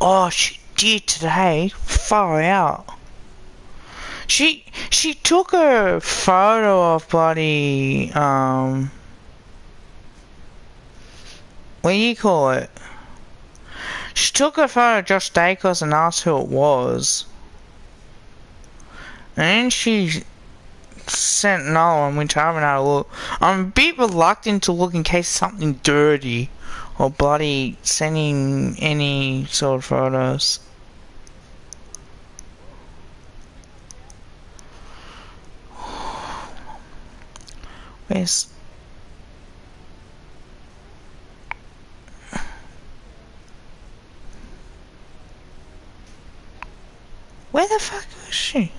Oh, she did today. Far out. She took a photo of bloody what do you call it? She took a photo of Josh Dacos and asked who it was. And then she sent another one which I haven't had a look. I'm a bit reluctant to look in case something dirty or bloody sending any sort of photos. Where's... Where the fuck is she?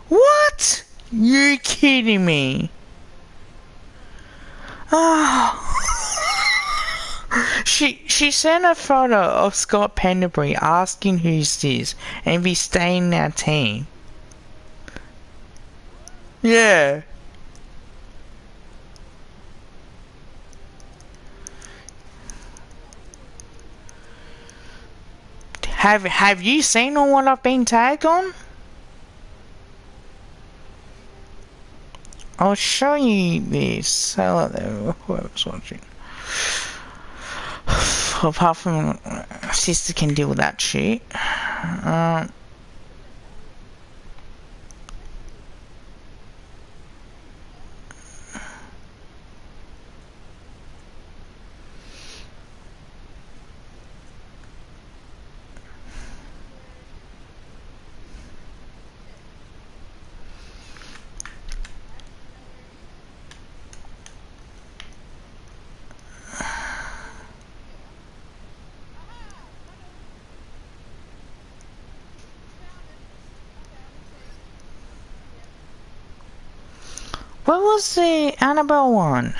What? You kidding me? Oh. She sent a photo of Scott Penderbury asking who's this and if he's staying in our team. Yeah. Have you seen on what I've been tagged on? I'll show you this. Hello there, whoever's watching. Apart from sister can deal with that shit. What was the Annabelle one?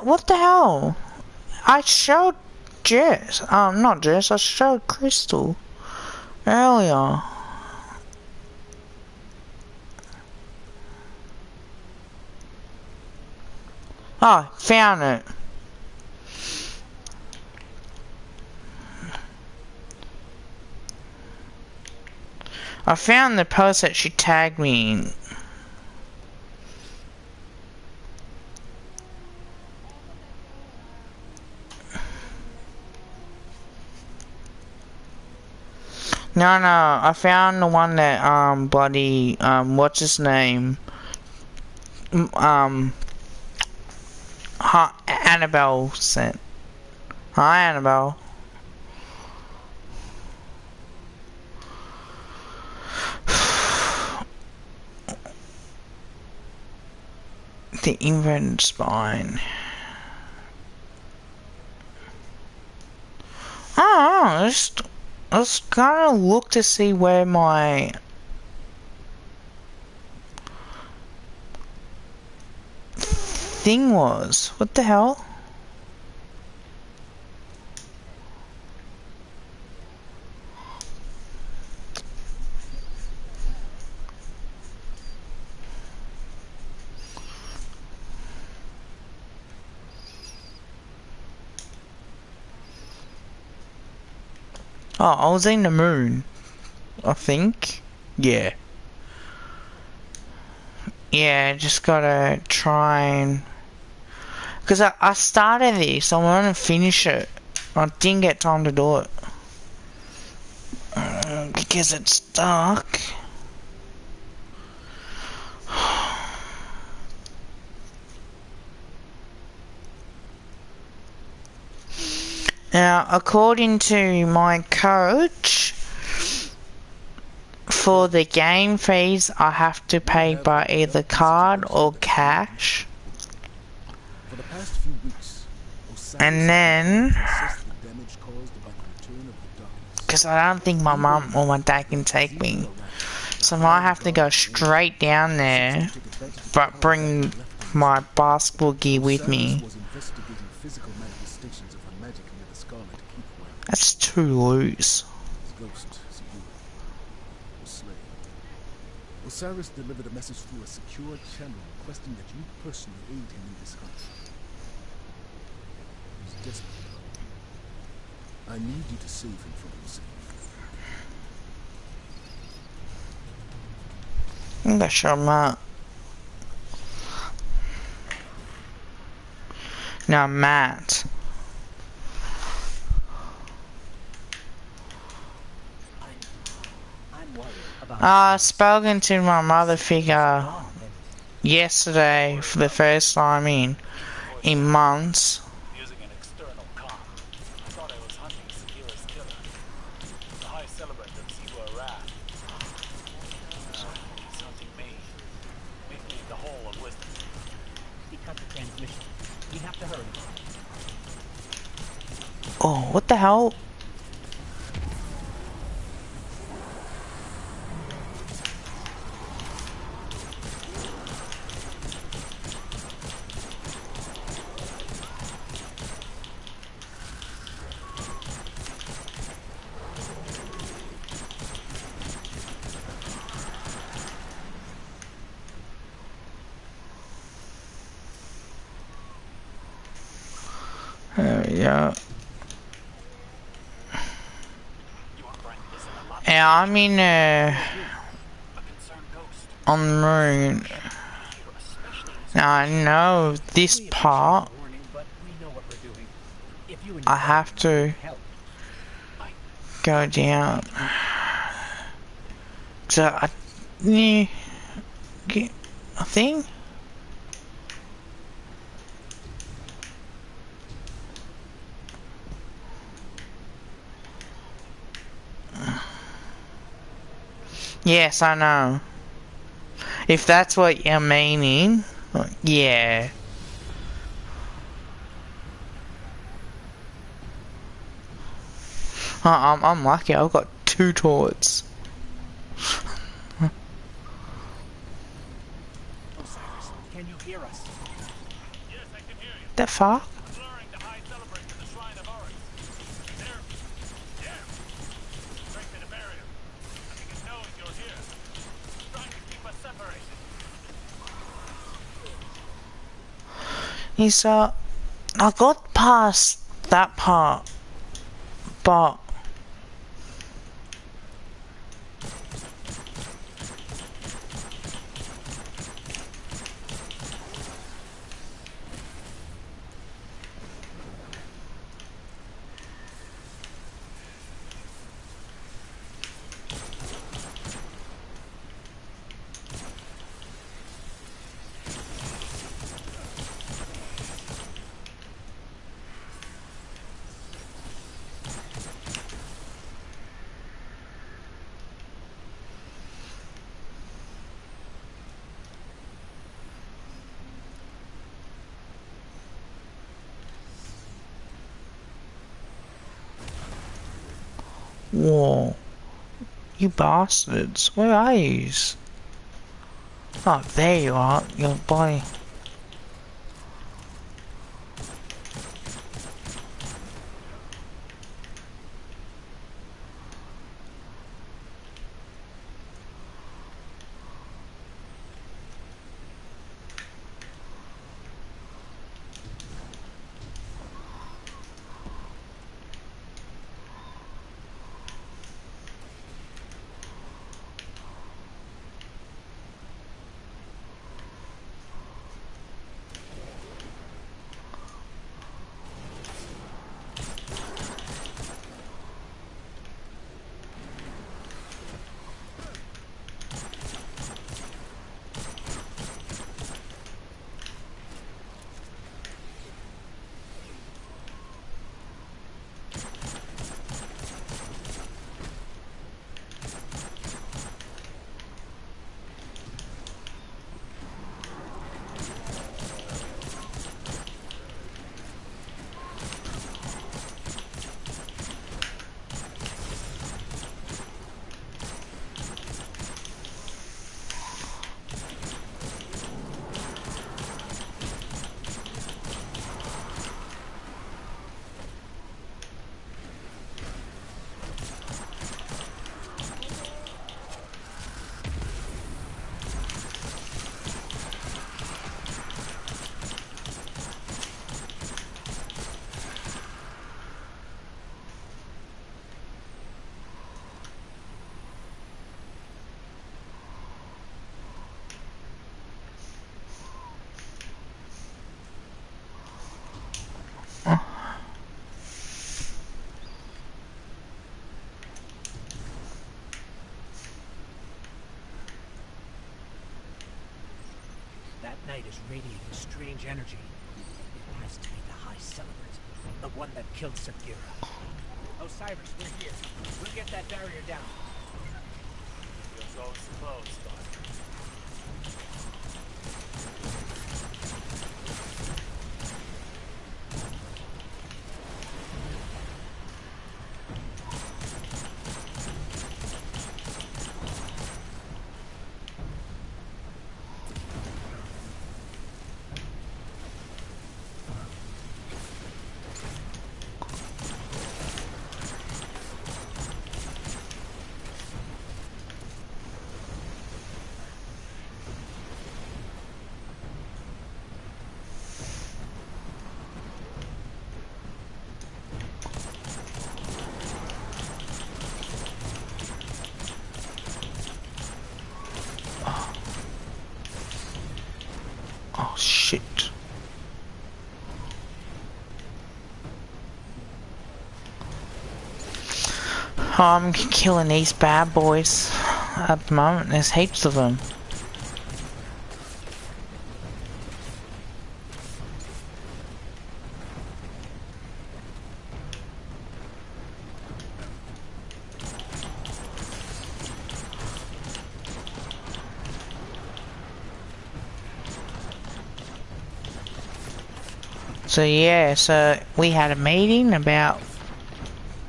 What the hell? I showed Jess, not Jess, I showed Crystal earlier. Oh, found it. I found the post that she tagged me in. No, I found the one that, bloody, what's his name? Annabelle sent. Hi, Annabelle. The inverted spine. I don't know, I was gonna look to see where my thing was. What the hell? Oh, I was in the moon, I think. Yeah. Yeah, just gotta try and... Because I started this, I want to finish it. I didn't get time to do it. Because it's dark. Now, according to my coach, for the game fees, I have to pay by either card or cash. For the past few weeks, And then, because I don't think my mum or my dad can take me, so I might have to go straight down there, but bring my basketball gear with me. That's too loose. Osiris delivered a message through a secure channel requesting that you personally aid him in this hunt. He's desperate. I need you to save him from himself. I'm gonna show Matt. Now, Matt. I spoken to my mother figure yesterday for the first time in months. Using an external com. I thought I was hunting Segura's killer. The high celebrant of Segura Wrath. He's hunting me. We need the whole of wisdom. He cut the transmission. We have to hurry. Oh, what the hell? There we go. Yeah, I'm in on the moon. Now I know this part. I have to go down. So I get a thing. Yes, I know. If that's what you're meaning, yeah. I'm lucky. I've got 2 toilets. Osiris, can you hear us? Yes, I can hear you. That far? I'm luring the high celebrant to the shrine of Oryx. There. Breaking the barrier. I think it knows you're here. It's trying to keep us separated. Yes, I got past that part, but whoa, you bastards! Where are yous? Oh, there you are, your body. is radiating strange energy. It has to be the High Celebrant, the one that killed Sagira. Osiris, we're here. We'll get that barrier down. You're so close, Doctor. Oh shit. I'm killing these bad boys at the moment. There's heaps of them. So yeah, so we had a meeting about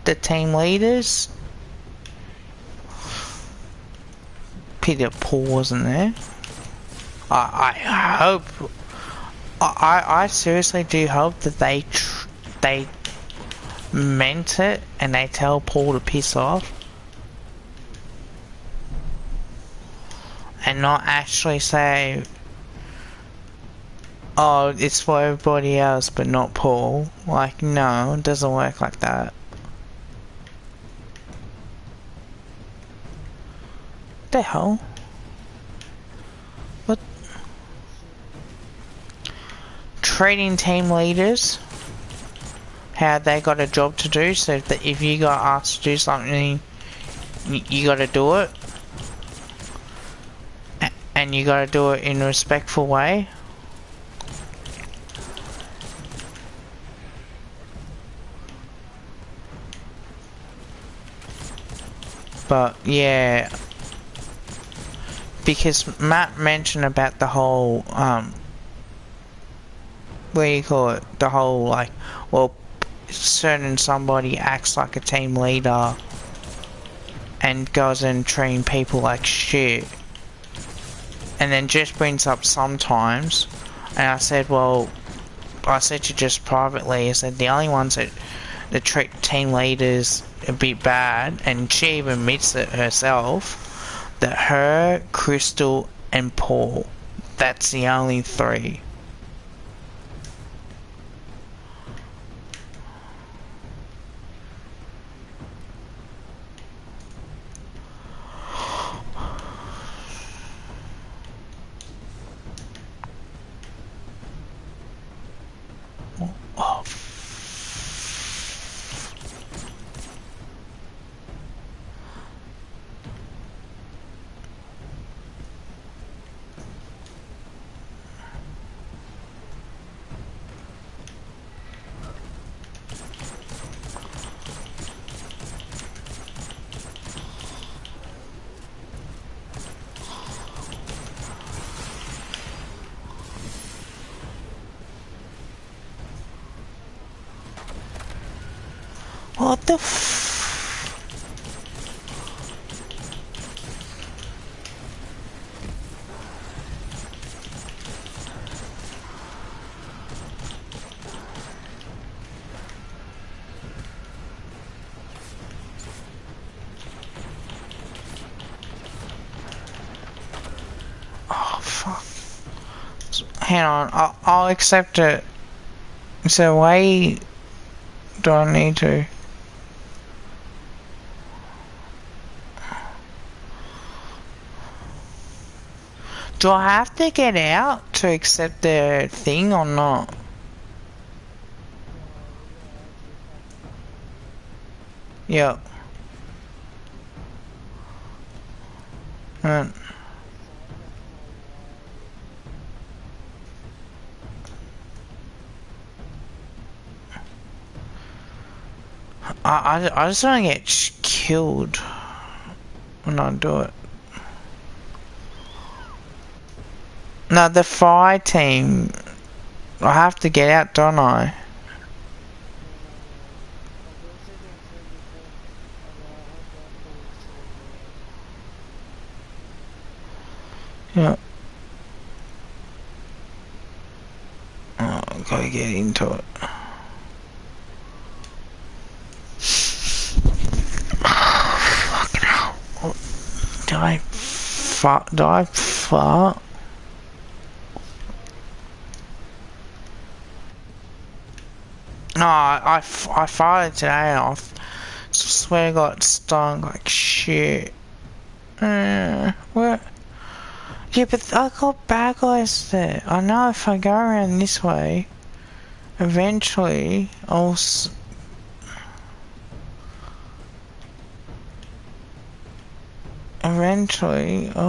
the team leaders. Pity that Paul wasn't there. I hope. I seriously do hope that they meant it and they tell Paul to piss off. And not actually say, oh, it's for everybody else but not Paul. Like, no, it doesn't work like that. The hell? What? Trading team leaders, how they got a job to do, so that if you got asked to do something, you gotta do it. And you gotta do it in a respectful way. But yeah, because Matt mentioned about the whole what do you call it? The whole like, well, certain somebody acts like a team leader and goes and train people like shit, and then just brings up sometimes. And I said, well, I said to just privately, I said the only ones that treat team leaders a bit bad, and she even admits it herself, that her, Crystal, and Paul, that's the only three. Oh, what the oh fuck. Hang on, I'll accept it. So why do I need to? Do I have to get out to accept the thing or not? Yep. I just want to get killed when I do it. No, the fire team. I have to get out, don't I? Yeah. Oh, I've got to get into it. Fucking hell. Did I fart? Did I fart? No, I farted today and I swear to God it stunk like shit. What? Yeah, but I got bad guys there. I know if I go around this way, eventually I'll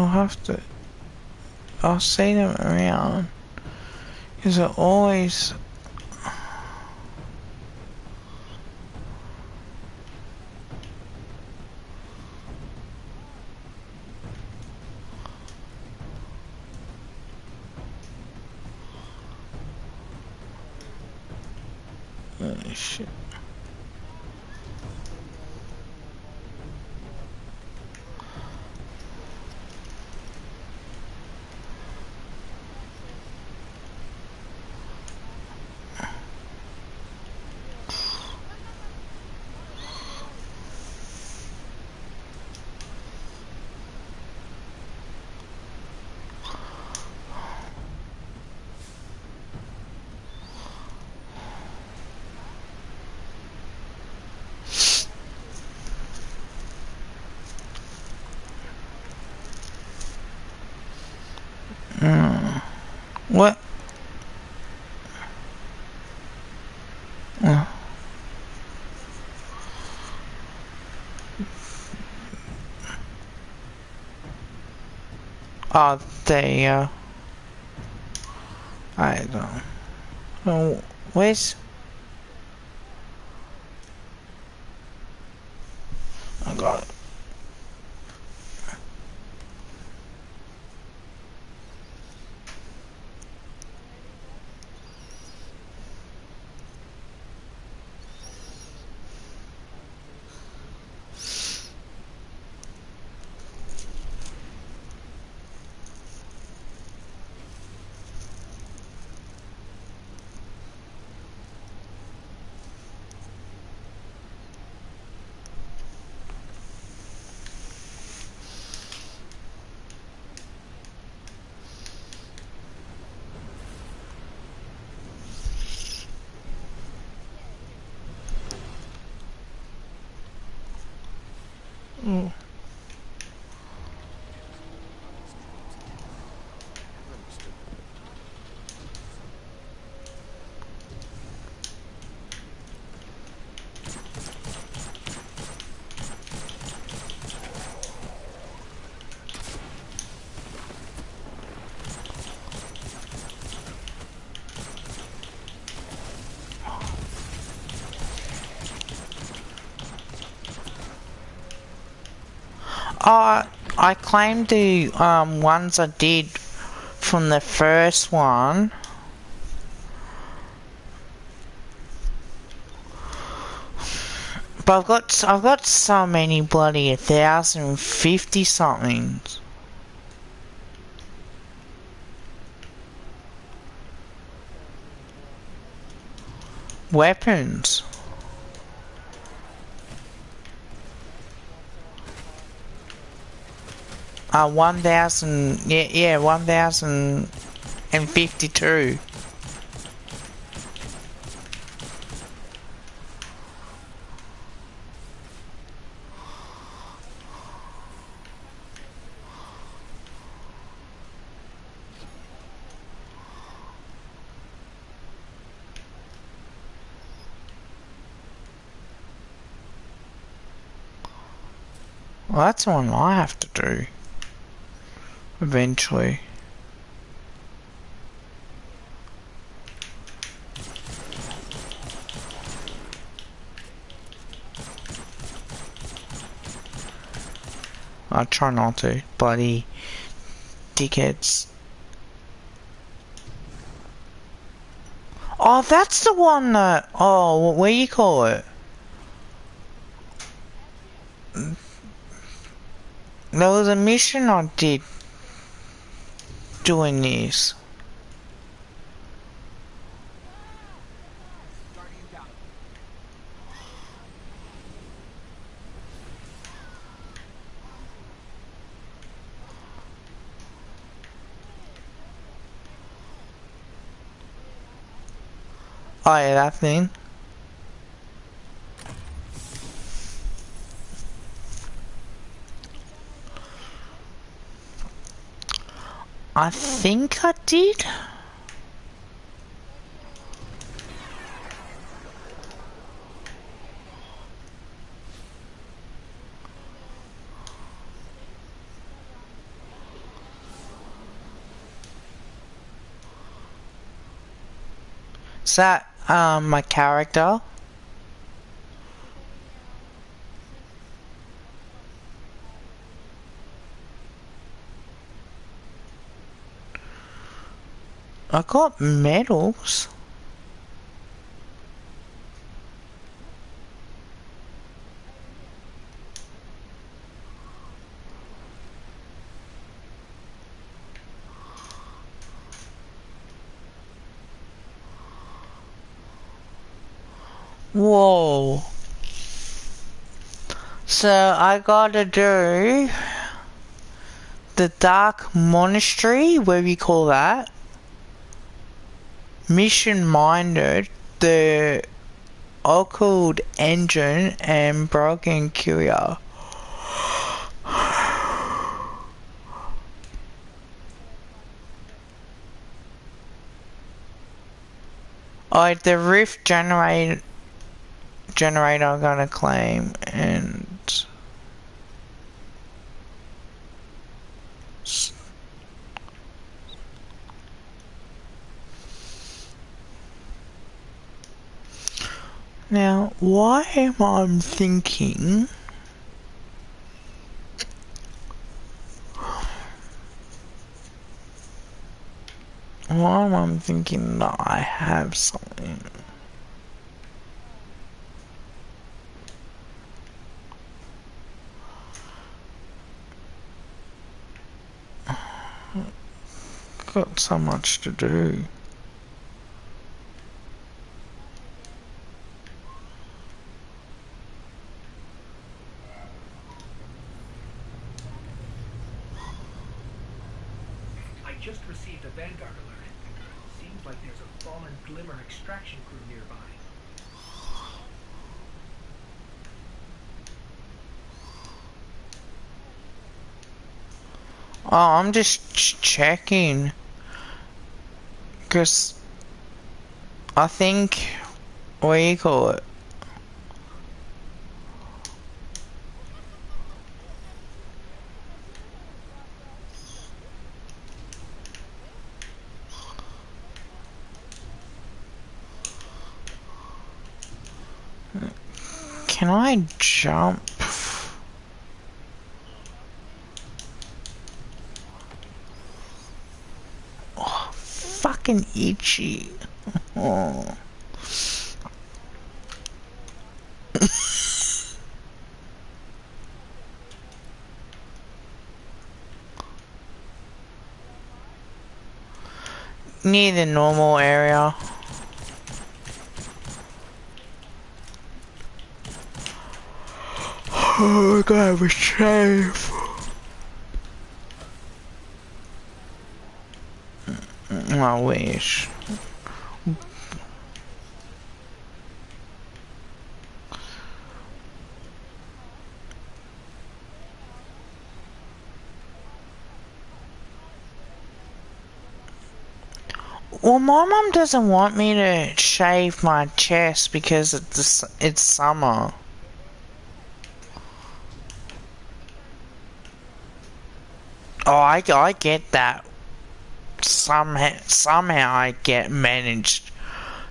have to. I'll see them around. Because they're always. Oh shit. What? Oh, there you go. I don't know. Where's... I got it. I claimed the ones I did from the first one. But I've got so many bloody 1,050 somethings. Weapons. 1,000, yeah, 1,052. Well, that's the one I have to do. Eventually. I try not to. Bloody dickheads. Oh, that's the one that... Oh, what do you call it? There was a mission I did doing this. Oh yeah, that thing. I think I did. Is that my character? I got medals. Whoa. So I gotta do the Dark Monastery, what do you call that? Mission Minded, the Occult Engine, and Broken Curia. Oh, the Rift generator I'm gonna claim, and now why am I thinking that I have something? Got so much to do. I just received a Vanguard alert. Seems like there's a fallen Glimmer extraction crew nearby. Oh, I'm just checking. Cause I think, what do you call it? Can I jump? Oh, fucking itchy. Oh. Near the normal area. Oh, I gotta have a shave. I wish. Well, my mum doesn't want me to shave my chest because it's summer. Oh, I get that. Somehow I managed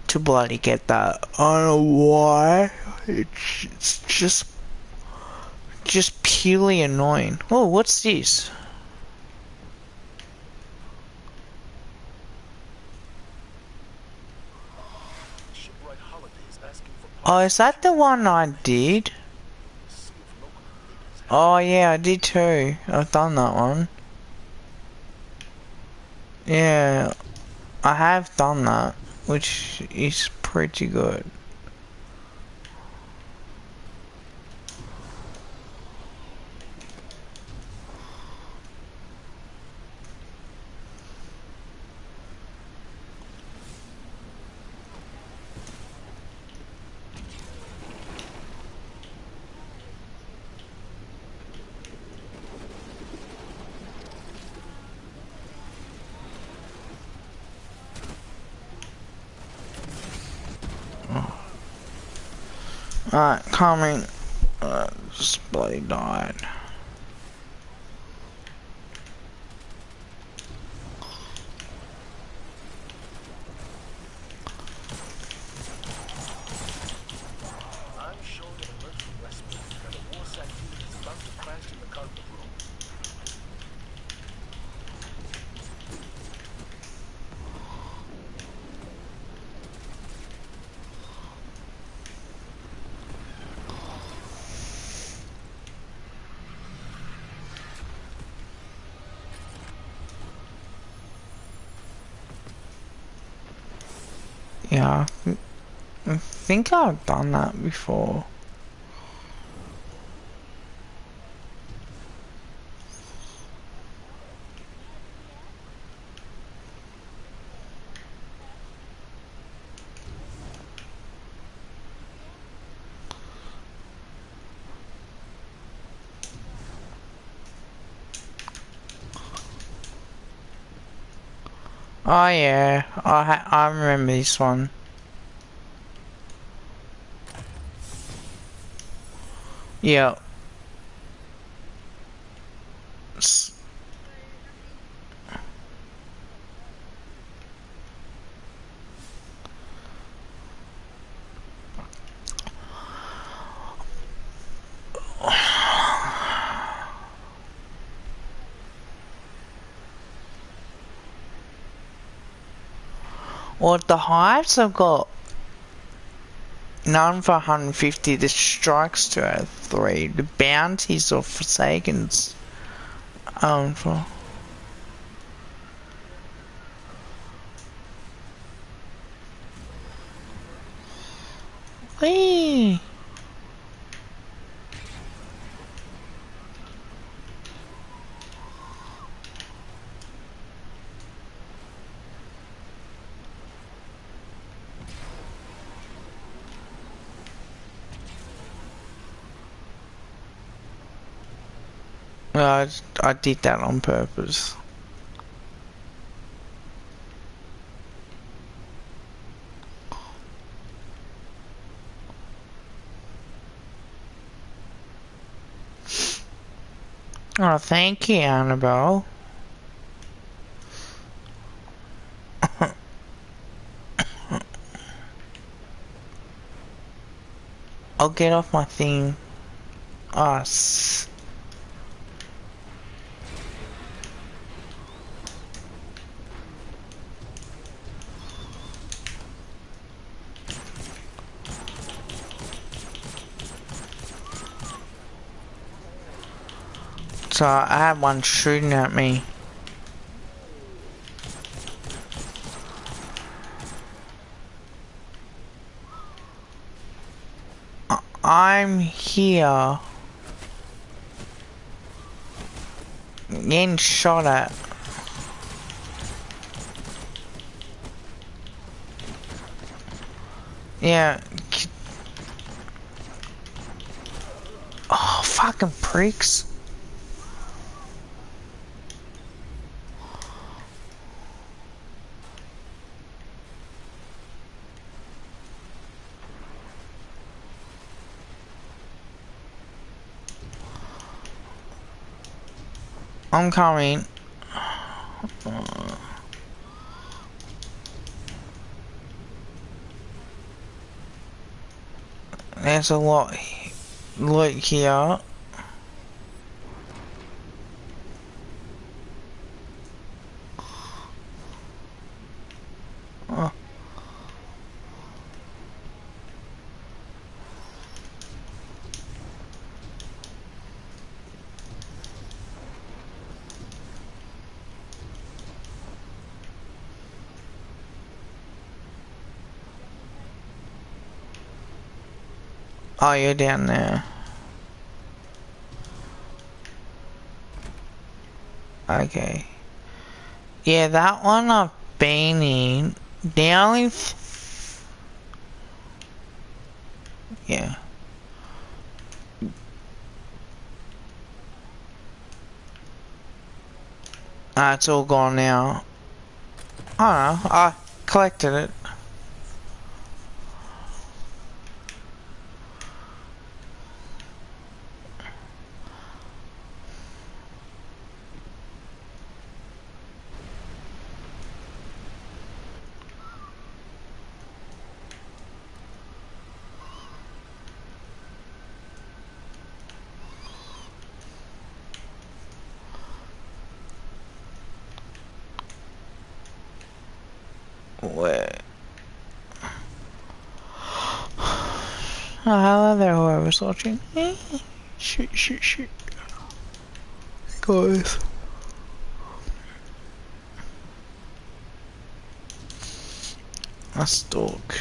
to bloody get that. I don't know why. It's just purely annoying. Oh, what's this? Shipwright Holidays asking for Oh, is that the one I did? see if local invaders have Oh yeah, I did too. I've done that one. Yeah, I have done that, which is pretty good. Alright, coming. Just bloody died. I'm shown an alert from Westwood that a Warsack unit is about to crash in the carpet room. Yeah, I think I've done that before. Oh yeah, I remember this one. Yeah. Well, the hives have got none for 150, the strikes to 3, the bounties or forsakens for. Whee! I did that on purpose. Oh, thank you, Annabelle. I'll get off my thing. Us. So I had one shooting at me. I'm here. Getting shot at. Yeah. Oh, fucking pricks. I'm coming. There's a lot loot here. Oh, you're down there. Okay. Yeah, that one I've been in. The only... yeah. It's all gone now. I don't know. I collected it. Where? Oh, hello there, whoever's watching. Shoot. Guys. A stalk.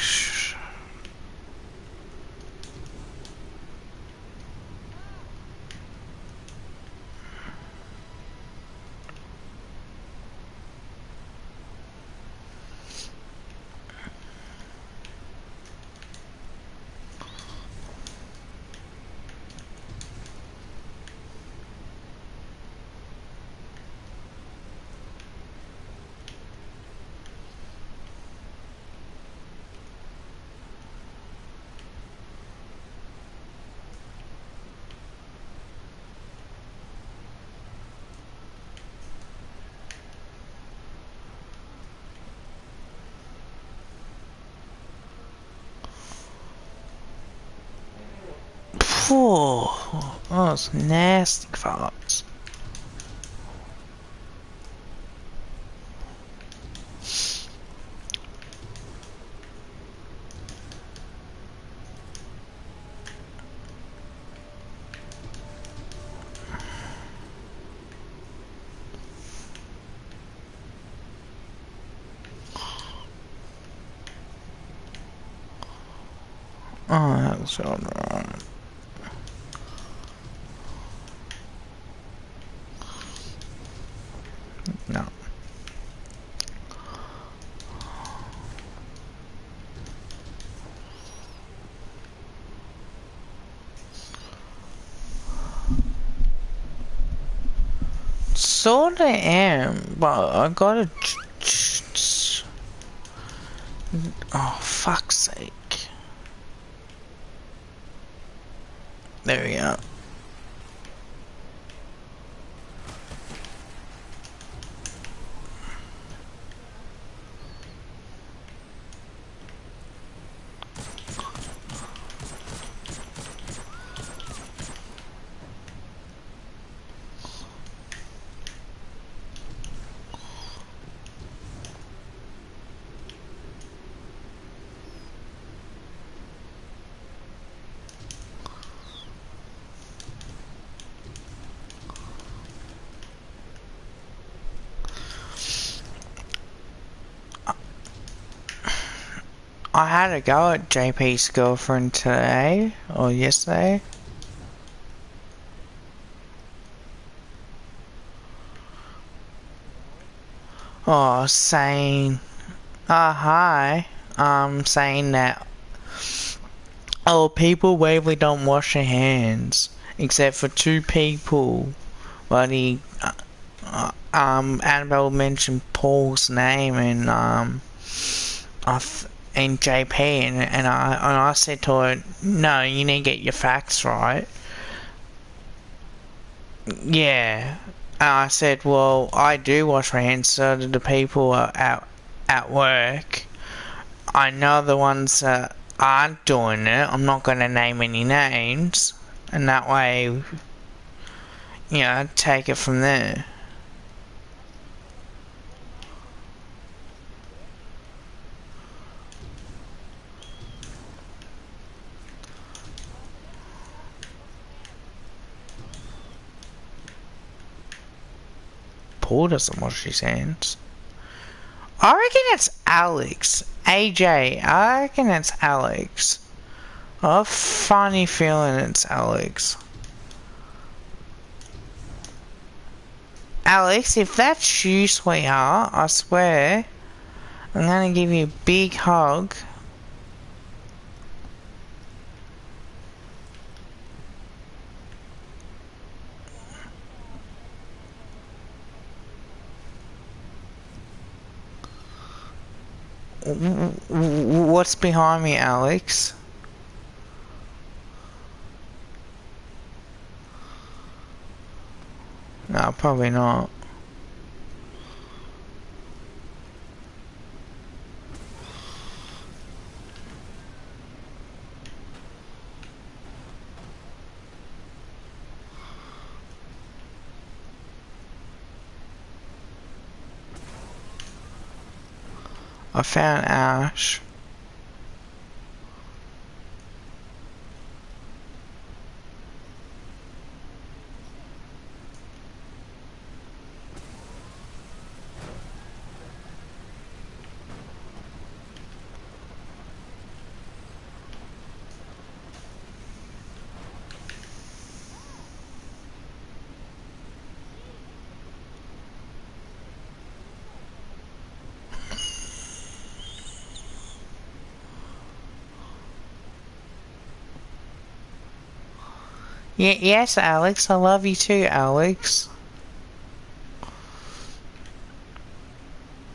Oh, those nasty farts. Oh, that was alright. No. Sorta am, but I gotta. Oh, fuck's sake. There we go. I had a go at JP's girlfriend today, or yesterday. Oh, saying, hi, saying that, oh, people weirdly don't wash their hands, except for two people. But Annabelle mentioned Paul's name and, and JP, and I said to her, no, you need to get your facts right. Yeah. And I said, well, I do wash my hands, so do the people at work. I know the ones that aren't doing it. I'm not going to name any names. And that way, you know, take it from there. Paul doesn't wash his hands. I reckon it's Alex. AJ, I reckon it's Alex. I have a funny feeling it's Alex. Alex, if that's you, sweetheart, I swear, I'm gonna give you a big hug. What's behind me, Alex? No, probably not. I found Ash. Yes, Alex, I love you too, Alex.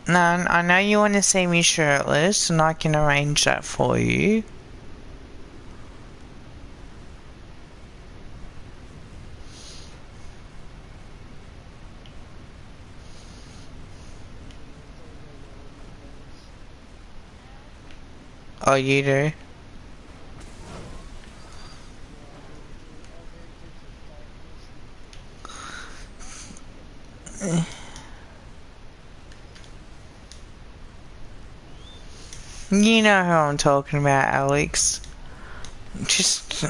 No, I know you want to see me shirtless, and I can arrange that for you. Oh, you do? You know who I'm talking about, Alex. Just...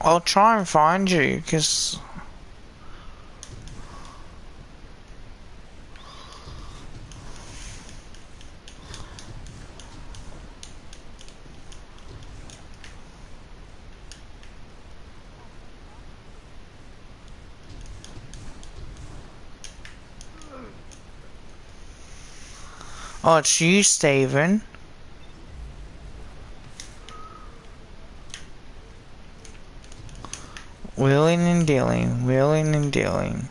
I'll try and find you, because... Oh, it's you, Steven. Wheeling and dealing, wheeling and dealing.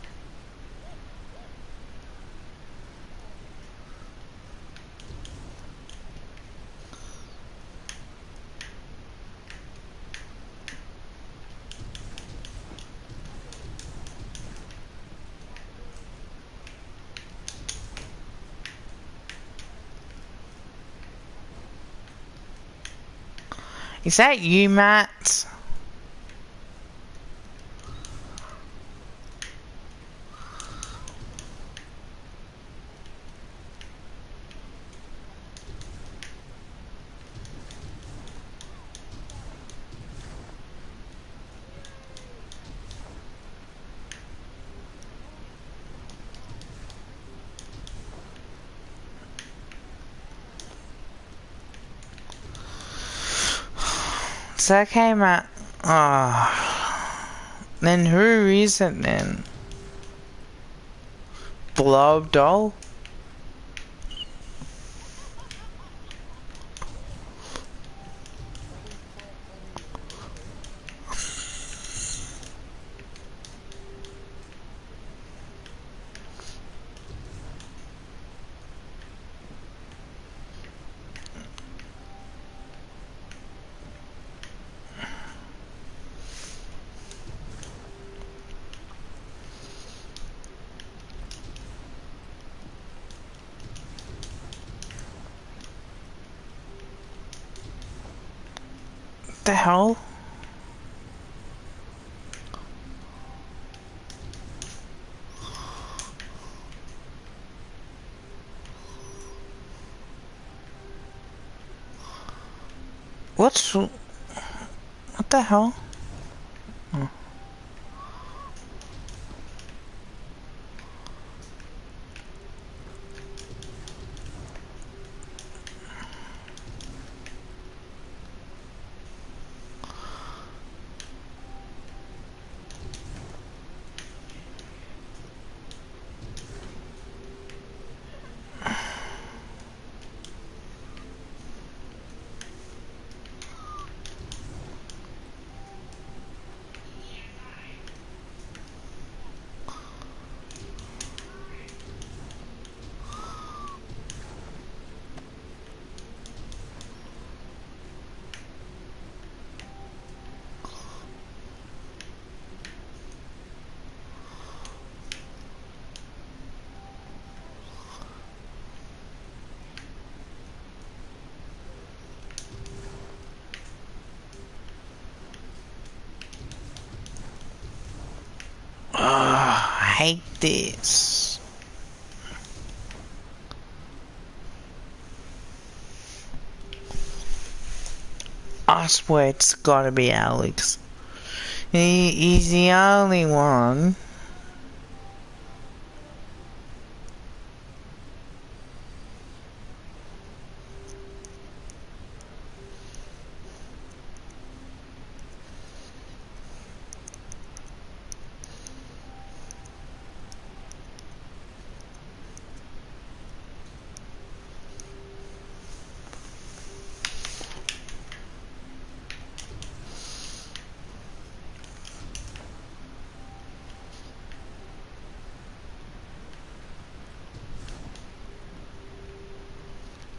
Is that you, Matt? It's okay, Matt. Then who is it then? Blob doll? What the hell? What the hell? Oh. hate this. I swear it's gotta be Alex. He's the only one.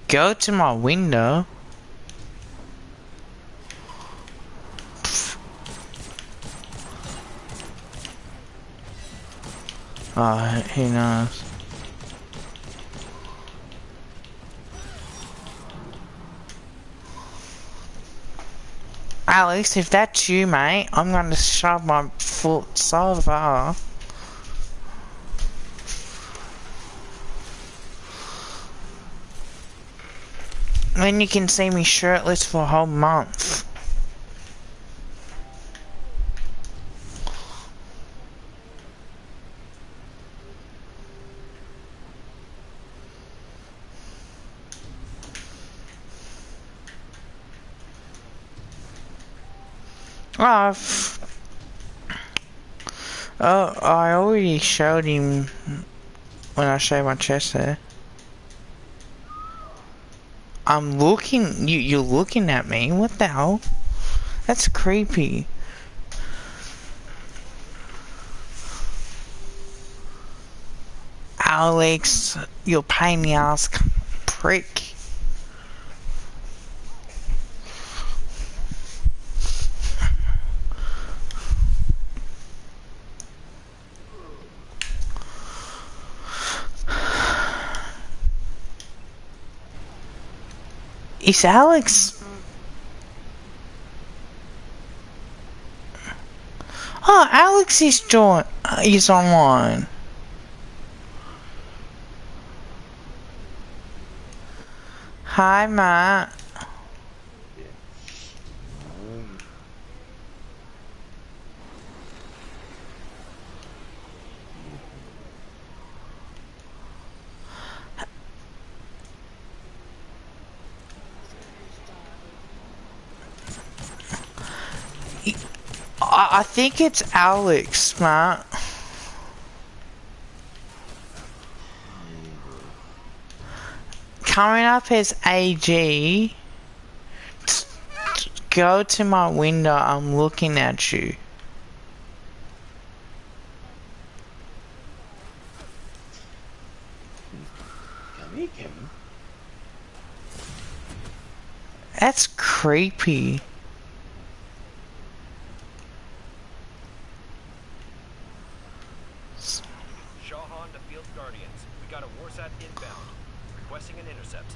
Go to my window. Oh, who knows? Alex, if that's you, mate, I'm gonna shove my foot so far. Then you can see me shirtless for a whole month. Oh, I already showed him when I showed my chest there. I'm looking, you're looking at me, what the hell? That's creepy. Alex, you're a pain in the ass prick. Is Alex? Oh, Alex is is online. Hi, Matt. I think it's Alex, Matt. Coming up as AG. Go to my window, I'm looking at you. Come here, Kevin. That's creepy. Shawhan to Field Guardians. We got a Warsat inbound. Requesting an intercept.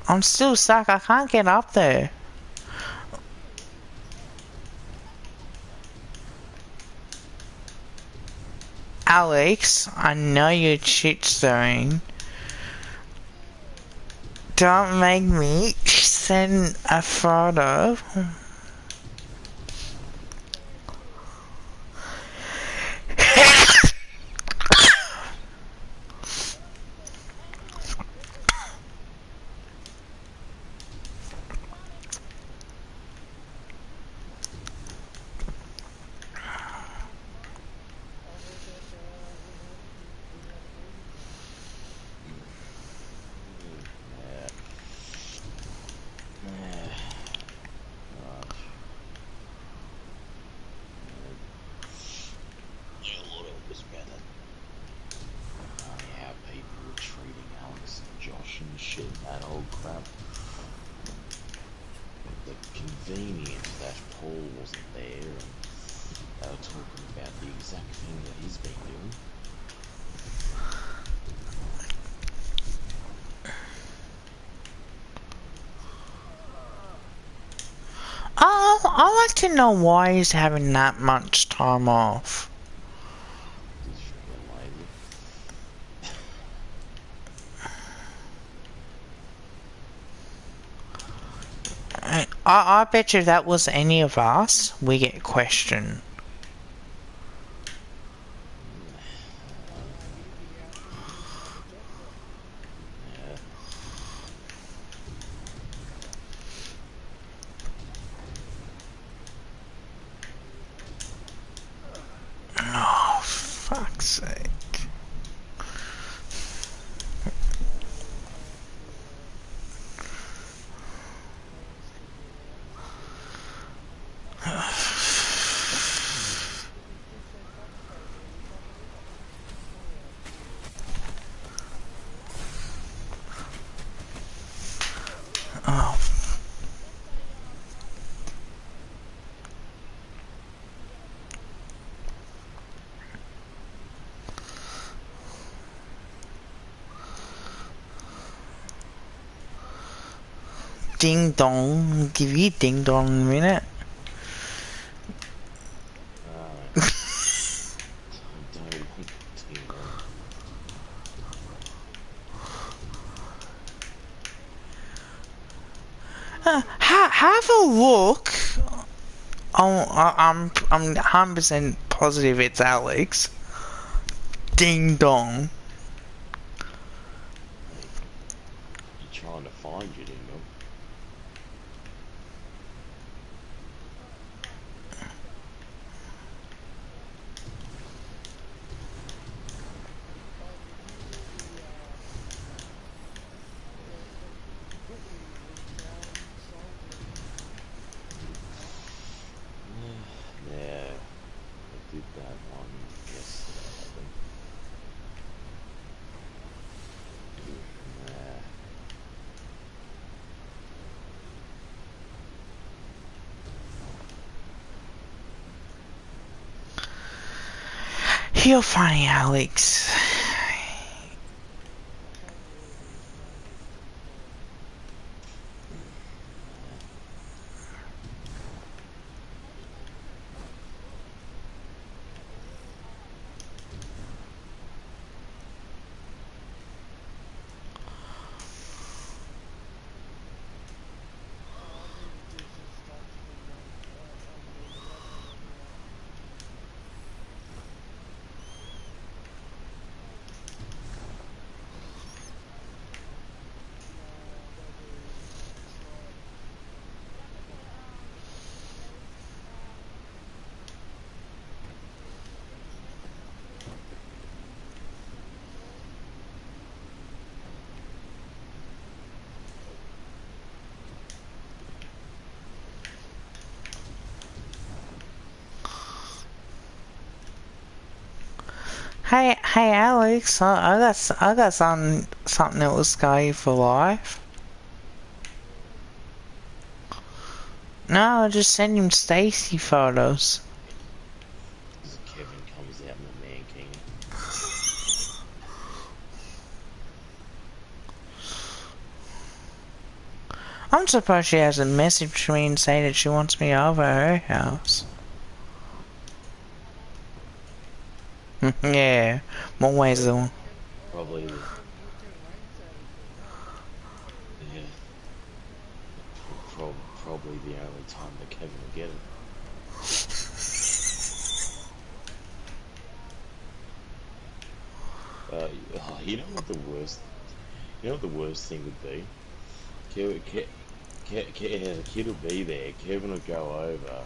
I'm still stuck, I can't get up there. Alex, I know you're shit-stirring. Don't make me send a photo. Convenient that Paul wasn't there and they were talking about the exact thing that he's been doing. I like to know why he's having that much time off. He's freaking lazy. I bet you if that was any of us, we get questioned. Yeah. Oh, fuck's sake. Oh. Ding dong. Give you ding dong in a minute. I don't want to know. Have a look. Oh, I'm 100% positive it's Alex. Ding dong. Like, you're trying to find you, didn't you? Yeah, I did that one yesterday, I think. Nah. You're funny, Alex. Hey, Alex. I got something that will scar you for life. No, I just send him Stacy photos. Because Kevin comes out in the Man King. I'm surprised she hasn't messaged me and say that she wants me over at her house. Yeah, more ways than one. Probably the, yeah, probably the only time that Kevin will get it. You know what the worst, you know what the worst thing would be? The kid will be there. Kevin will go over.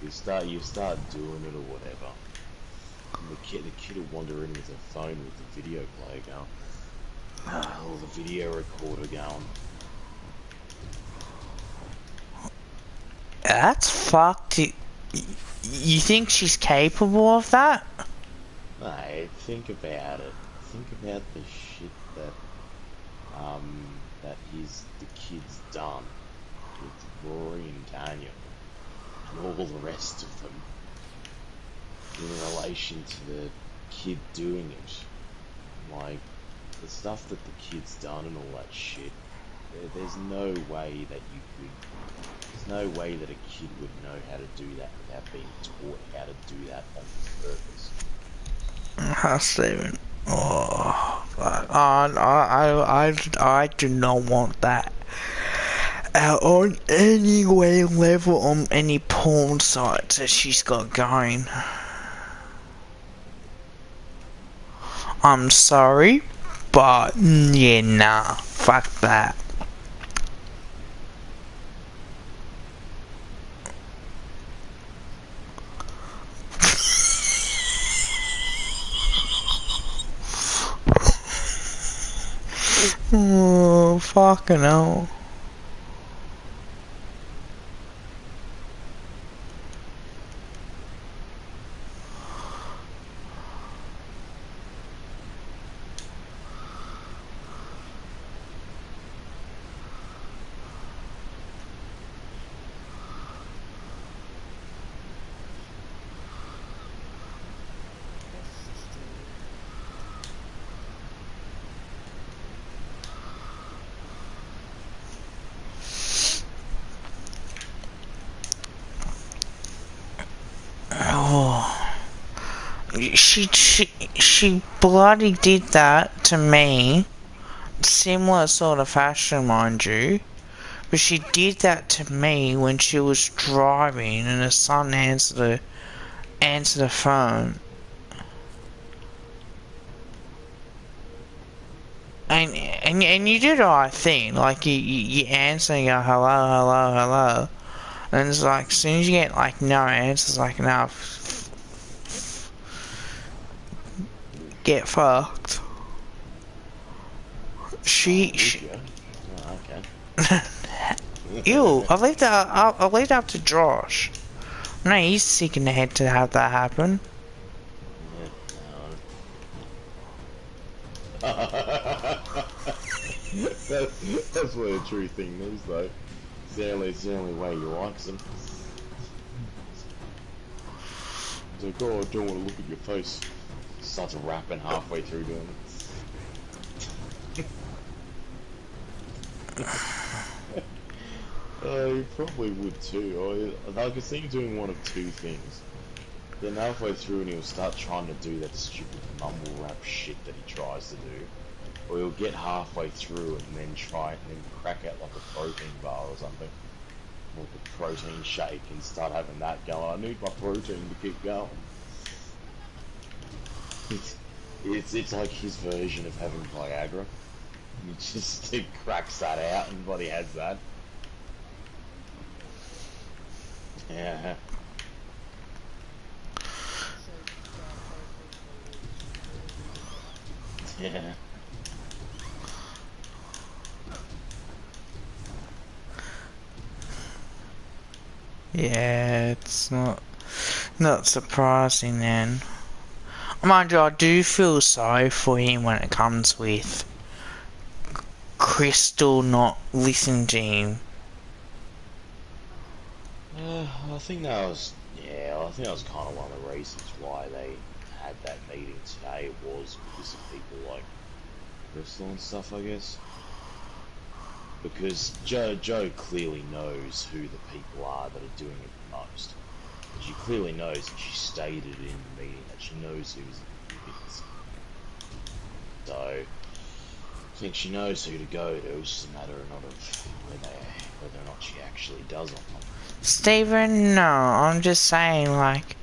You start doing it or whatever. And the kid will wander in with her phone with the video player going, or the video recorder going. That's fucked. You think she's capable of that? No, think about it. Think about the shit that the kid's done with Rory and Daniel and all the rest of them in relation to the kid doing it. Like, the stuff that the kid's done and all that shit. There's no way that you could. There's no way that a kid would know how to do that without being taught how to do that on purpose. Steven. Oh, fuck. I do not want that out on any way level on any porn sites that she's got going. I'm sorry, but yeah, nah, fuck that. Oh, fucking hell. Oh, she bloody did that to me. Similar sort of fashion, mind you. But she did that to me when she was driving and her son answered the phone. And you do the right thing. Like, you answer and go, hello, hello, hello. And it's like, as soon as you get, like, no answers, like, no, get fucked. She Oh, okay. Ew, I'll leave that up to Josh. No, he's sick in the head to have that happen. That's what a true thing is, though. It's the only way he likes them. He's like, oh, I don't want to look at your face. Starts rapping halfway through doing it. You probably would too. I could see him doing one of two things. Then halfway through and he'll start trying to do that stupid mumble rap shit that he tries to do. Or he'll get halfway through and then try and then crack out like a protein bar or something. Like a protein shake and start having that going. I need my protein to keep going. It's like his version of having Viagra. He cracks that out and bloody has that. Yeah. Yeah. Yeah, it's not surprising then. Mind you, I do feel sorry for him when it comes with Crystal not listening to him. I think that was, I think that was kind of one of the reasons why they had that meeting today, was because of people like Crystal and stuff, I guess. Because Joe clearly knows who the people are that are doing it the most. She clearly knows, and she stated in the meeting that she knows who's it. So, I think she knows who to go to. It's just a matter of not of whether or not she actually does or not. Stephen, no, I'm just saying, like,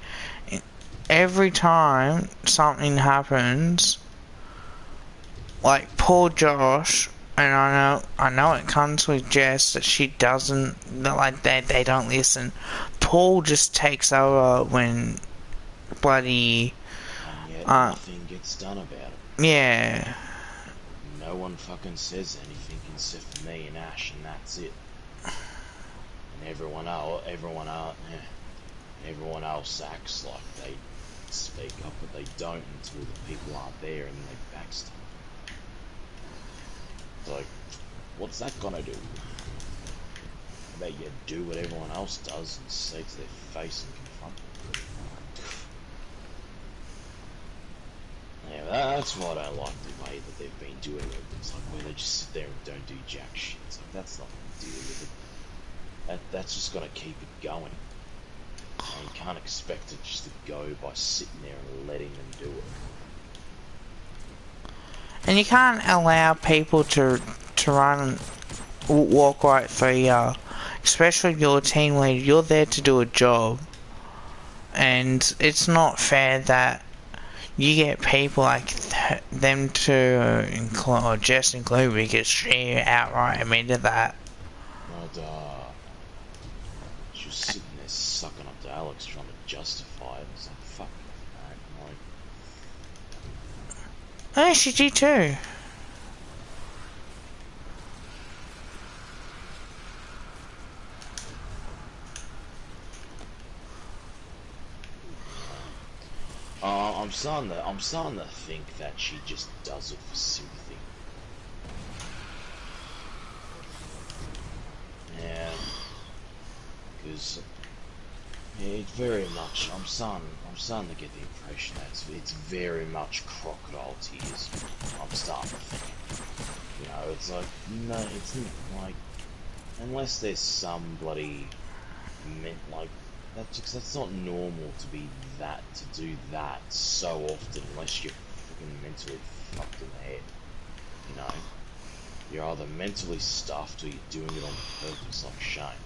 every time something happens, like poor Josh, and I know it comes with Jess that she doesn't, like, they don't listen. Paul just takes over when bloody, And yet nothing gets done about it. Yeah. No one fucking says anything except for me and Ash, and that's it. And everyone else acts like they speak up, but they don't until the people aren't there, and they backstab. Like, what's that gonna do? I bet you do what everyone else does and say to their face and confront them. Yeah, that's what I like the way way that they've been doing it. It's like where they just sit there and don't do jack shit. It's like that's not gonna deal with it. That's just gonna keep it going. And you can't expect it just to go by sitting there and letting them do it. And you can't allow people to run, walk right through you. Especially if you're a team leader, you're there to do a job. And it's not fair that you get people like them to include, or just include, because she outright admitted that. But, she was sitting there sucking up to Alex trying to justify it. It's like, fuck, man. Like, Oh, she did too. I'm starting to think that she just does it for sympathy. Yeah, because it's very much. I'm starting to get the impression that it's very much crocodile tears. I'm starting to think. You know, it's like no, it's not like unless there's some bloody like. That's not normal to be to do that so often unless you're fucking mentally fucked in the head. You know? You're either mentally stuffed or you're doing it on purpose like Shane.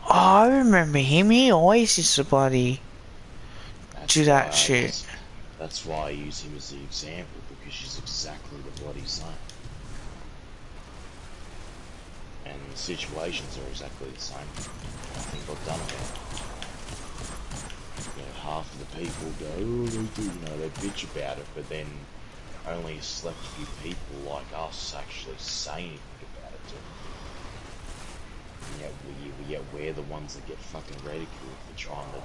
Oh, I remember him. He always used to bloody do that shit. That's why I use him as the example, because she's exactly the bloody same. And the situations are exactly the same. Nothing got done about it. You know, half of the people go, oh, they do, you know, they bitch about it, but then only a select few people like us actually say anything about it to them. And yet we're the ones that get fucking ridiculed for trying to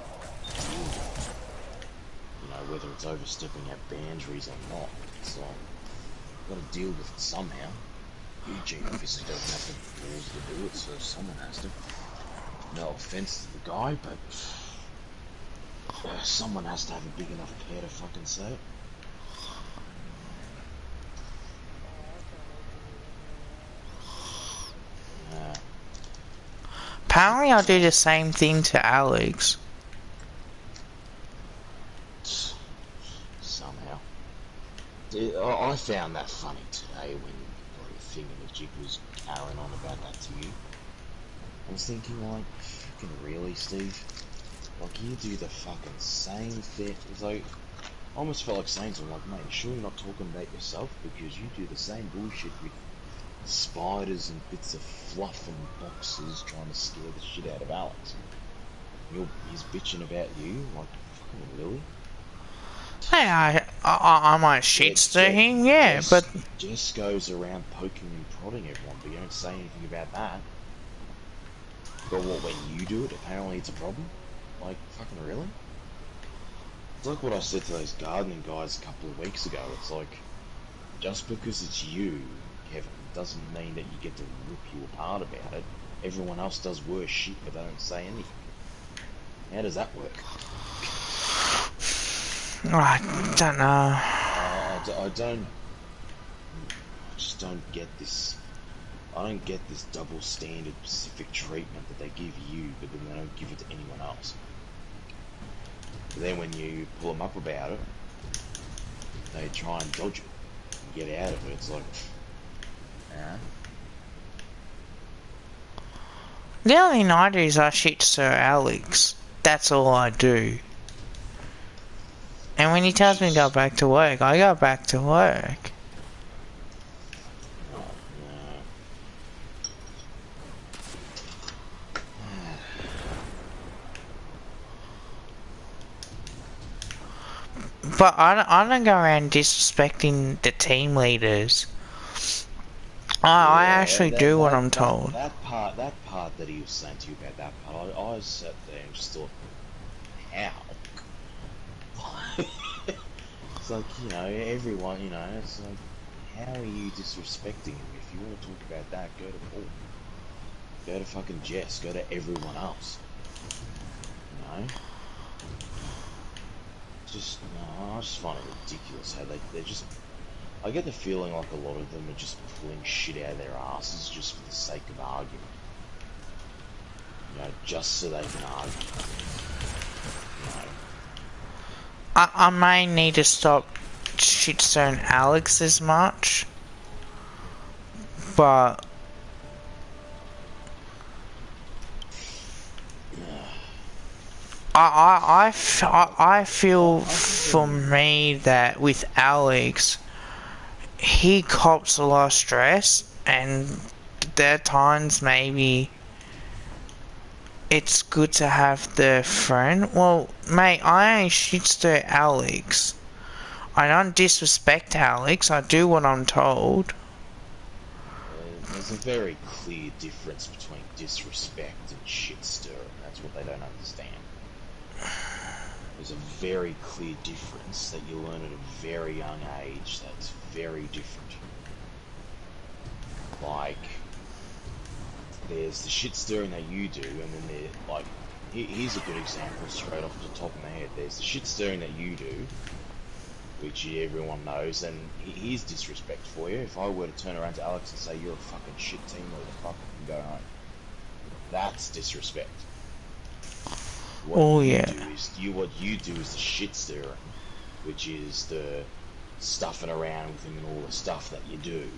deal with it. You know, whether it's overstepping our boundaries or not. It's like, we've got to deal with it somehow. Eugene obviously doesn't have the balls to do it, so someone has to. No offense to the guy, but someone has to have a big enough pair to fucking say it. Apparently I'll do the same thing to Alex. Somehow. I found that funny today when the thingamajig was carrying on about that to you. I was thinking, like, fucking really, Steve? Like, you do the fucking same thing. It's like, I almost felt like saying to him, like, mate, you sure you're not talking about yourself? Because you do the same bullshit with spiders and bits of fluff and boxes trying to scare the shit out of Alex. He's bitching about you? Like, fucking really? Hey, I might shits to him, yeah, but Jess goes around poking and prodding everyone, but you don't say anything about that. But what, when you do it, apparently it's a problem? Like, fucking really? It's like what I said to those gardening guys a couple of weeks ago. It's like, just because it's you, Kevin, doesn't mean that you get to rip you apart about it. Everyone else does worse shit, but they don't say anything. How does that work? I don't know. I just don't get this. I don't get this double standard specific treatment that they give you, but then they don't give it to anyone else. But then when you pull them up about it, they try and dodge it and get out of it. It's like, The only thing I do is I shit Sir Alex. That's all I do. And when he tells me to go back to work, I go back to work. But I don't go around disrespecting the team leaders. I actually do what I'm told. That part that he was saying to you about that part, I sat there and just thought, how? It's like, you know, everyone, you know, it's like, how are you disrespecting him? If you want to talk about that, go to Paul. Go to fucking Jess. Go to everyone else. You know? just, no, I just find it ridiculous how they're just, I get the feeling like a lot of them are just pulling shit out of their asses just for the sake of argument. You know, just so they can argue. You know. I may need to stop shitstone Alex as much, but I feel for me that with Alex, he cops a lot of stress, and there are times maybe it's good to have the friend. Well, mate, I ain't shitster Alex. I don't disrespect Alex, I do what I'm told. There's a very clear difference between disrespect and shit stirring. That's what they don't understand. There's a very clear difference that you learn at a very young age that's very different. Like, there's the shit stirring that you do, and then there, like, here's a good example straight off the top of my head. There's the shit stirring that you do, which everyone knows, and here's disrespect for you. If I were to turn around to Alex and say, you're a fucking shit team leader, fuck, and go home. That's disrespect. What you do is the shit stirring, which is the stuffing around with him and all the stuff that you do.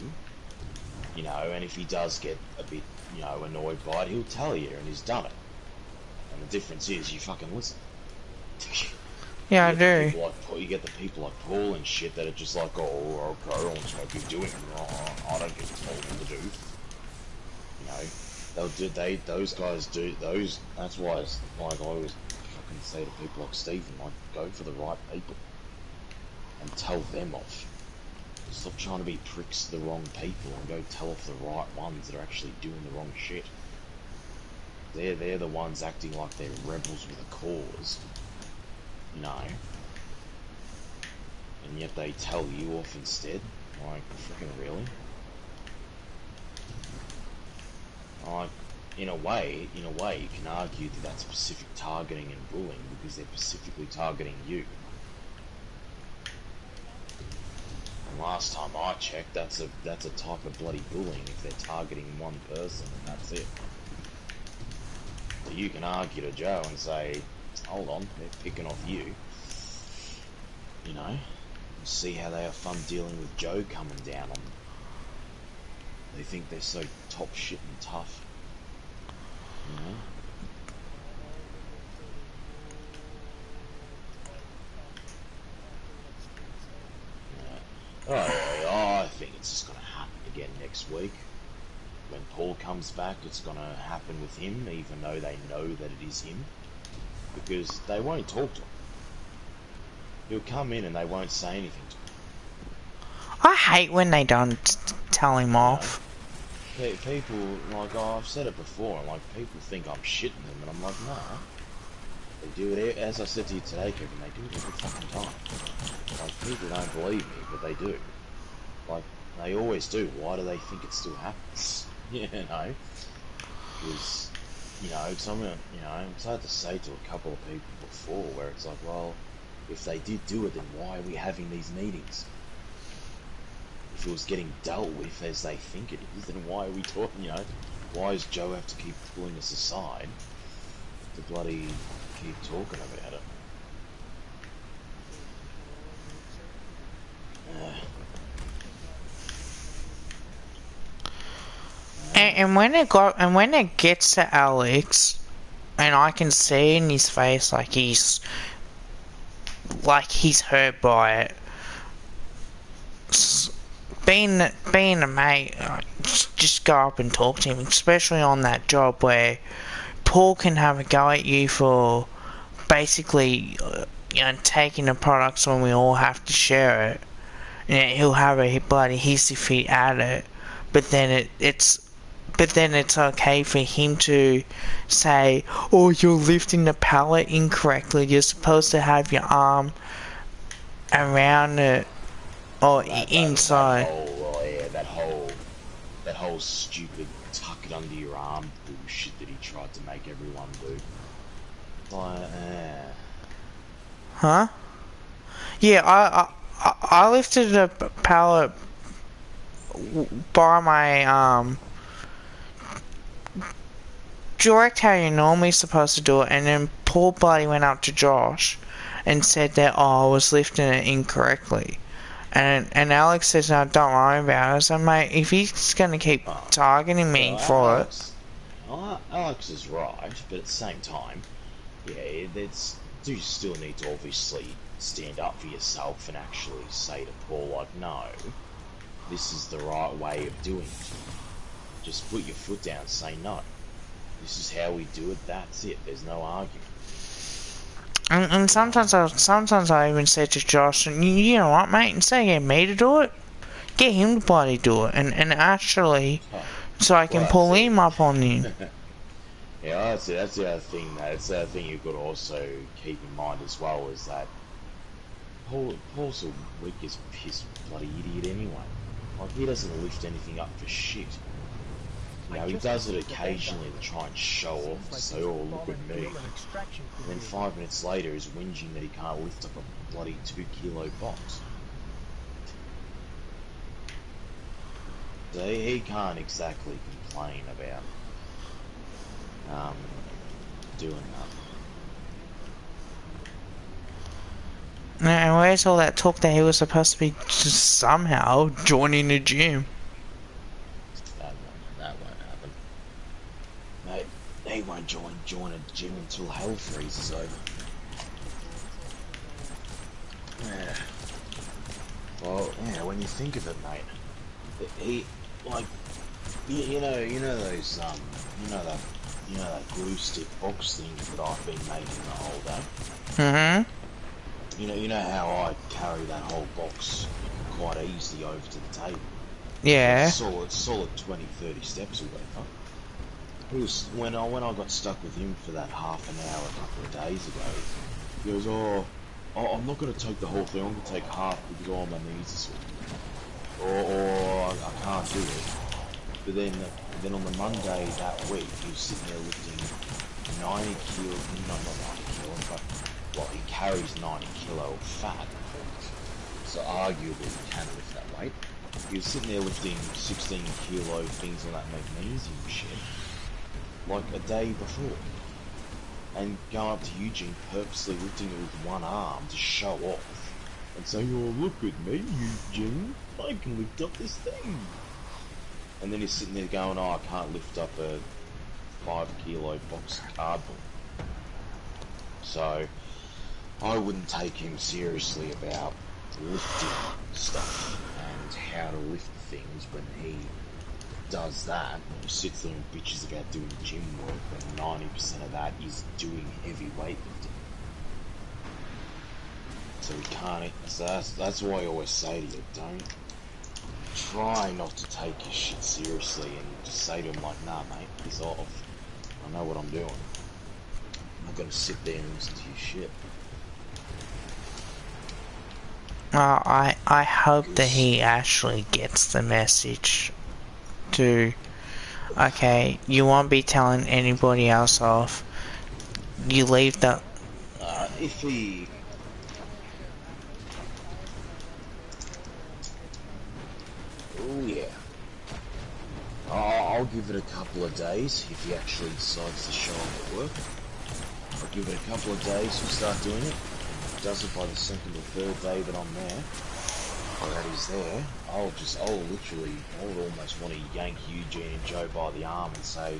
You know, and if he does get a bit, you know, annoyed by it, he'll tell you, and he's done it. And the difference is, you fucking listen. Yeah, I do. You get the people like Paul and shit that are just like, oh, okay, I'll just want to keep doing it. Oh, I don't get told what to do. You know, those guys do, that's why it's like I always fucking say to people like Stephen, like, go for the right people. And tell them off. Stop trying to be pricks to the wrong people and go tell off the right ones that are actually doing the wrong shit. They're the ones acting like they're rebels with a cause. You know. And yet they tell you off instead. Like, freaking really? Like, in a way, you can argue that that's specific targeting and bullying because they're specifically targeting you. And last time I checked, that's a type of bloody bullying if they're targeting one person and that's it. So you can argue to Joe and say, hold on, they're picking off you. You know? See how they have fun dealing with Joe coming down on them. They think they're so top shit and tough. You know? I think it's just gonna happen again next week. When Paul comes back, it's gonna happen with him, even though they know that it is him. Because they won't talk to him. He'll come in and they won't say anything to him. I hate when they don't tell him off. People, like, I've said it before, and like, people think I'm shitting them, and I'm like, no. They do it, as I said to you today, Kevin, they do it every fucking time. Like, people don't believe me, but they do. Like, they always do. Why do they think it still happens? You know? Because, you know, it's hard to say to a couple of people before, where it's like, well, if they did do it, then why are we having these meetings? If it was getting dealt with as they think it is, then why are we talking, you know? Why does Joe have to keep pulling us aside to bloody keep talking about it? And when it gets to Alex, and I can see in his face like he's hurt by it. Being a mate, just go up and talk to him, especially on that job where Paul can have a go at you for basically, taking the products when we all have to share it, and he'll have a bloody hissy fit at it. But then it's okay for him to say, "Oh, you're lifting the pallet incorrectly. You're supposed to have your arm around it." Oh, inside. That whole stupid tuck it under your arm bullshit that he tried to make everyone do. Like, Huh? Yeah, I lifted a pallet by my direct how you're normally supposed to do it, and then poor bloody went up to Josh and said that I was lifting it incorrectly. And Alex says, no, don't worry about it. So, mate, if he's going to keep targeting me for it... Alex is right, but at the same time, yeah, you still need to obviously stand up for yourself and actually say to Paul, like, no, this is the right way of doing it. Just put your foot down and say no. This is how we do it, that's it. There's no argument. And sometimes I even say to Josh, you know what, mate, instead of getting me to do it, get him to bloody do it. And actually, so I can pull him up on you. Yeah, that's the other thing, mate. That's the other thing you've got to also keep in mind as well, is that Paul's a weak as piss bloody idiot anyway. Like, he doesn't lift anything up for shit. You know, he does it occasionally to try and show off, to say, oh, look at me. And then 5 minutes later he's whinging that he can't lift up a bloody 2 kilo box. So he can't exactly complain about doing that. And where's all that talk that he was supposed to be just somehow joining the gym? That won't happen. Mate, he won't join a gym until hell freezes over. Yeah. Well, yeah, when you think of it, mate, he, like, you know those, you know that glue stick box thing that I've been making the whole day? Mm-hmm. You know how I carry that whole box quite easily over to the table? Yeah. Solid 20, 30 steps away, huh? It was when I got stuck with him for that half an hour a couple of days ago. He goes, oh, I'm not going to take the whole thing. I'm going to take half because my knees are sore, or I can't do it. But then on the Monday that week, he was sitting there lifting 90 kilos. No, not 90 kilos, but well, he carries 90 kilo of fat, so arguably he can lift that weight. He was sitting there lifting 16 kilo things on that magnesium shit, like a day before, and going up to Eugene purposely lifting it with one arm to show off, and saying, oh, look at me, Eugene, I can lift up this thing. And then he's sitting there going, oh, I can't lift up a 5 kilo box of cardboard. So I wouldn't take him seriously about lifting stuff and how to lift things when he does that, and sits there and bitches about doing gym work when 90% of that is doing heavy weightlifting. So we can't, so that's why I always say to you, don't try not to take your shit seriously and just say to him like, nah mate, piss off. I know what I'm doing. I'm not gonna sit there and listen to your shit. I hope that he actually gets the message to, okay, you won't be telling anybody else off. You leave the... If he... Oh yeah. I'll give it a couple of days if he actually decides to show up at work. I'll give it a couple of days to start doing it. If he does it by the second or third day that I'm there, or that he's there, I would almost want to yank Eugene and Joe by the arm and say,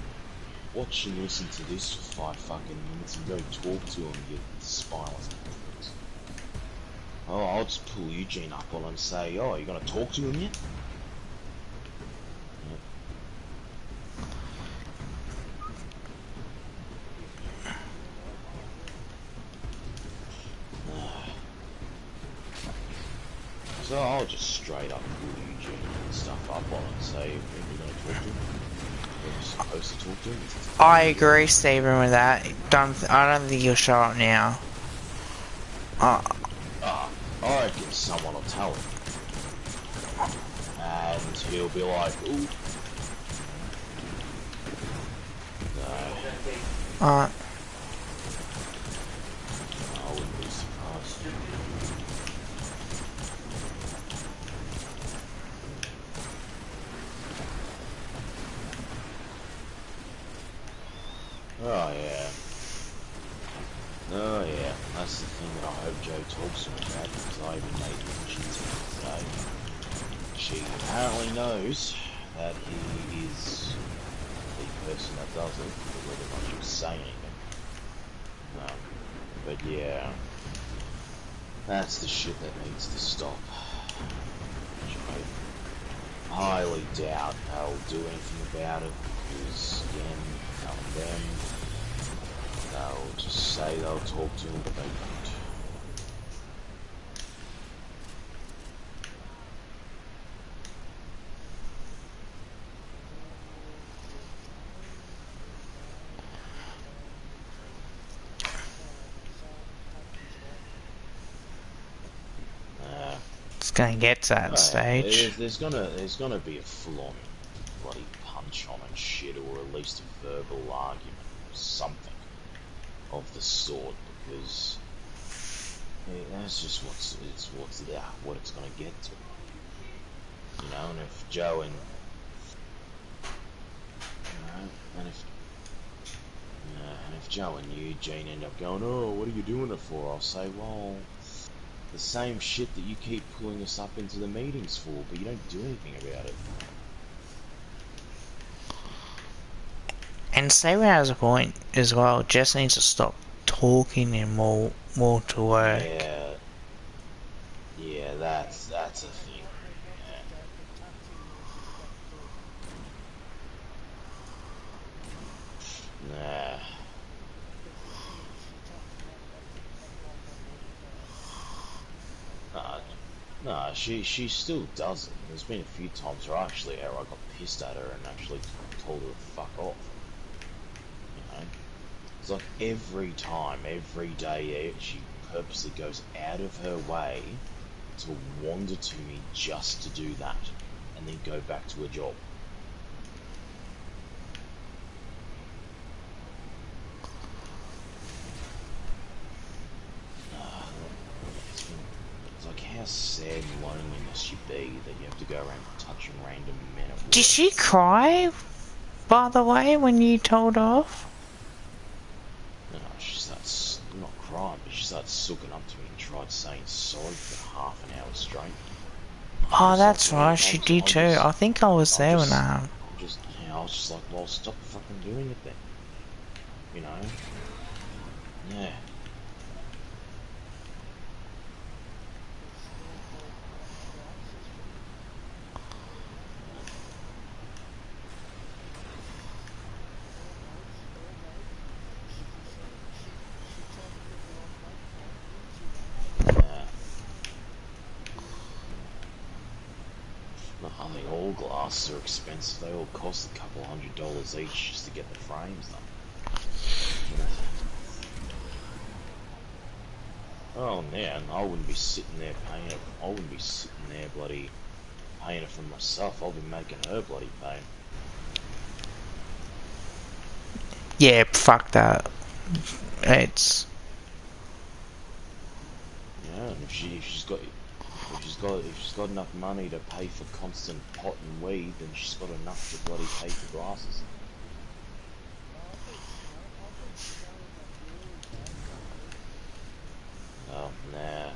watch and listen to this for 5 fucking minutes and go talk to him, you spineless motherfuckers. Oh, I'll just pull Eugene up on him and say, oh, you gonna talk to him yet? So I'll just straight up pull Eugene and stuff up on and say, when you're going to talk to him, you're supposed to talk to him. I agree, Stephen, with that. I don't think he'll show up now. I reckon someone will tell him. And he'll be like, ooh. No. I wouldn't be surprised. Oh yeah. Oh yeah. That's the thing that I hope Joe talks to me about, because I even made mention to her today. She apparently knows that he is the person that does it, but whether or not she was saying anything. But yeah, that's the shit that needs to stop. Which I highly doubt they'll do anything about it, because again, knowing them, they'll just say they'll talk to him, but they won't. It's gonna get to that stage. There's gonna be a full-on bloody punch on and shit, or at least a verbal argument or something of the sort, because that's just what it's gonna get to. You know, and if Joe and and if Joe and Eugene end up going, oh, what are you doing it for? I'll say, well, the same shit that you keep pulling us up into the meetings for, but you don't do anything about it. And Sarah has a point as well. Jess needs to stop talking and more to work. Yeah, that's a thing. Nah. Nah, she still does it. There's been a few times where I got pissed at her and actually told her to fuck off. You know? It's like every time, every day, she purposely goes out of her way to wander to me just to do that, and then go back to her job. It's like, how sad and lonely must you be that you have to go around touching random men at work? Did she cry, by the way, when you told her off? No, she starts, not crying, but she starts sucking up to me and tried saying sorry for half an hour straight. Oh, that's right, she did too. I think I was there when that happened. I was just like, well, stop fucking doing it then. You know? Yeah. I mean, all glasses are expensive. They all cost a couple $100 each just to get the frames done. Oh man, I wouldn't be sitting there paying it. I wouldn't be sitting there bloody paying it for myself. I'll be making her bloody pay. Yeah, fuck that. It's... Yeah, and if she's got enough money to pay for constant pot and weed, then she's got enough to bloody pay for glasses. Oh, nah.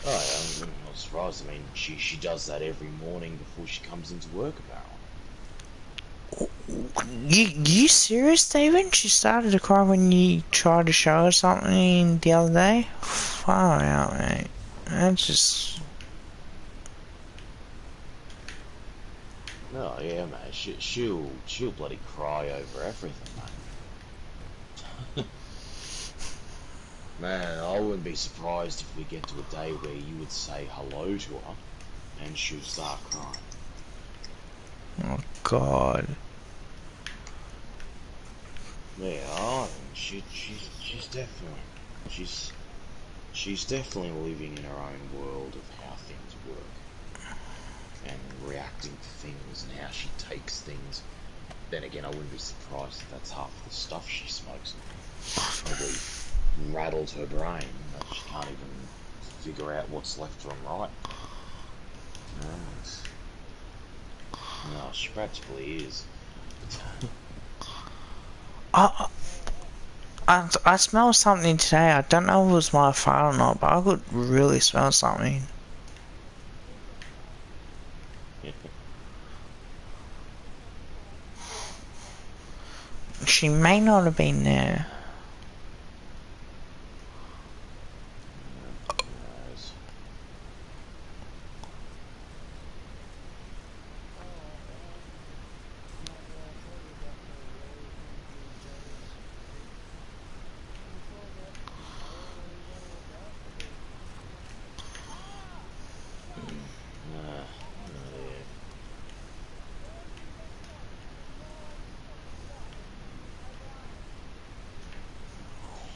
Oh, yeah, I'm not surprised. I mean, she does that every morning before she comes into work, apparently. You serious, Steven? She started to cry when you tried to show her something the other day? Far out, mate. That's just... No, yeah, mate. She'll bloody cry over everything, mate. Man, I wouldn't be surprised if we get to a day where you would say hello to her, and she'll start crying. Oh, God. Yeah, she's definitely living in her own world of how things work and reacting to things and how she takes things. Then again, I wouldn't be surprised if that's half the stuff she smokes. Probably rattled her brain that she can't even figure out what's left from right. No, she practically is. I smelled something today. I don't know if it was my fart or not, but I could really smell something. She may not have been there. Nice.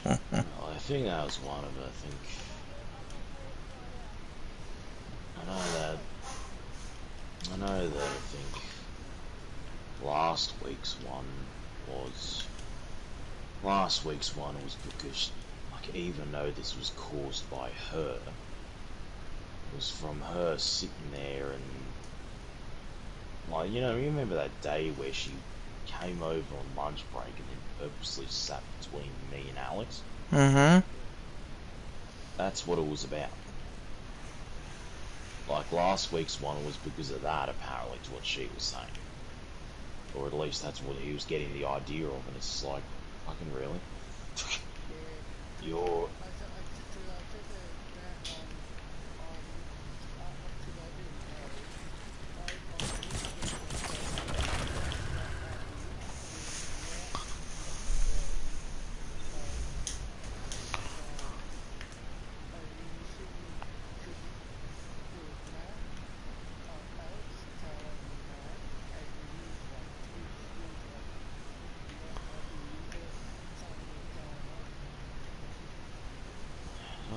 Yeah. Well, I think that was one of it. I know that. I think last week's one was. Last week's one was because, like, even though this was caused by her, it was from her sitting there and, like, you remember that day where she came over on lunch break and then purposely sat between me and Alex? Mm-hmm. That's what it was about. Like, last week's one was because of that, apparently, to what she was saying. Or at least that's what he was getting the idea of, and it's just like, fucking really? You're...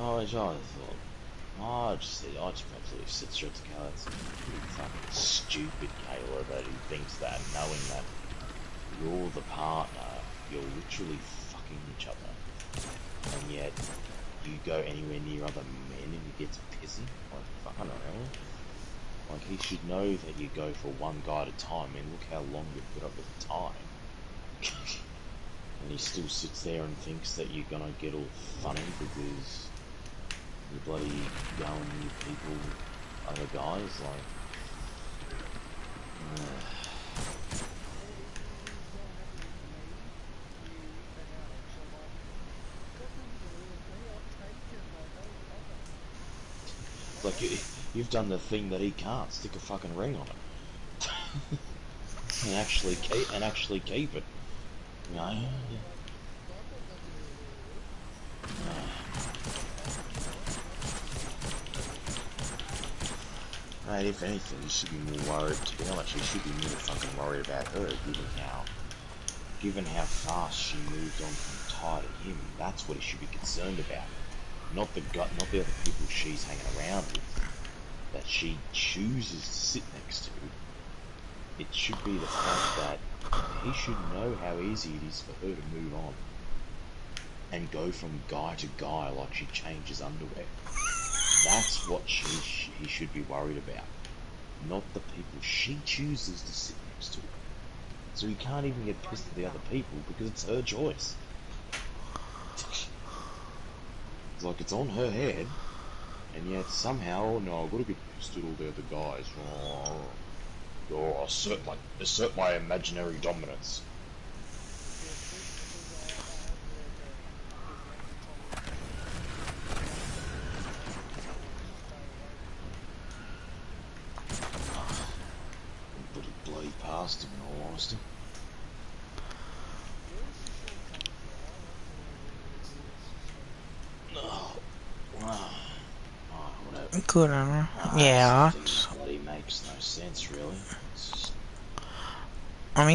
I just thought, I just absolutely sit straight to go. It's fucking stupid, Kayla, that he thinks that, knowing that you're the partner, you're literally fucking each other, and yet you go anywhere near other men and he gets pissy. Like, fucking really? Like, he should know that you go for one guy at a time, and look how long you put up with the time. And he still sits there and thinks that you're gonna get all funny because you bloody going with people, other guys, like... Like, you've done the thing that he can't, stick a fucking ring on it. and actually keep it. You know? Mate, if anything, you should be more worried, to be honest, you should be more fucking worried about her, given how fast she moved on from Ty to him. That's what he should be concerned about. Not the other people she's hanging around with, that she chooses to sit next to. It should be the fact that he should know how easy it is for her to move on and go from guy to guy like she changes underwear. That's what he should be worried about, not the people she chooses to sit next to. So he can't even get pissed at the other people because it's her choice. It's like it's on her head, and yet somehow, oh no, I've got to get pissed at all the other guys. Assert my imaginary dominance. But it bloody past him, in all honesty. Whatever. Good on her. Yeah. Bloody makes no sense, really. It's just, I'm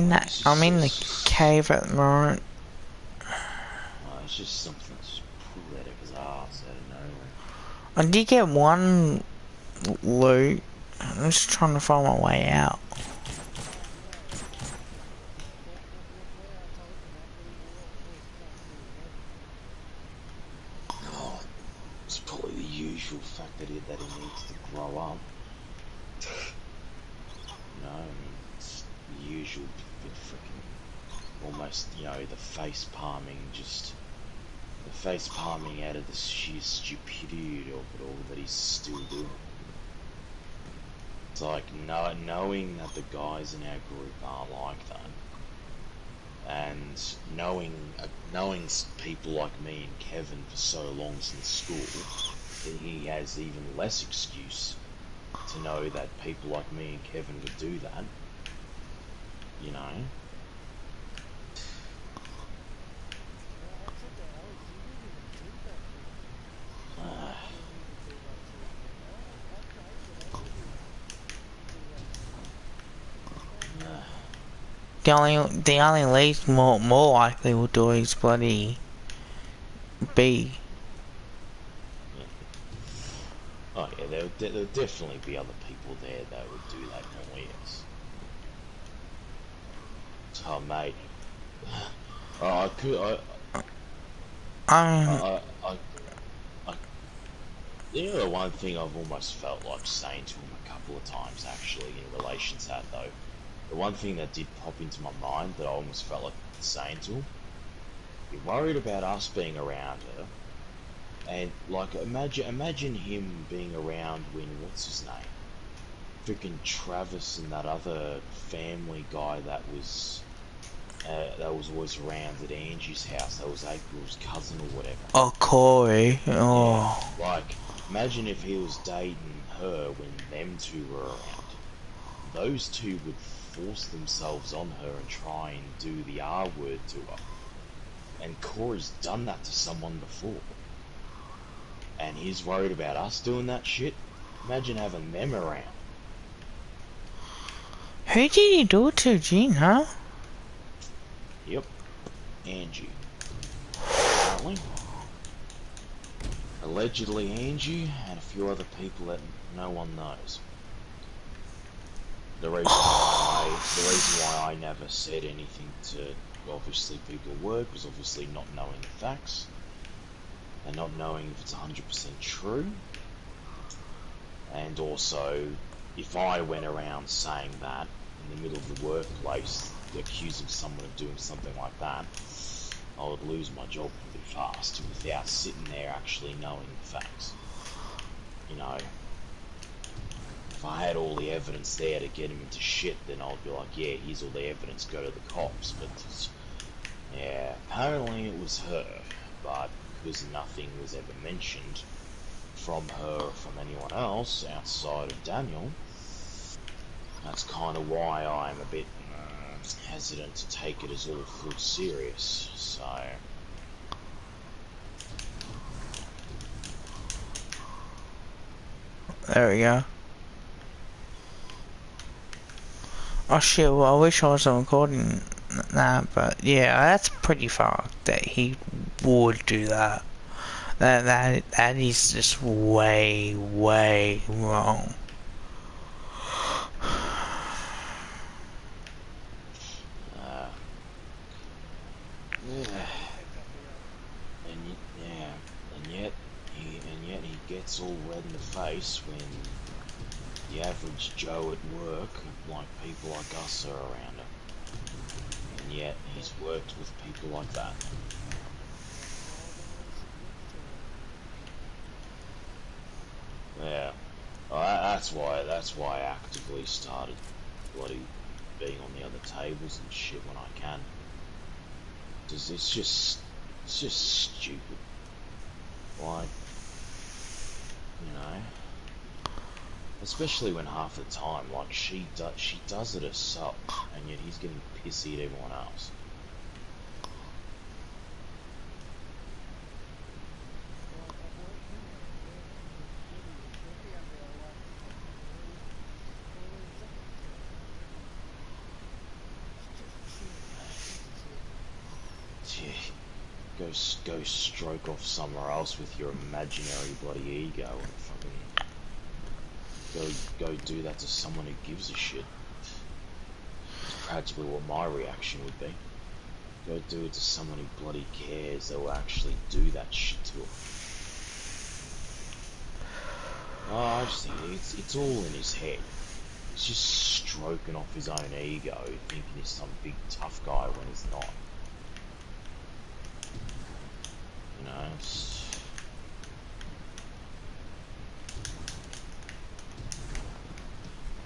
in the cave at the moment. it's just something that's just pulled out of his ass out of nowhere. I did get one loot. I'm just trying to find my way out. Oh, it's probably the usual fact that he needs to grow up. I mean, it's the usual bit freaking, almost, the face palming, just face palming out of the sheer stupidity of it all that he's still doing. It's like knowing that the guys in our group are like that, and knowing people like me and Kevin for so long since school, that he has even less excuse to know that people like me and Kevin would do that. You know. The only least more likely will do is bloody B. Oh yeah, there'll definitely be other people there that would do that more, yes. Oh mate, you know the one thing I've almost felt like saying to him a couple of times actually in relation to that though, the one thing that did pop into my mind that I almost felt like saying to him, you're worried about us being around her, and like imagine him being around when, what's his name? Freaking Travis and that other family guy that was always around at Angie's house, that was April's cousin or whatever. Oh, Corey. Oh. Yeah, like, imagine if he was dating her when them two were around. Those two would force themselves on her and try and do the R word to her. And Corey's done that to someone before. And he's worried about us doing that shit. Imagine having them around. Who did he do it to, Gina? Yep. Angie. Apparently. Allegedly Angie and a few other people that no one knows. The reason why I never said anything to obviously people at work was obviously not knowing the facts and not knowing if it's 100% true. And also, if I went around saying that in the middle of the workplace, accusing someone of doing something like that, I would lose my job pretty fast without sitting there actually knowing the facts. You know, if I had all the evidence there to get him into shit, then I'd be like, yeah, here's all the evidence, go to the cops. But yeah, apparently it was her, but because nothing was ever mentioned from her or from anyone else outside of Daniel, that's kind of why I'm a bit hesitant to take it as all full serious. So There we go. Oh shit, well I wish I wasn't recording that, but yeah, that's pretty fucked that he would do that. That is just way wrong. and yet he gets all red in the face when the average Joe at work, like people like us, are around him. And yet he's worked with people like that. Yeah, well, that's why I actively started bloody being on the other tables and shit when I can. Cause it's just stupid. Like, you know, especially when half the time, like she does it herself, and yet he's getting pissy at everyone else. Go stroke off somewhere else with your imaginary bloody ego and fucking go do that to someone who gives a shit. It's practically what my reaction would be. Go do it to someone who bloody cares that will actually do that shit to him. Oh, I just think it's all in his head. He's just stroking off his own ego, thinking he's some big tough guy when he's not. You know,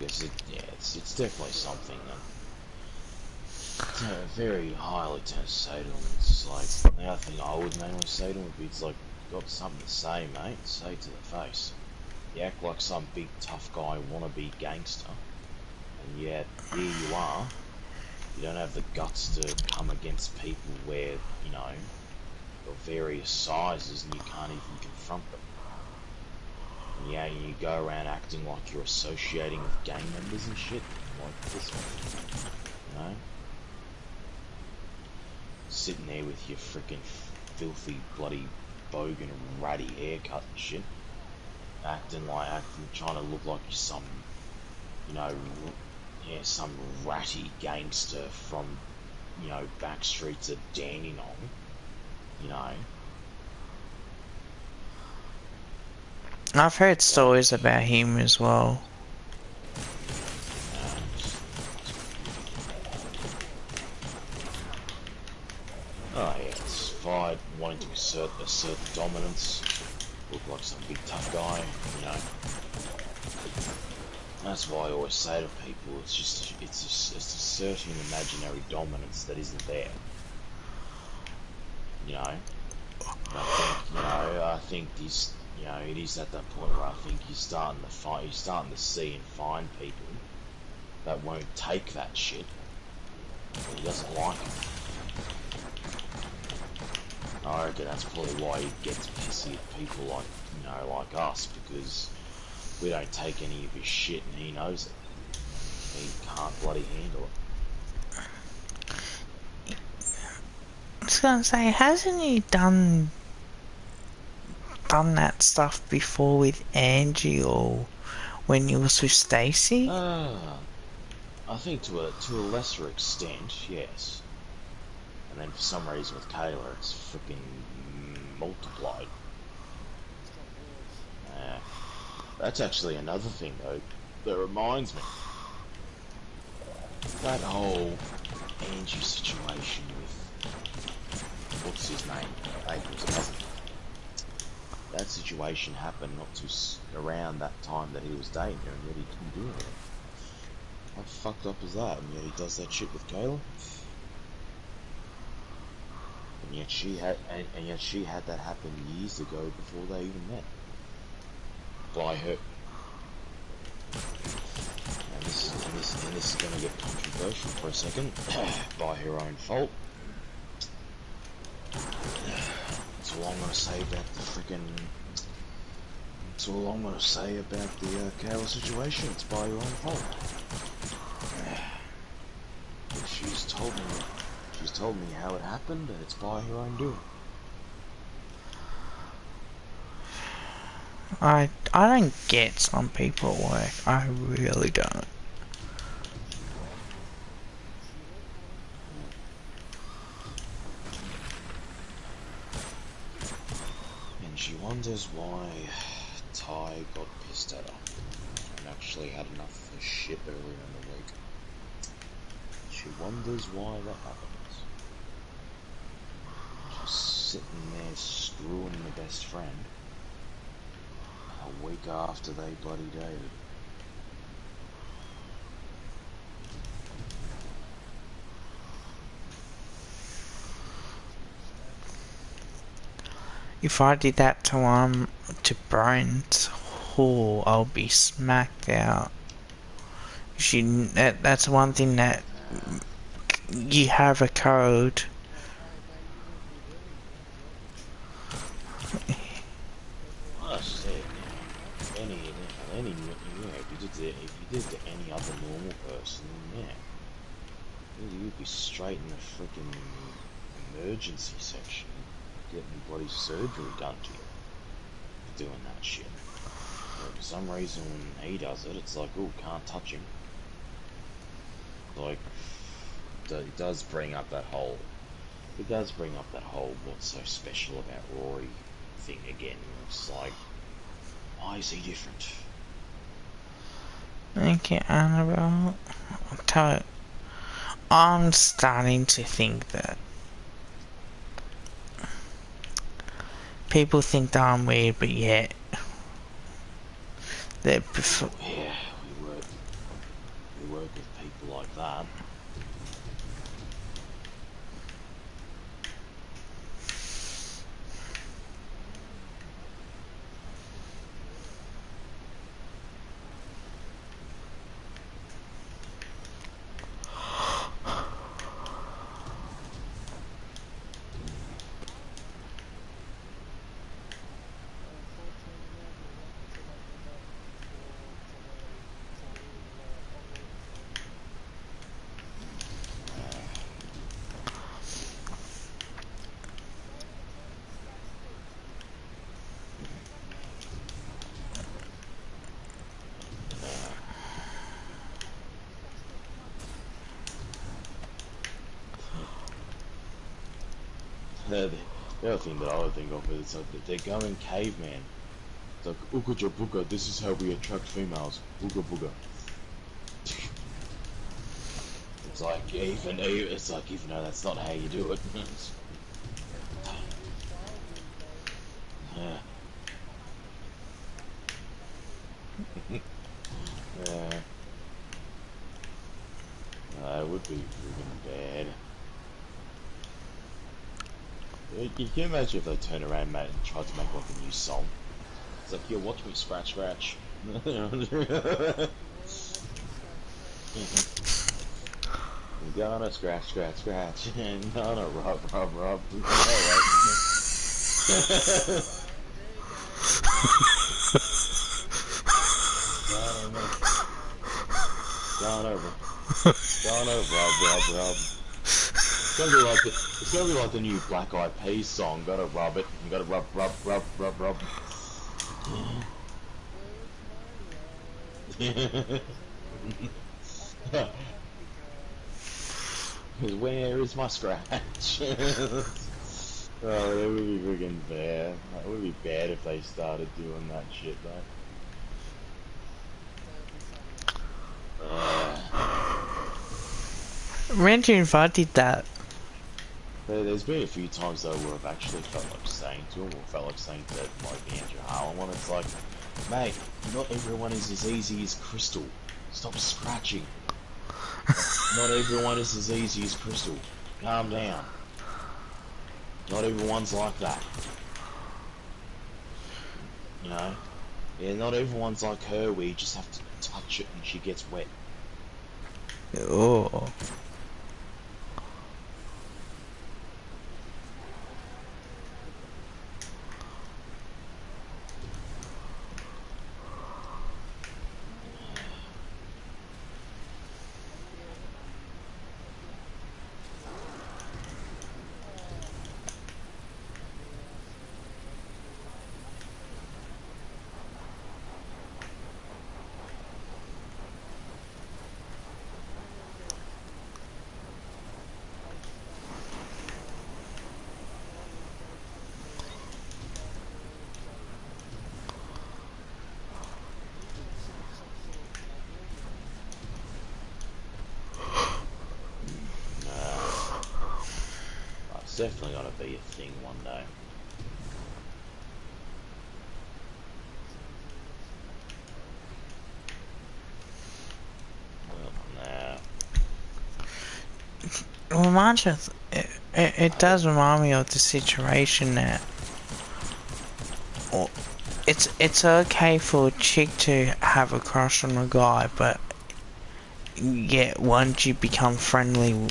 it's definitely something that very highly tends to say to him. It's like, the other thing I would mainly say to him would be, it's like, you got something to say, mate, say it to the face. You act like some big tough guy wannabe gangster, and yet here you are. You don't have the guts to come against people where, you know, of various sizes and you can't even confront them. And yeah, you go around acting like you're associating with gang members and shit, like this one, you know? Sitting there with your freaking filthy, bloody, bogan, ratty haircut and shit. Trying to look like you're some, you know, yeah, some ratty gangster from, you know, back streets of Dandenong, you know. I've heard stories about him as well. Oh yeah, it's fight, wanting to assert dominance, look like some big tough guy, you know. That's why I always say to people, it's asserting imaginary dominance that isn't there. You know, and I think these, you know, it is at that point where I think you're starting to see and find people that won't take that shit. And he doesn't like it. I reckon that's probably why he gets pissy at people like, you know, like us, because we don't take any of his shit and he knows it. He can't bloody handle it. I was gonna say, hasn't he done that stuff before with Angie or when he was with Stacy? I think to a lesser extent, yes. And then for some reason with Kayla, it's freaking multiplied. That's actually another thing though that reminds me. That whole Angie situation with what's his name, April's cousin. That situation happened not too around that time that he was dating her, and yet he didn't do anything. How fucked up is that? And yet he does that shit with Kayla. And yet she had that happen years ago before they even met. By her. And this is going to get controversial for a second. By her own fault. That's all I'm going to say about the freaking. That's all I'm going to say about the Kayla situation. It's by her own fault. She's told me how it happened, and it's by her own doing. I don't get some people at work. I really don't. And she wonders why Ty got pissed at her and actually had enough of her shit earlier in the week. She wonders why that happens. She's sitting there screwing the best friend a week after they bloody dated. If I did that to Brent, oh, I'll be smacked out. That's one thing that you have a code. I said, if you did to any other normal person, then yeah, you'd be straight in the freaking emergency section, getting bloody surgery done to you for doing that shit. But for some reason, when he does it, it's like, oh, can't touch him. Like, it does bring up that whole. It does bring up that whole what's so special about Rory thing again. It's like, why is he different? Okay, Annabelle. I'm starting to think that people think that I'm weird, but yeah. They're Yeah, we work with people like that. The other thing that I would think of is like they're going caveman. It's like Uka Buka, this is how we attract females. Booga booga. It's like even though that's not how you do it. Yeah. Yeah. It would be freaking bad. You can imagine if they turned around, mate, and tried to make like a new song. It's like, yo, watch me scratch, scratch. I'm gonna scratch, scratch, scratch, and gonna rub, rub, rub. Gonna rub, rub, rub. It's gonna be like the new Black Eyed Peas song. Gotta rub it. You gotta rub, rub, rub, rub, rub. Where is my scratch? Oh, that would be freaking bad. That would be bad if they started doing that shit, though. Imagine if I did that. There's been a few times though where I've actually felt like saying to him, or felt like saying to like the Andrew Harlan one, it's like, mate, not everyone is as easy as Crystal. Stop scratching. Not everyone is as easy as Crystal. Calm down. Not everyone's like that. You know? Yeah, not everyone's like her where you just have to touch it and she gets wet. Oh. It's definitely gonna be a thing one day. Well, reminds me, it does remind me of the situation that it's okay for a chick to have a crush on a guy, but yet once you become friendly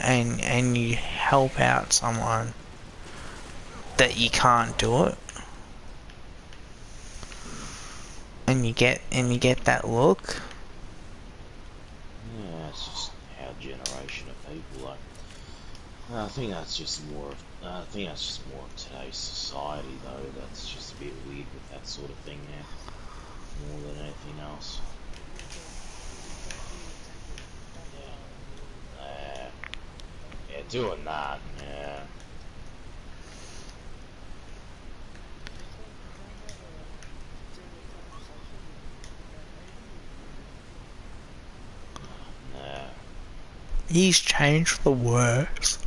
and you help out someone, that you can't do it, and you get that look. Yeah, it's just our generation of people. Like, I think that's just more of. I think that's just more of today's society, though. That's just a bit weird with that sort of thing now, more than anything else. Yeah, doing that. Yeah. Yeah. He's changed for the worse.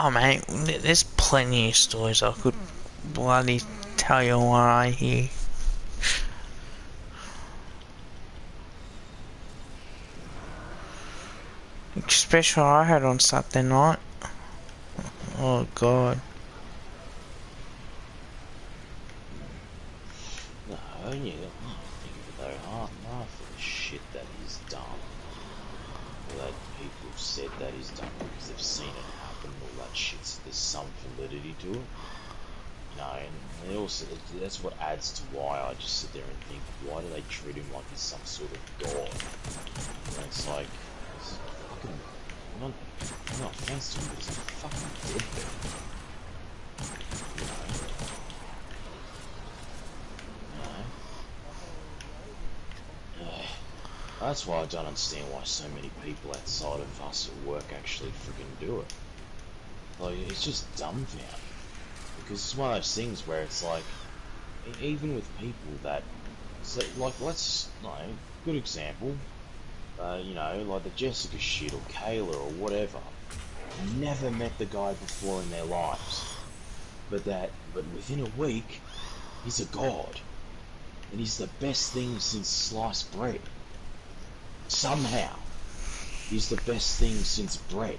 Oh mate, there's plenty of stories I could bloody tell you what I hear. Especially I had on Saturday night. Oh god. No, yeah, think of it though, half of the shit that he's done, or that people have said that he's done because they've seen it happen, all that shit, so there's some validity to it. You know, and it also, that's what adds to why I just sit there and think, why do they treat him like he's some sort of god? And it's like, it's fucking, not offense to him, but he's a fucking deadbeat. You know? That's why I don't understand why so many people outside of us at work actually freaking do it. Like, it's just dumbfounding. Because it's one of those things where it's like, even with people that, so like, good example, you know, like the Jessica shit or Kayla or whatever, never met the guy before in their lives, but within a week, he's a god, and he's the best thing since sliced bread. Somehow, he's the best thing since bread.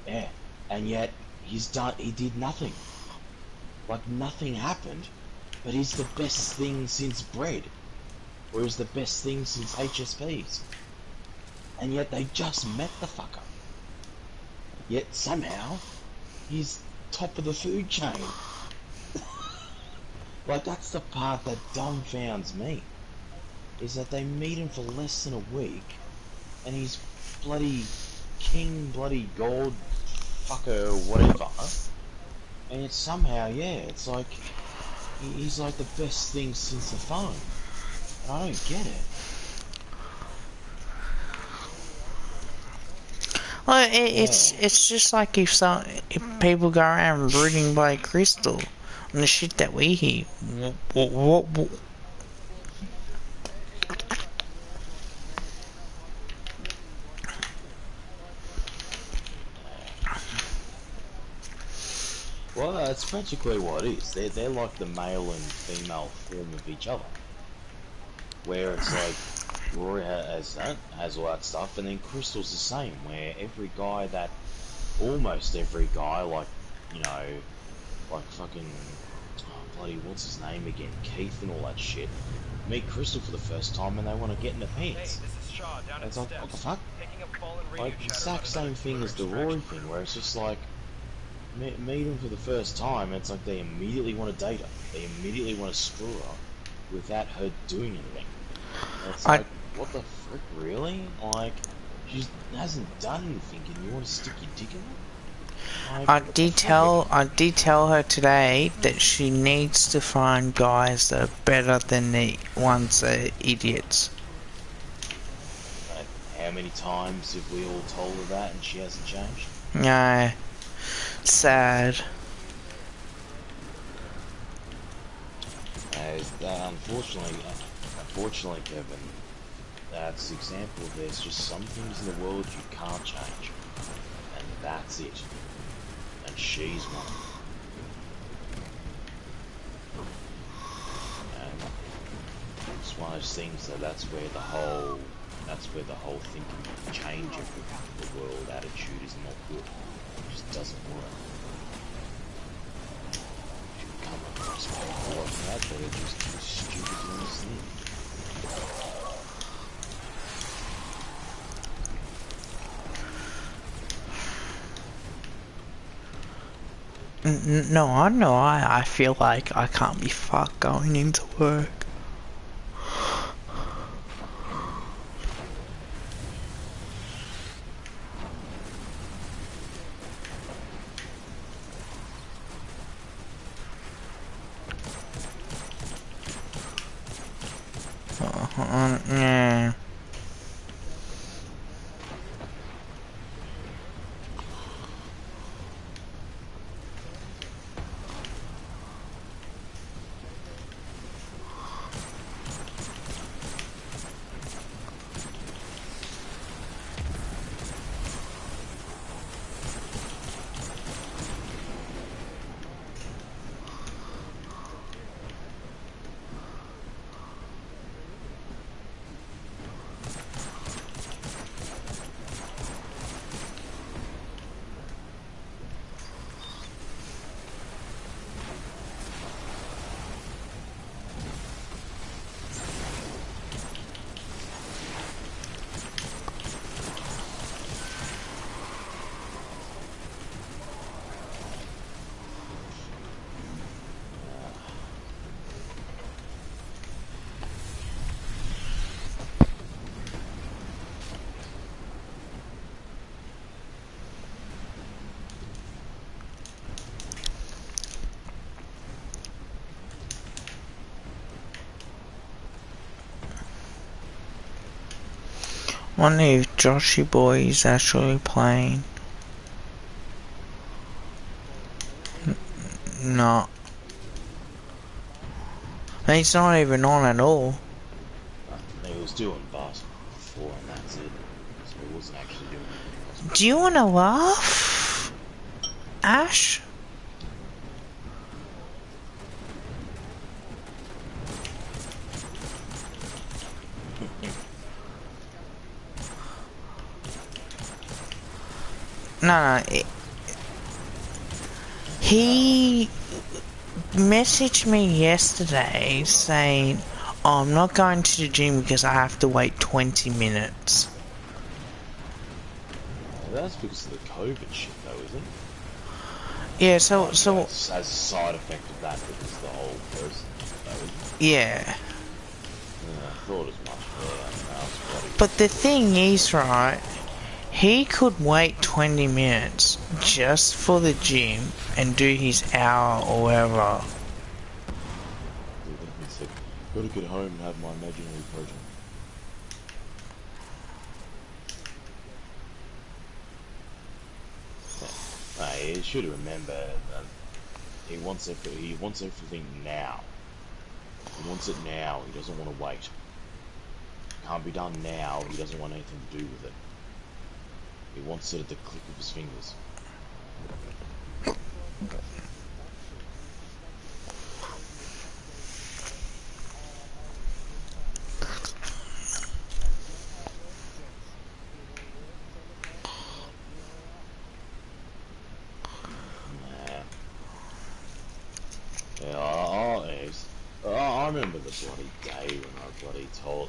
Yeah, and yet he did nothing. Like nothing happened, but he's the best thing since bread. Or he's the best thing since HSPs. And yet they just met the fucker. Yet somehow, he's top of the food chain. Like that's the part that dumbfounds me. Is that they meet him for less than a week, and he's bloody king, bloody god, fucker, or whatever. And it's somehow, yeah, it's like, he's like the best thing since the phone. And I don't get it. Well, it's just like if people go around rooting by Crystal and the shit that we hear. What? Well, that's practically what it is. They're like the male and female form of each other. Where it's like, Rory has all that stuff, and then Crystal's the same, where almost every guy, like, you know, like fucking, bloody, what's his name again, Keith and all that shit, meet Crystal for the first time and they want to get in the Hey, pants. this is Shaw down And at it's like, Steps. what the fuck? Picking up fallen radio Like, the chatter exact on same another thing as the extraction. Rory thing, where it's just like, meet them for the first time, and it's like they immediately want to date her. They immediately want to screw her without her doing anything. And it's like, what the frick, really? Like, she hasn't done anything, and you want to stick your dick in her? Like, I what the did tell her today that she needs to find guys that are better than the ones that are idiots. But how many times have we all told her that and she hasn't changed? No. Sad. Unfortunately, Kevin, that's the example. There's just some things in the world you can't change, and that's it. And she's one. And it's one of those things that's where the whole thinking you can change everything in the world attitude is not good. It just doesn't work. You come across people like that that are just too stupid to understand. No, I know. I feel like I can't be fucked going into work. Yeah. Wonder if Joshy Boy is actually playing. No. He's not even on at all. He was doing basketball before and that's it. So he wasn't actually doing anything else. Do you want to laugh, Ash? No. He messaged me yesterday saying, oh, I'm not going to the gym because I have to wait 20 minutes. That's because of the COVID shit though, isn't it? Yeah, so As a side effect of that, because the whole person though, isn't it? yeah. I thought as much, But the thing is, right, he could wait 20 minutes just for the gym and do his hour or whatever. Gotta get home and have my imaginary project. You should remember that he wants everything now. He wants it now. He doesn't want to wait. Can't be done now. He doesn't want anything to do with it. He wants it at the click of his fingers. I remember the bloody day when I told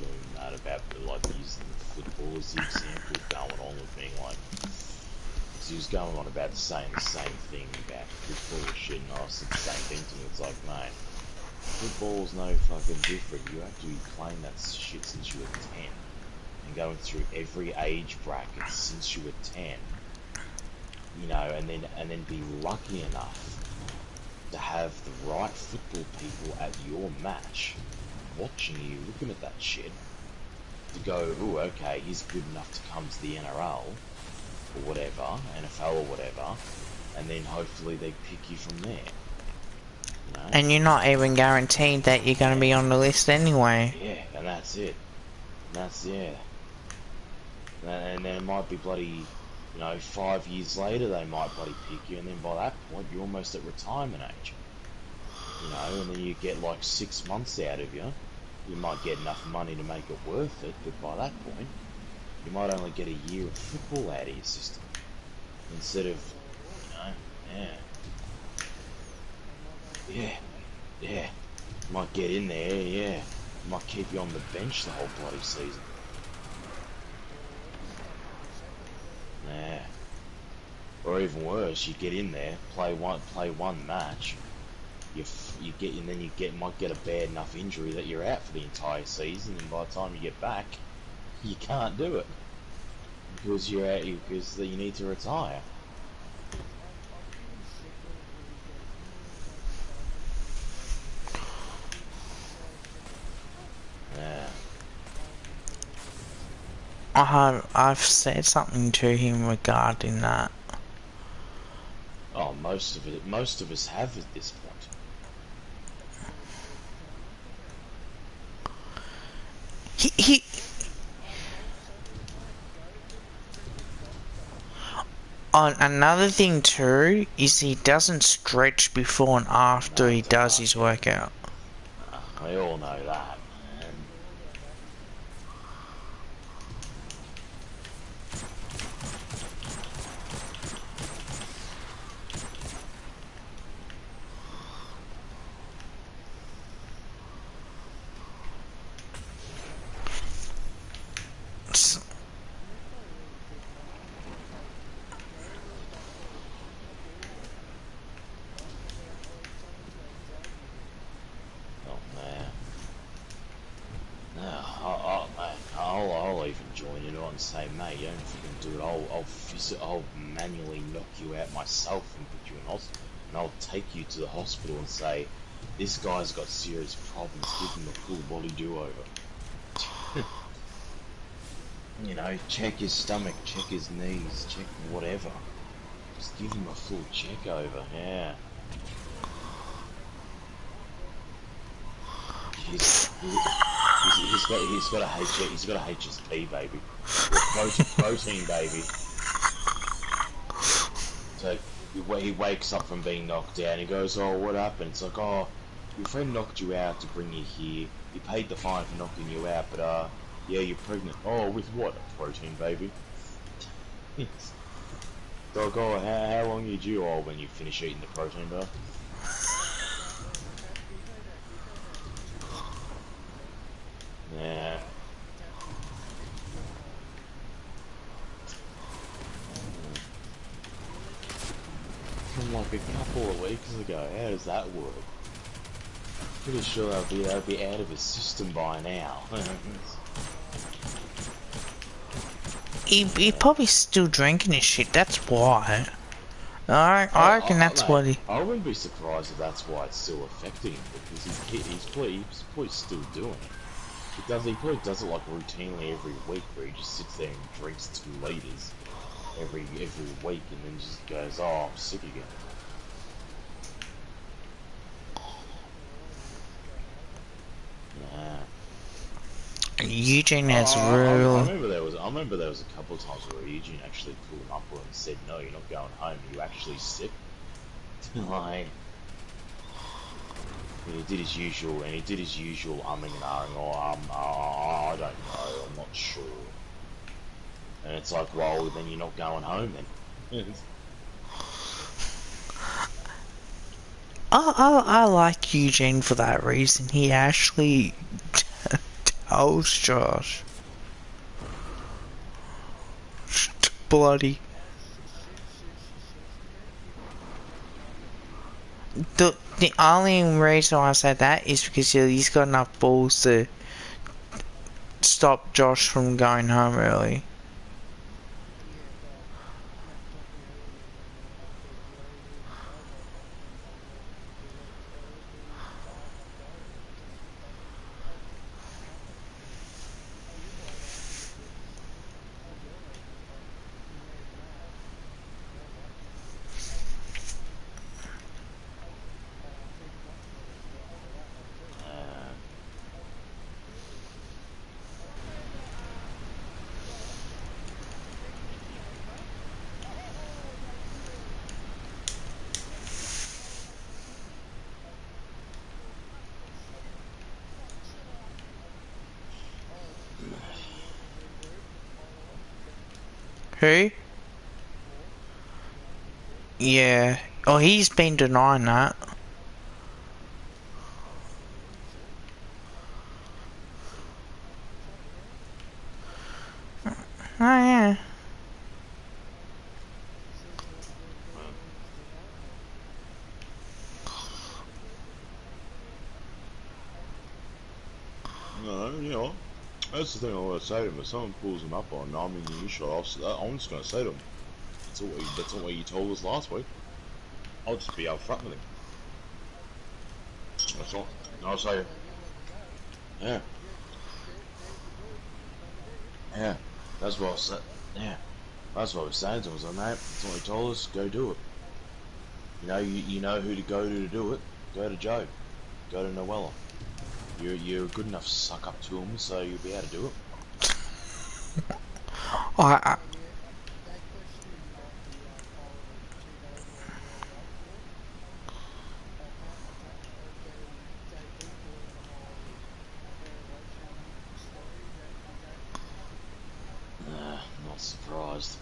him that about like using the football as the example going on with me, like, because he was going on about saying the same thing about football shit, and I said the same thing to him. It's like, mate, football's no fucking different. You have to be playing that shit since you were 10, and going through every age bracket since you were 10, you know, and then be lucky enough to have the right football people at your match watching you, looking at that shit, to go, oh, okay, he's good enough to come to the NRL or whatever, NFL or whatever, and then hopefully they pick you from there. You know? And you're not even guaranteed that you're going to be on the list anyway. Yeah, and that's it. And then it might be bloody, you know, 5 years later they might bloody pick you, and then by that point you're almost at retirement age. You know, and then you get like 6 months out of you. You might get enough money to make it worth it, but by that point, you might only get a year of football out of your system. Instead of, you know, yeah. Might get in there, yeah. Might keep you on the bench the whole bloody season. Yeah. Or even worse, you get in there, play one match, might get a bad enough injury that you're out for the entire season, and by the time you get back, you can't do it because you need to retire. Yeah. I've said something to him regarding that. Oh, most of us have at this point. He another thing too is he doesn't stretch before and after he does his workout. We all know that, man. I'll even join in on and say, mate, you don't fucking do it. I'll manually knock you out myself and put you in hospital, and I'll take you to the hospital and say, this guy's got serious problems. Give him a full body do-over. You know, check his stomach, check his knees, check whatever. Just give him a full check over, yeah. He's got a HSP baby, protein baby. So he wakes up from being knocked out and he goes, oh, what happened? It's like, oh, your friend knocked you out to bring you here. He paid the fine for knocking you out, but yeah, you're pregnant. Oh, with what? A protein baby. Dog, oh, how long are you due? Oh, when you finish eating the protein bar. Yeah. From like a couple of weeks ago, how does that work? Pretty sure that'd be out of his system by now. He probably still drinking his shit, that's why. I reckon that's mate, what he... I wouldn't be surprised if that's why it's still affecting him, because he's probably still doing it. He probably does it like routinely every week, where he just sits there and drinks 2 liters every week, and then just goes, oh, I'm sick again. Nah. Eugene has I real... remember there was a couple of times where Eugene actually pulled him up and said, "No, you're not going home. Are you actually sick?" Like, he did his usual umming and ahhing, or I don't know, I'm not sure. And it's like, well, then you're not going home then. I like Eugene for that reason. He actually tells Josh. Bloody. The only reason why I say that is because he's got enough balls to stop Josh from going home early. Who? Yeah. Oh, he's been denying that. Oh, yeah. No, you know, that's the thing I want to say to him. If someone pulls him up on, I'm in the issue, I'm just going to say to him, that's not what you told us last week. I'll just be upfront with him. That's all. I'll say, yeah. Yeah. That's what I said. Yeah. That's what I was saying to him. I was like, mate, that's what he told us, go do it. You know, you know who to go to do it. Go to Joe. Go to Noella. You're a good enough suck up to him, so you'll be able to do it. I Not surprised.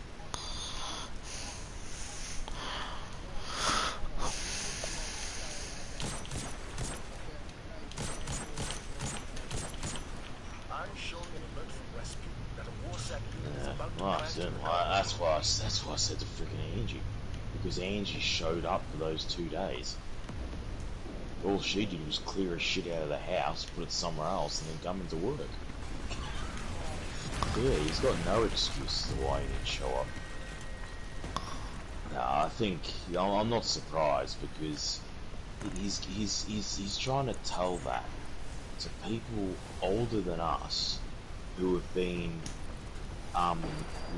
I'm showing an alert from rescue that a war set unit is Yeah, about to well, land in the that's why I said to freaking Angie, because Angie showed up for those 2 days. All she did was clear her shit out of the house, put it somewhere else, and then come into work. Yeah, he's got no excuse as to why he didn't show up. No, I think, you know, I'm not surprised, because he's trying to tell that to people older than us who have been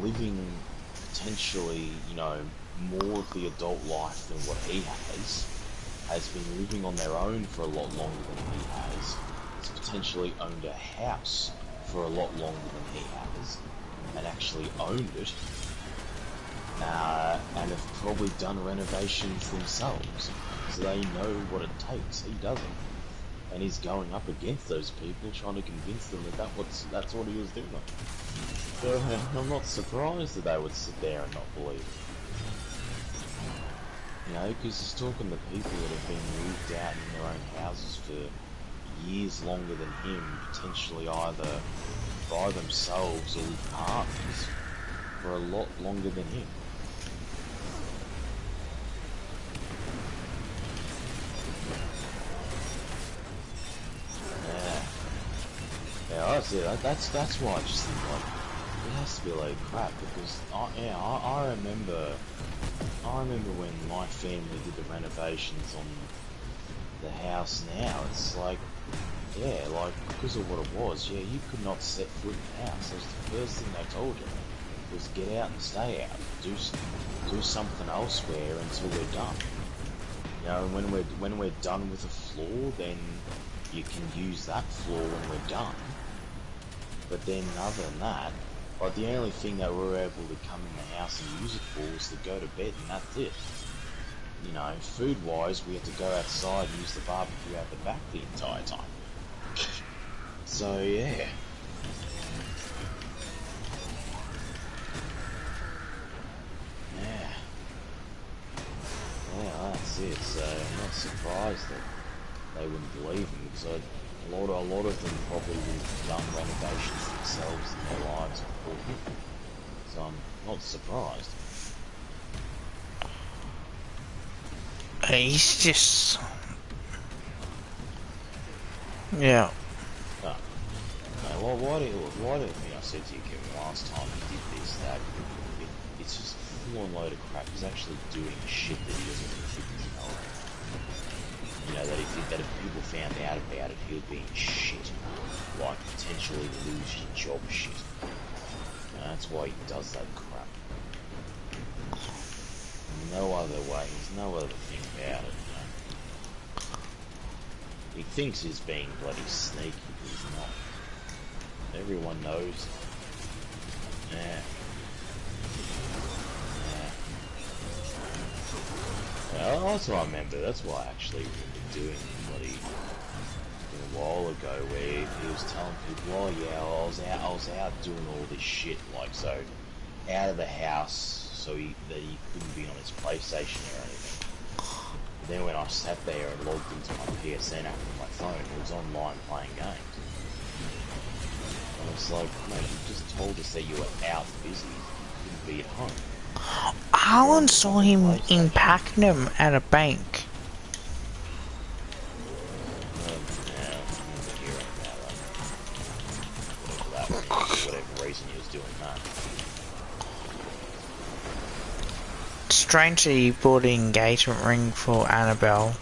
living potentially, you know, more of the adult life than what he has been living on their own for a lot longer than he has potentially owned a house for a lot longer than he has, and actually owned it, and have probably done renovations themselves, so they know what it takes. He doesn't. And he's going up against those people, trying to convince them that that's what he was doing. So I'm not surprised that they would sit there and not believe it. You know, because he's talking to people that have been moved out in their own houses for years longer than him, potentially either by themselves or with partners for a lot longer than him. Yeah, honestly, that's why I just think like it has to be like crap, because I remember when my family did the renovations on the house. Now it's like, yeah, like because of what it was, yeah, you could not set foot in the house. That was the first thing they told you was get out and stay out, do something elsewhere until we're done. You know, when we're done with the floor, then you can use that floor when we're done. But then other than that, like the only thing that we're able to come in the house and use it for is to go to bed, and that's it. You know, food-wise, we had to go outside and use the barbecue out the back the entire time. So yeah. Yeah, that's it. So I'm not surprised that they wouldn't believe him, because a lot of them probably would have done renovations themselves in their lives before him. So I'm not surprised. He's just... Yeah. Oh. No, well, why do you think I said to you, Kevin, last time he did this, that it's just a full-on load of crap. He's actually doing shit that he doesn't even think he's knowing. You know, that if people found out about it, he'll be in shit. Like, potentially lose his job shit. And that's why he does that crap. No other way, there's no other thing about it, you know. He thinks he's being bloody sneaky, but he's not. Everyone knows. Yeah. Yeah, that's what I remember. That's what I actually remember doing a while ago, where he was telling people, oh yeah, I was out doing all this shit, like, so out of the house, so that he couldn't be on his PlayStation or anything. But then when I sat there and logged into my PSN app on my phone, it was online playing games. And it's like, mate, you just told us that you were out busy, you couldn't be at home. Alan saw him in Pakenham at a bank. For whatever reason he was doing that. Strangely, he bought an engagement ring for Annabelle.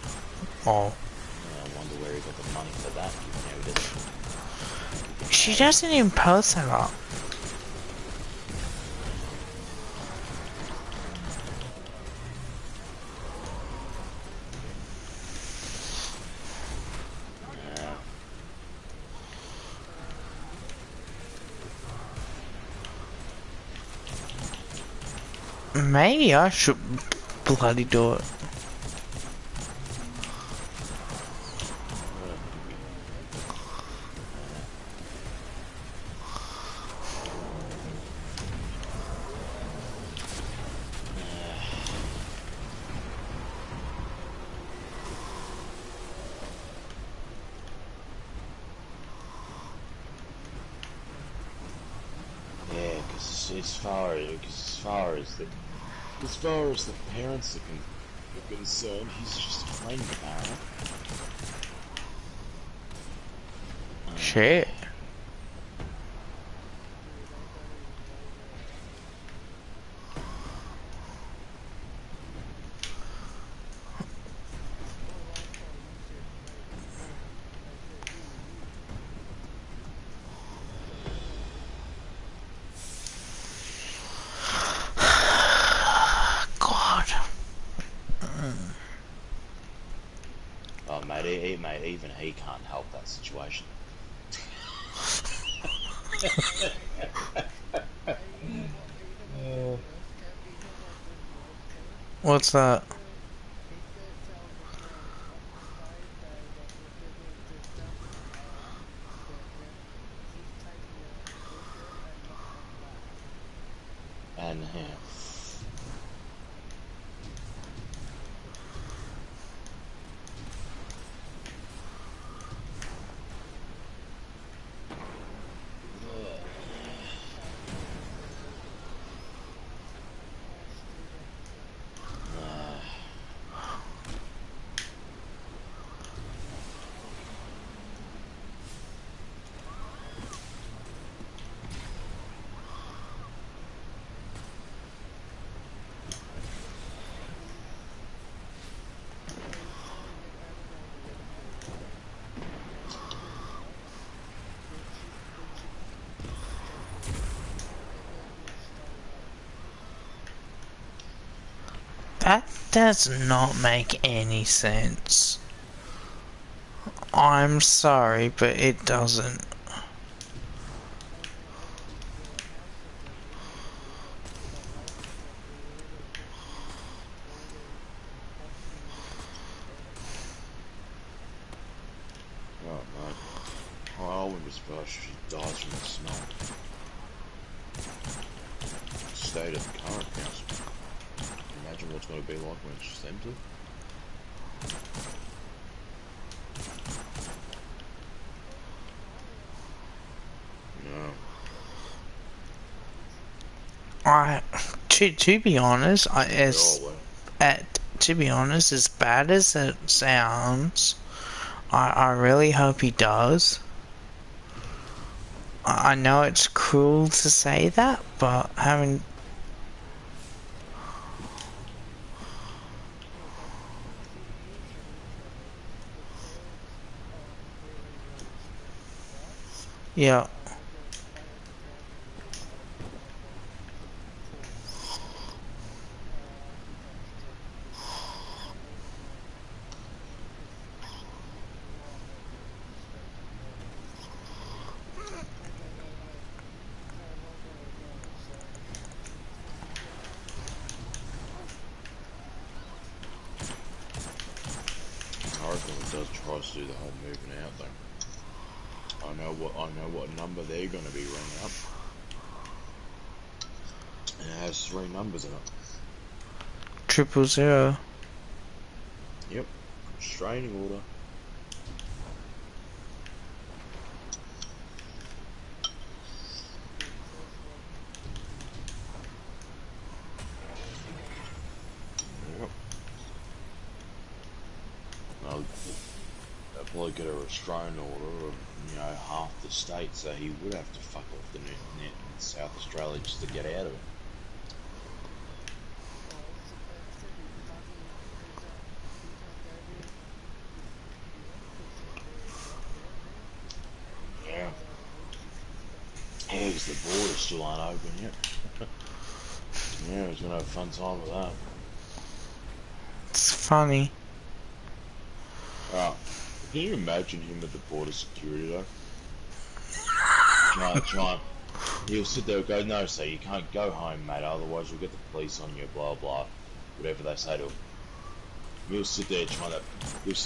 Oh. Yeah, I wonder where he got the money for that, given how he doesn't... She doesn't even post that up. Maybe I should bloody do it. Yeah, because as far as the parents are concerned, he's just a friend, apparently. Shit. Oh, mate, mate, even he can't help that situation. What's that? And That does not make any sense. I'm sorry, but it doesn't. oh, mate, I wouldn't be surprised if she dies from the smell. State of the current council. Imagine what's going to be like when she's empty. No. To be honest, Oh, to be honest, as bad as it sounds, I really hope he does. I know it's cruel to say that, but having... Yeah. I reckon it does try to do the whole moving out though. I know what number they're going to be ringing up. And it has 3 numbers in it. 000. Yep. Restraining order. Yep. I'll probably get a restraining order of, half the state, so he would have to fuck off the net in South Australia just to get out of it. Yeah. Yeah, because the borders still aren't open yet. Yeah, he's gonna have a fun time with that. It's funny. Oh, can you imagine him at the border security though? Try. He'll sit there and go, no, sir, you can't go home, mate, otherwise you'll get the police on you, blah, blah, whatever they say to him. He'll sit there trying to push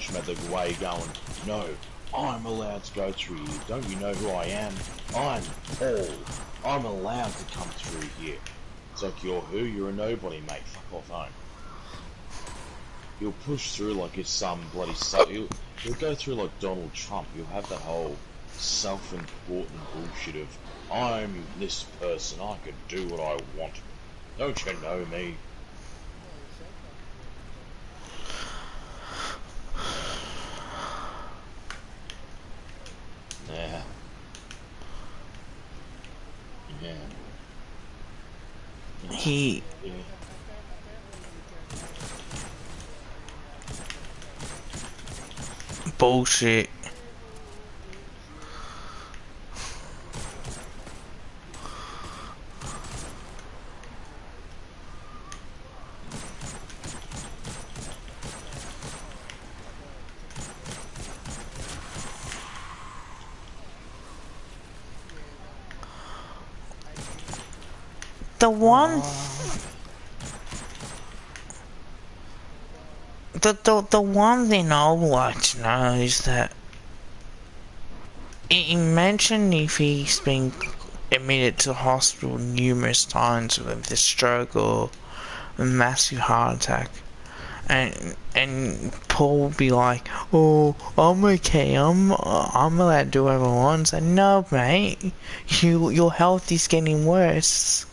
him out the way, going, no, I'm allowed to go through here. Don't you know who I am? I'm Paul. I'm allowed to come through here. It's like, you're who? You're a nobody, mate. Fuck off home. He'll push through like it's some bloody... He'll go through like Donald Trump. He'll have that whole self-important bullshit of, I'm this person. I can do what I want. Don't you know me? Yeah. Yeah. He... Yeah. Bullshit. The one, the one thing I would like to know is that he mentioned if he's been admitted to hospital numerous times with a stroke or a massive heart attack. And Paul will be like, "Oh, I'm okay. I'm allowed to do whatever I want." Say, "No, mate. Your health is getting worse."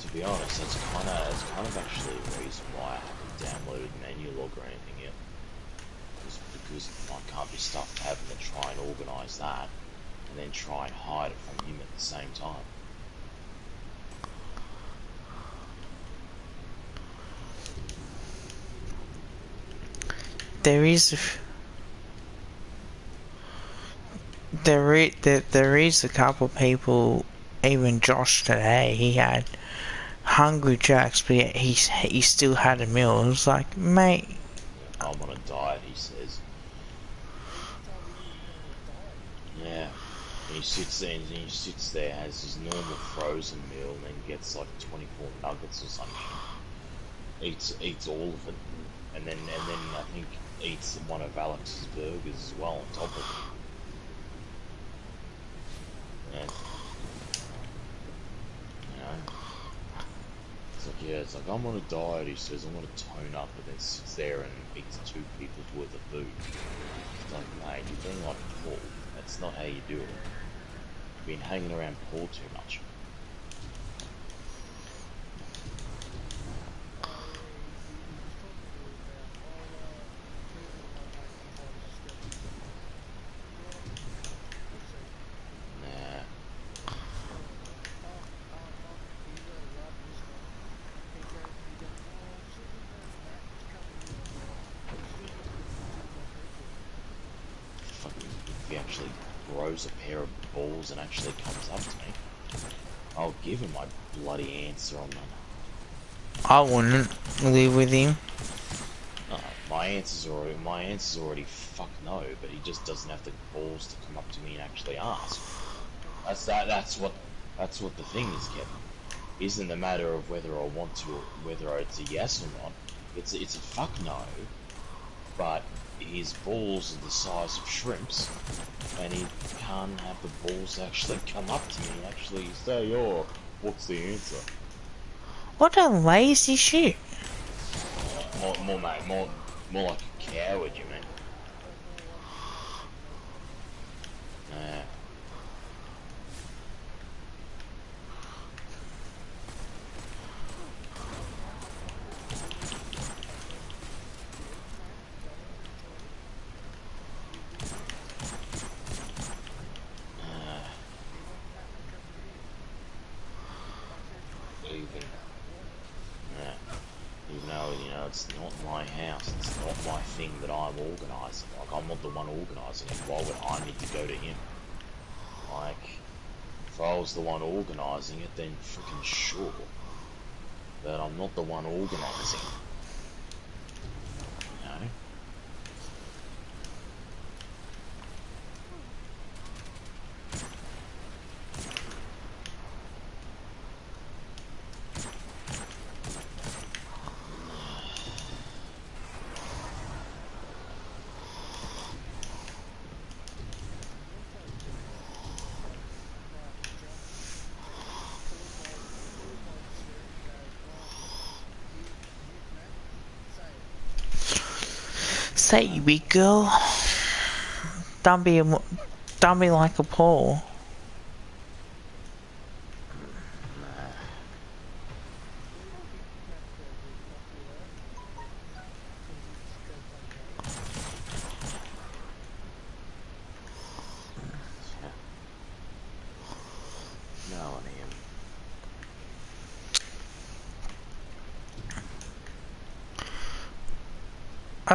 To be honest, that's kind of actually the reason why I haven't downloaded menu log or anything yet. Is because I can't be stuffed having to try and organise that, and then try and hide it from him at the same time. There is a couple people. Even Josh today, he had Hungry Jacks, but yet he still had a meal. It was like, mate. I'm on a diet, he says. Yeah. And he sits there, has his normal frozen meal, and then gets like 24 nuggets or something. Eats all of it, and then I think eats one of Alex's burgers as well on top of it. And you know, it's like I'm on a diet. He says I want to tone up, but then sits there and eats 2 people's worth of food. It's like, mate, you're being like Paul. That's not how you do it. You've been hanging around Paul too much. If he actually grows a pair of balls and actually comes up to me, I'll give him my bloody answer on that. I wouldn't live with him. My answer's already fuck no, but he just doesn't have the balls to come up to me and actually ask. That's what the thing is, Kevin. Isn't a matter of whether I want to, whether it's a yes or not. It's a fuck no, but his balls are the size of shrimps, and he can't have the balls actually come up to me and actually say, "Oh, what's the answer?" What a lazy shit. More like a coward, you mean? Even though, it's not my house, it's not my thing that I'm organising. Like, I'm not the one organising it. Why would I need to go to him? Like, if I was the one organising it, then freaking sure. But I'm not the one organising it. You know? Say, you big girl. Don't be like a Paul.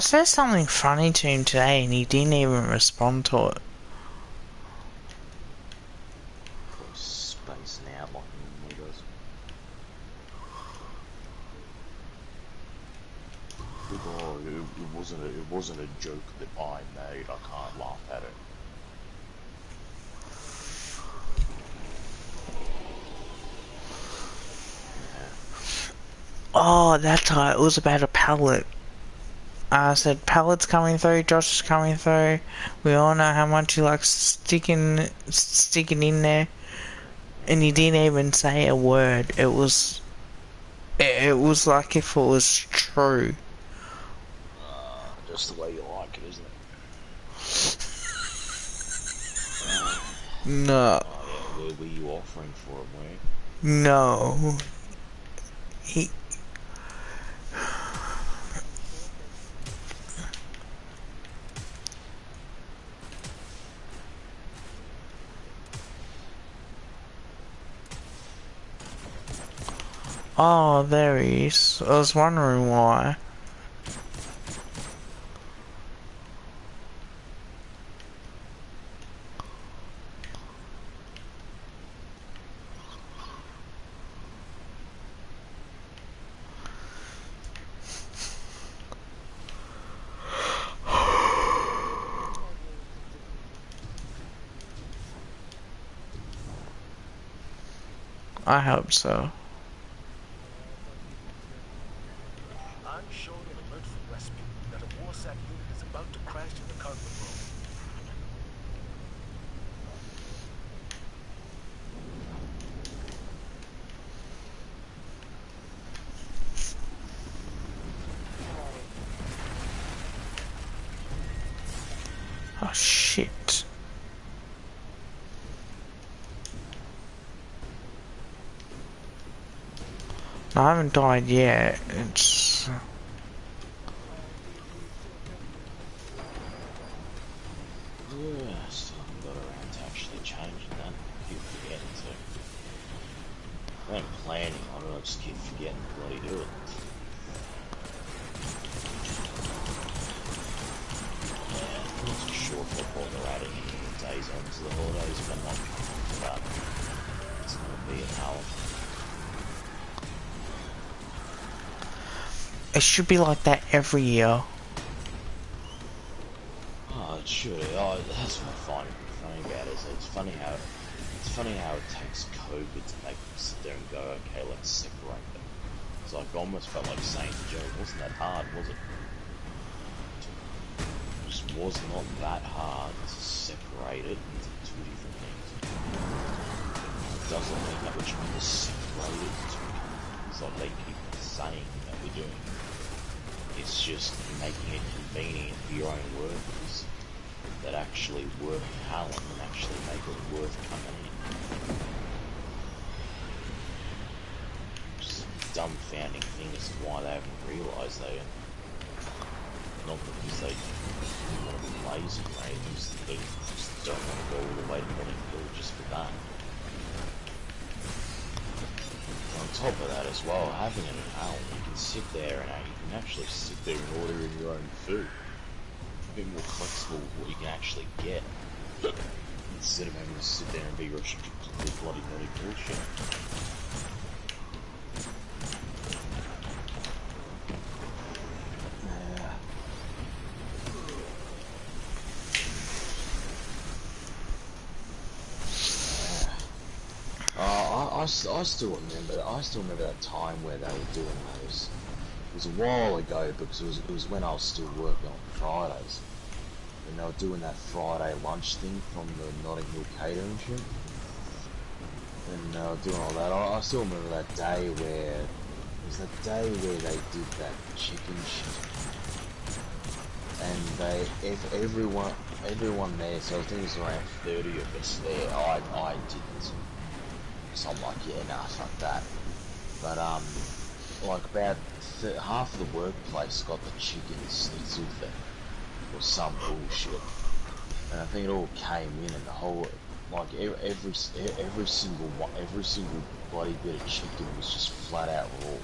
said something funny to him today and he didn't even respond to it. Probably spacing out like he normally does. Oh, it wasn't a joke that I made. I can't laugh at it. Oh, that's right. It was about a pallet. I said, pallets coming through, Josh is coming through. We all know how much he likes sticking in there. And he didn't even say a word. It was like if it was true. Just the way you like it, isn't it? No. Oh yeah, where were you offering for it, were you? No. He... Oh, there he is. I was wondering why. I hope so. I'm shown an alert from rescue that a WARSAT unit is about to crash in the cargo room. Oh shit. No, I haven't died yet. It's... Yeah, still haven't got around to actually changing that. Keep forgetting to. I ain't planning on it, I just keep forgetting to bloody do it. Yeah, I'm not too sure if they'll bother adding any more days onto the holidays, but I'm not confident that it's going to be a hell. It should be like that every year. Oh, it should. Oh, that's what I find funny about it. It's funny how it takes COVID to make them sit there and go, okay, let's separate them. It's like I almost felt like saying to Joe, it wasn't that hard, was it? It just was not that hard to separate it into two different things. It doesn't mean that we're trying to separate it into two different things like they keep saying that we're doing. It's just making it convenient for your own workers that actually work Hallam and actually make it worth coming in. Just a dumbfounding thing as to why they haven't realised they not because they want to be lazy, right? They just don't want to go all the way to Notting Hill just for that. On top of that as well, having it at home, you can sit there and you can actually sit there and order in your own food. A bit more flexible with what you can actually get. Instead of having to sit there and be restricted to the bloody bullshit. I still remember that time where they were doing those. It was a while ago because it was when I was still working on Fridays, and they were doing that Friday lunch thing from the Notting Hill catering ship, and they were doing all that. I still remember that day where it was the day where they did that chicken shit, and everyone there. So I think it was around 30 of us there. I didn't. So I'm like, yeah, nah, fuck that. But, like about half of the workplace got the chicken schnitzel thing, or some bullshit. And I think it all came in and the whole, like every single bloody bit of chicken was just flat out raw.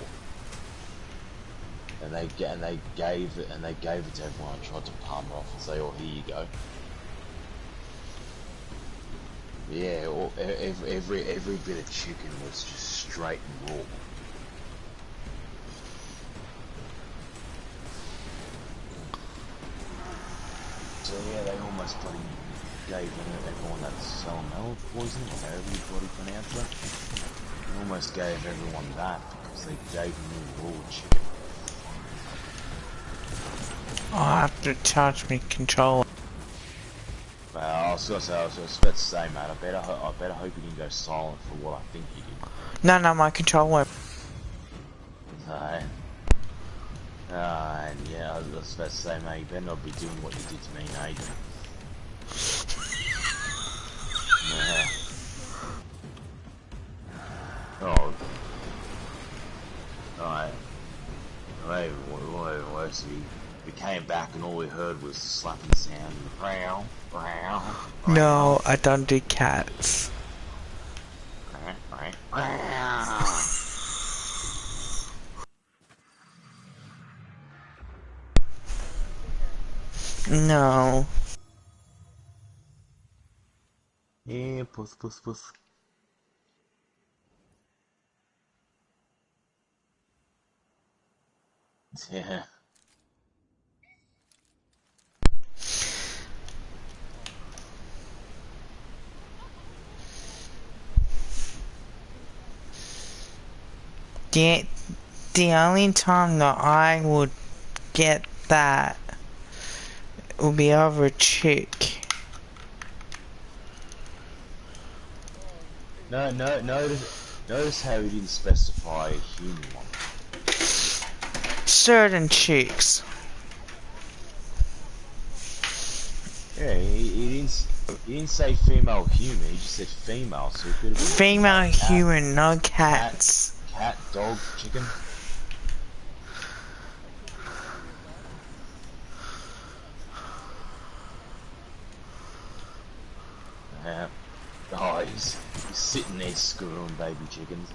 and they gave it to everyone and tried to palm it off and say, "Oh, here you go." Yeah, every bit of chicken was just straight and raw. So yeah, they almost bloody gave everyone that salmonella poisoning, or however you bloody pronounce it. They almost gave everyone that because they gave them raw chicken. I have to charge my controller. Well, I was about to say, mate, I better hope you didn't go silent for what I think you did. No, my controller. So, and yeah, I was about to say, mate, you better not be doing what you did to me, mate. Yeah. Oh. Alright. Wait, worse, we came back and all we heard was the slapping sound. Brow, brow, brow. No, I don't do cats. No. Yeah, puss. Yeah. The only time that I would get that would be over a chick. No, notice how he didn't specify a human one. Certain chicks. Yeah, he didn't say female human, he just said female, so it could have been Female human, cat, no cats. Cat, dog, chicken. Yeah. Oh, he's sitting there screwing baby chickens.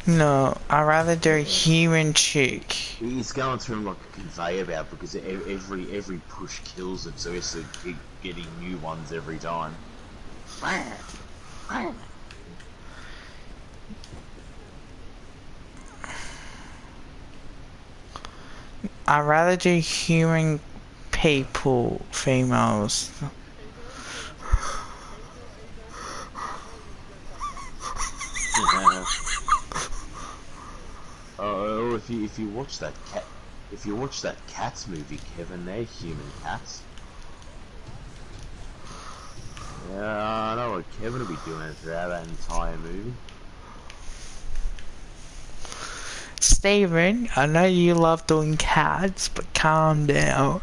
No, I'd rather do a human chick. He's going through them like a conveyor belt because every push kills it, so he has to keep getting new ones every time. I'd rather do human people, females. Oh, if you watch that Cats movie, Kevin, they're human cats. Yeah, I know what Kevin will be doing throughout that entire movie. Steven, I know you love doing cats, but calm down.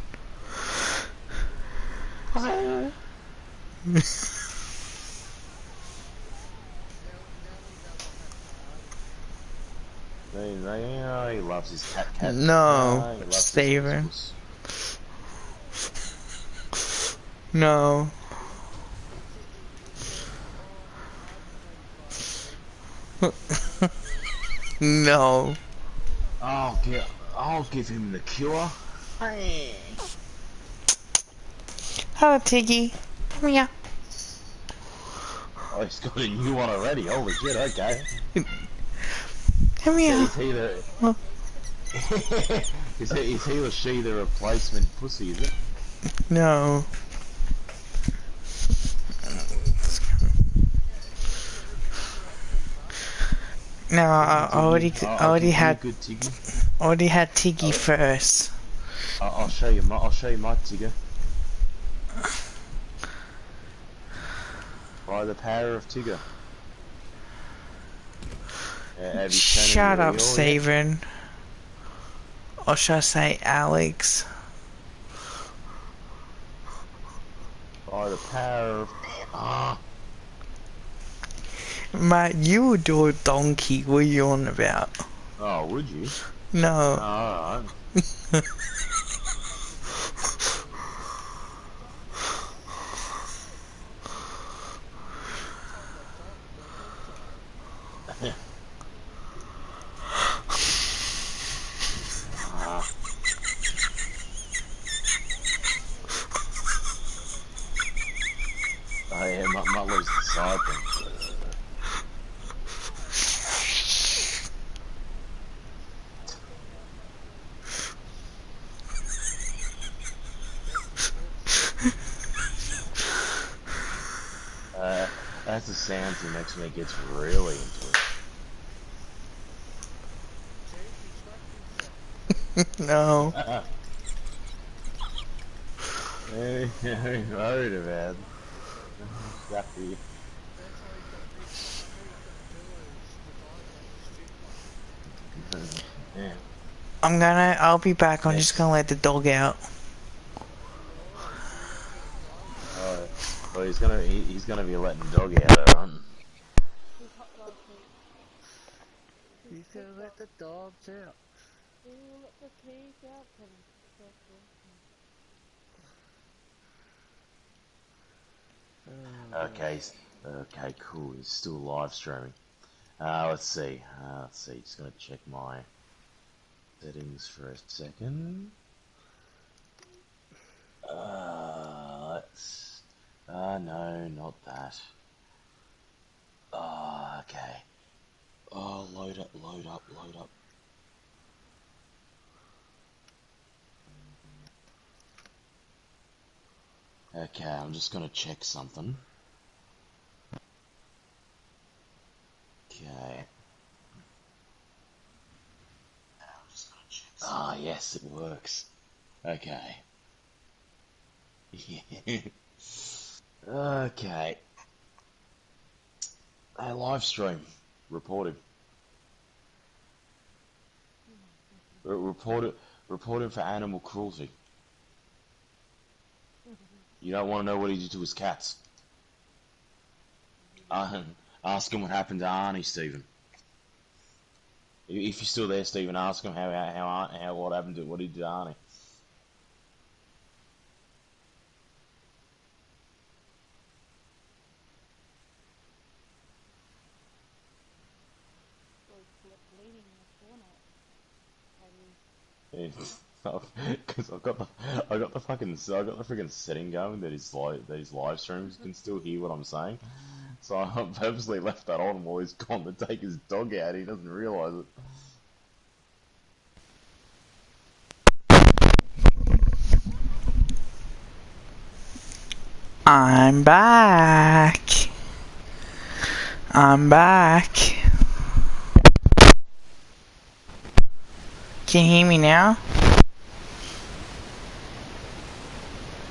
He loves his cat. No, He Steven. No. No. I'll give him the cure. Hello, Tiggy. Come here. Oh, he's got a new one already. Holy shit! Okay. Come here. Is he or she the replacement pussy? Is it? No. No, I already had Tiggy first. I'll show you my Tigger. By the power of Tigger. Shut up, Steven. Or should I say Alex? By the power of... Mate, you would do a donkey. What are you on about? Oh, would you? No. Alright. typing. That's the sounds he makes when he gets really into No. it. Very worried about. Exactly. Yeah. I'll be back. I'm just Next. gonna let the dog out. Well, he's gonna be letting dog out, alright? He's gonna let the dogs out. Okay, okay, cool. He's still live streaming. Let's see. Just gonna check my settings for a second. Let's. No, not that. Okay. Oh, load up, load up, load up. Okay, I'm just gonna check something. Okay. Ah, yes, it works. Okay. Okay. A live stream. Reported. Reported for animal cruelty. You don't want to know what he did to his cats. Ask him what happened to Arnie, Stephen. If you're still there, Stephen, ask him how what happened to what he did to Arnie. Because I got the freaking setting going that his live streams can still hear what I'm saying. So I purposely left that on while he's gone to take his dog out. He doesn't realise it. I'm back. I'm back. Can you hear me now?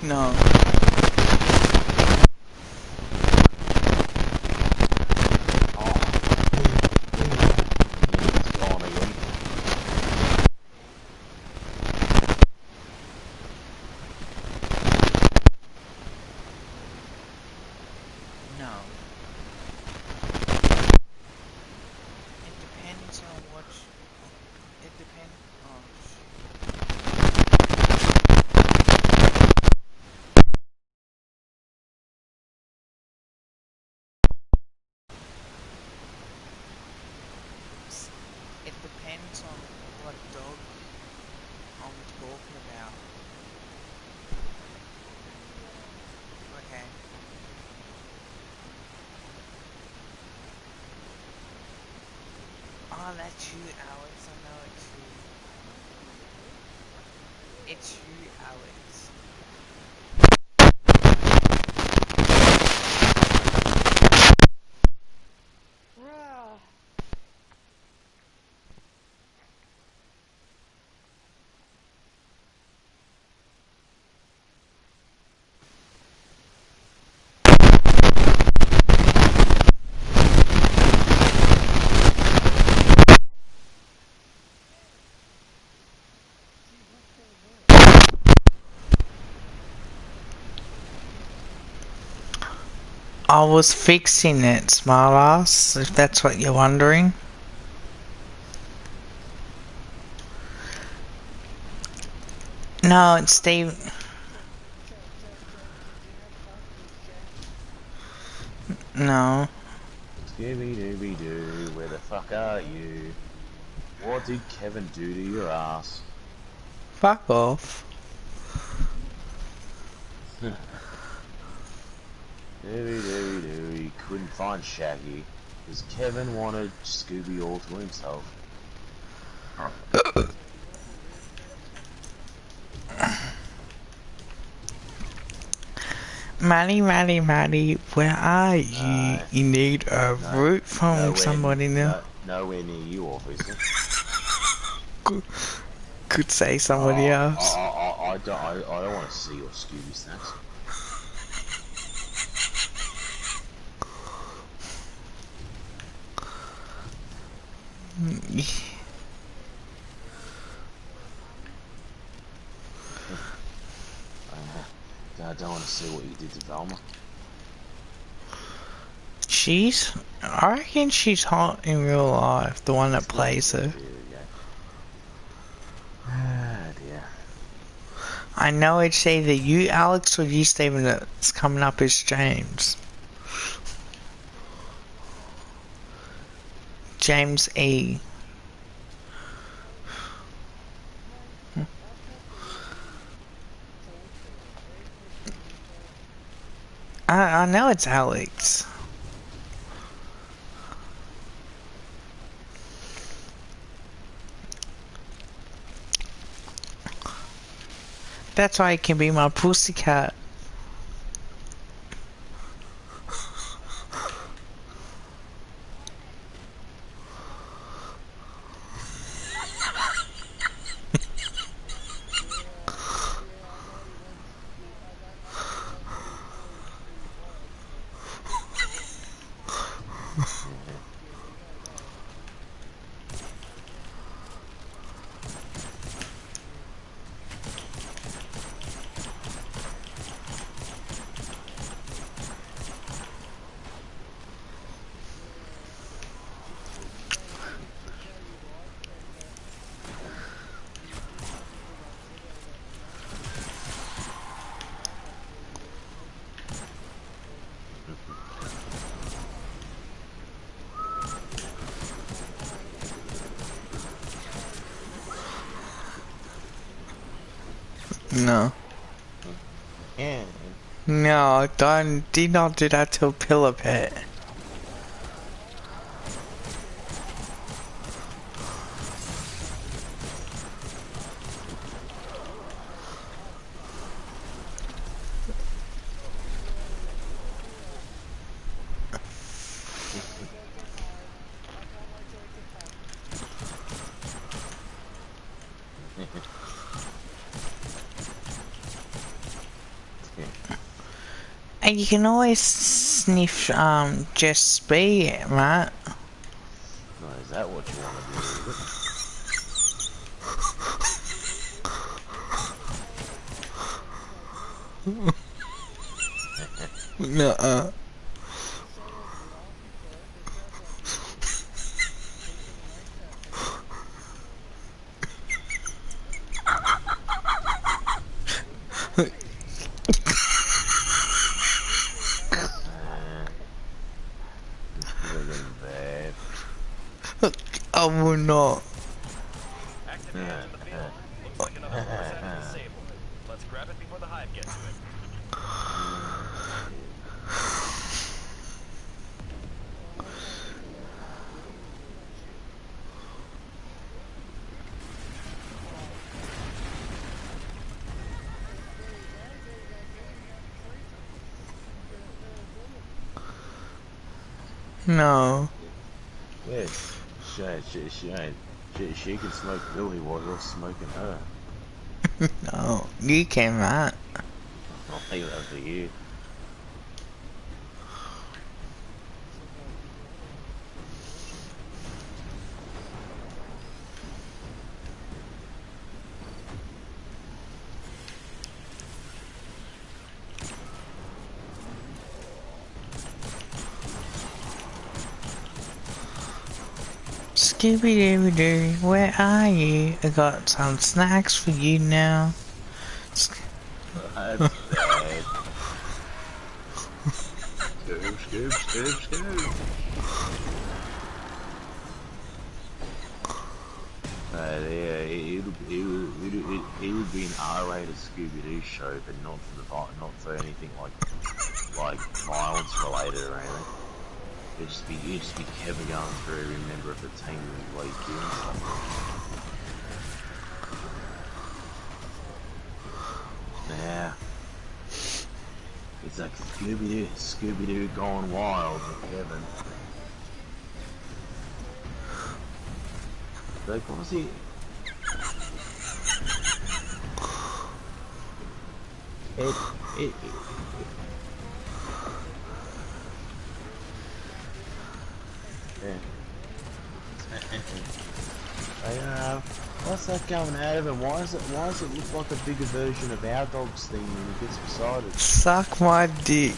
No. It's gone again. No. It depends on what. It depends. Oh, it depends on what dog I'm talking about. Okay. Oh, that's you, Alex. I know it's you. It's you, Alex. I was fixing it, smartass, if that's what you're wondering. No, it's Steve. No. Scooby-Dooby-Doo, where the fuck are you? What did Kevin do to your ass? Fuck off. Dooey. Couldn't find Shaggy because Kevin wanted Scooby all to himself. Maddie, where are you? No, You need a root from somebody now. Nowhere near you, obviously. Could say somebody else. I don't want to see your Scooby snacks. I don't want to see what you did to Velma. I reckon she's hot in real life, the one that plays her. Ah, dear. I know it's either you, Alex, or you, Stephen, that's coming up as James. James E. I know it's Alex. That's why it can be my pussycat. No. Yeah. No, do not do that to a pillow pet. And you can always sniff Jess B, right? No, is that what you want to do, is it? Nuh-uh. I will not. Active hands in the field. Looks like another horse head is disabled. Let's grab it before the hive gets to it. No. Yeah, she can smoke Billy while you're smoking her. No. You can, right? I'll leave that for you. Scooby-Doo, where are you? I got some snacks for you now. That's bad. Scoob. Yeah, it would be an R-rated Scooby-Doo show, but not for anything like like violence related or anything. It'd just be Kevin going through every member of the team and bloody killing stuff. Yeah. It's like Scooby-Doo gone wild with Kevin. Like, what was he? Yeah. What's that coming out of him? Why does it look like a bigger version of our dog's thing when he gets beside us? Suck my dick.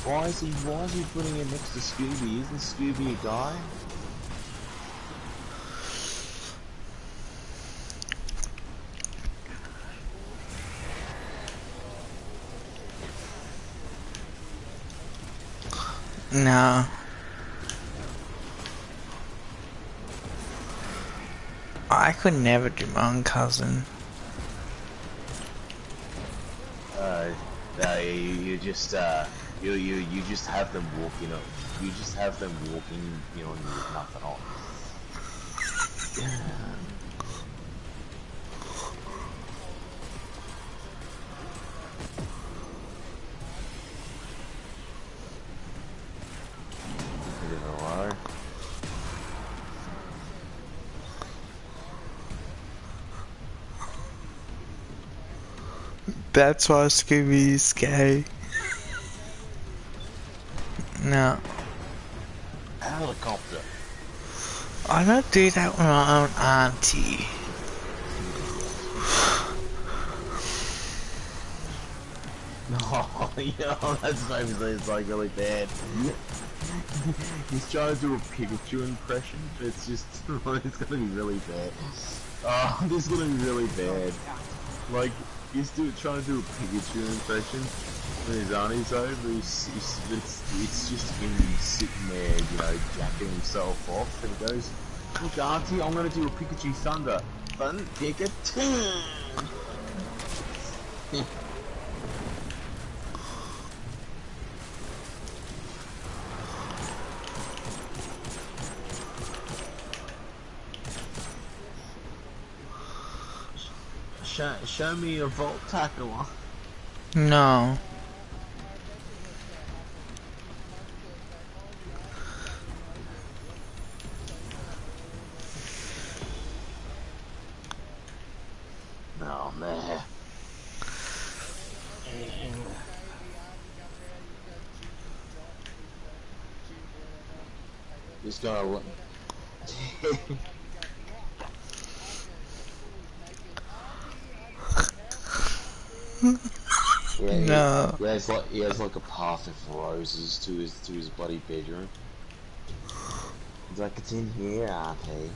Why is he putting him next to Scooby? Isn't Scooby a guy? No. I could never do my own cousin. No, you just you just have them walking up. You just have them walking, you know, with nothing on. That's why Scooby is gay. No. Helicopter. I don't do that with my own auntie. No, yeah, that's famously it's like really bad. He's trying to do a Pikachu impression, but it's just it's gonna be really bad. Oh, this is gonna be really bad. Like he's trying to do a Pikachu impression when his auntie's over. It's just him sitting there, you know, jacking himself off, and he goes, "Look, auntie, I'm gonna do a Pikachu Thunder. Pikachu." Show me a Volt Tackle. No. No, man. Just gonna look. Yeah, No. he has like a path of roses to his bloody bedroom. He's like, it's in here, auntie.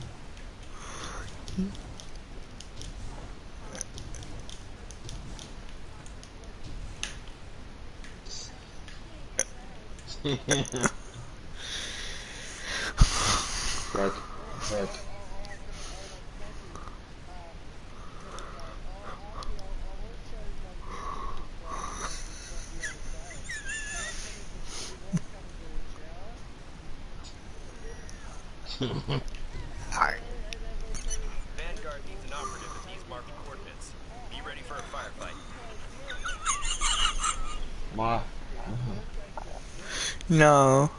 Look. Alright. Vanguard needs an operative at these marked coordinates. Be ready for a firefight. Ma. No.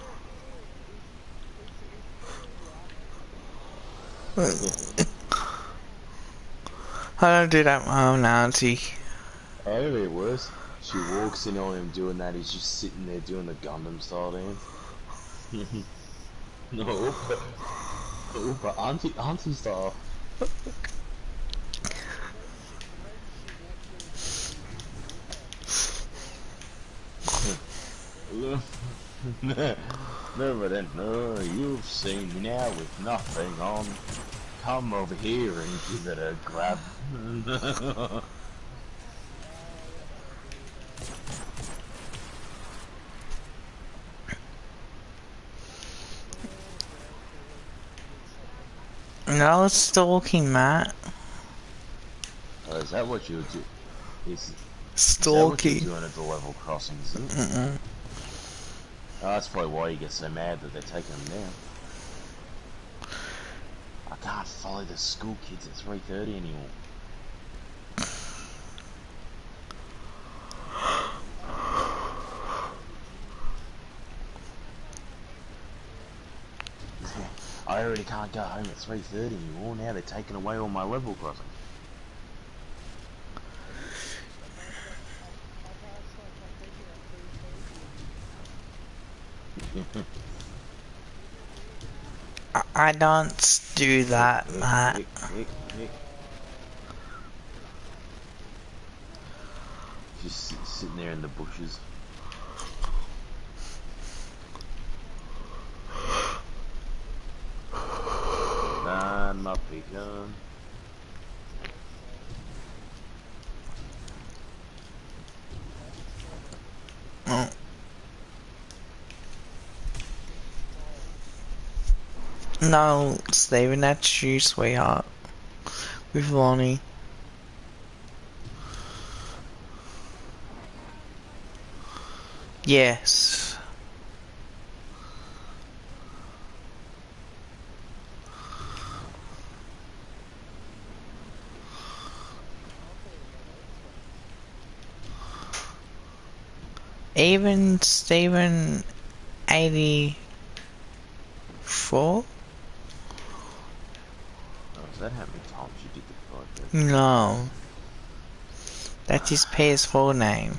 I don't do that with my own auntie. Oh, it'll be worse. She walks in on him doing that. He's just sitting there doing the Gundam style dance. No, but auntie style. Never then, no, you've seen me now with nothing on. Come over here and give it a grab. No, it's stalking, Matt. Oh, is that what you do? Is that what you're Stalky. doing at the level crossings, is it? Mm-mm. Oh, that's probably why you get so mad that they're taking them down. I can't follow the school kids at 3:30 anymore. I already can't go home at 3:30 anymore. Now they're taking away all my level crossings. I don't do that, Matt. Hick. Just sitting there in the bushes. Man, my pecan. Oh. No, Steven, that's you, sweetheart. With Lonnie. Yes. Even Steven 84? Oh, is that how many times you did the project? No. That's his PS4 name.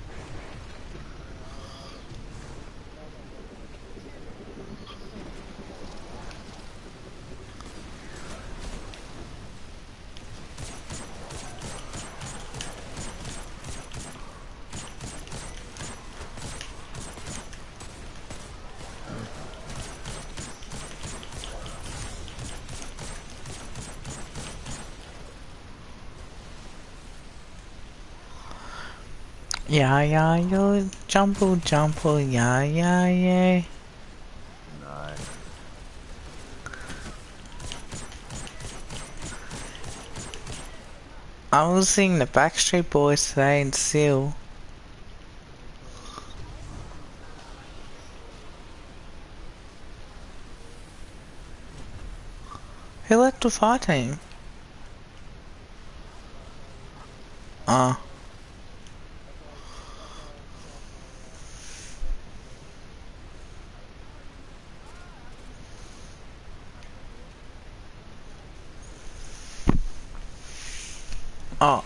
Yeah, yo, jumple, yeah. No. I was seeing the Backstreet Boys today in Seal. Who left the fire team? Oh. Oh.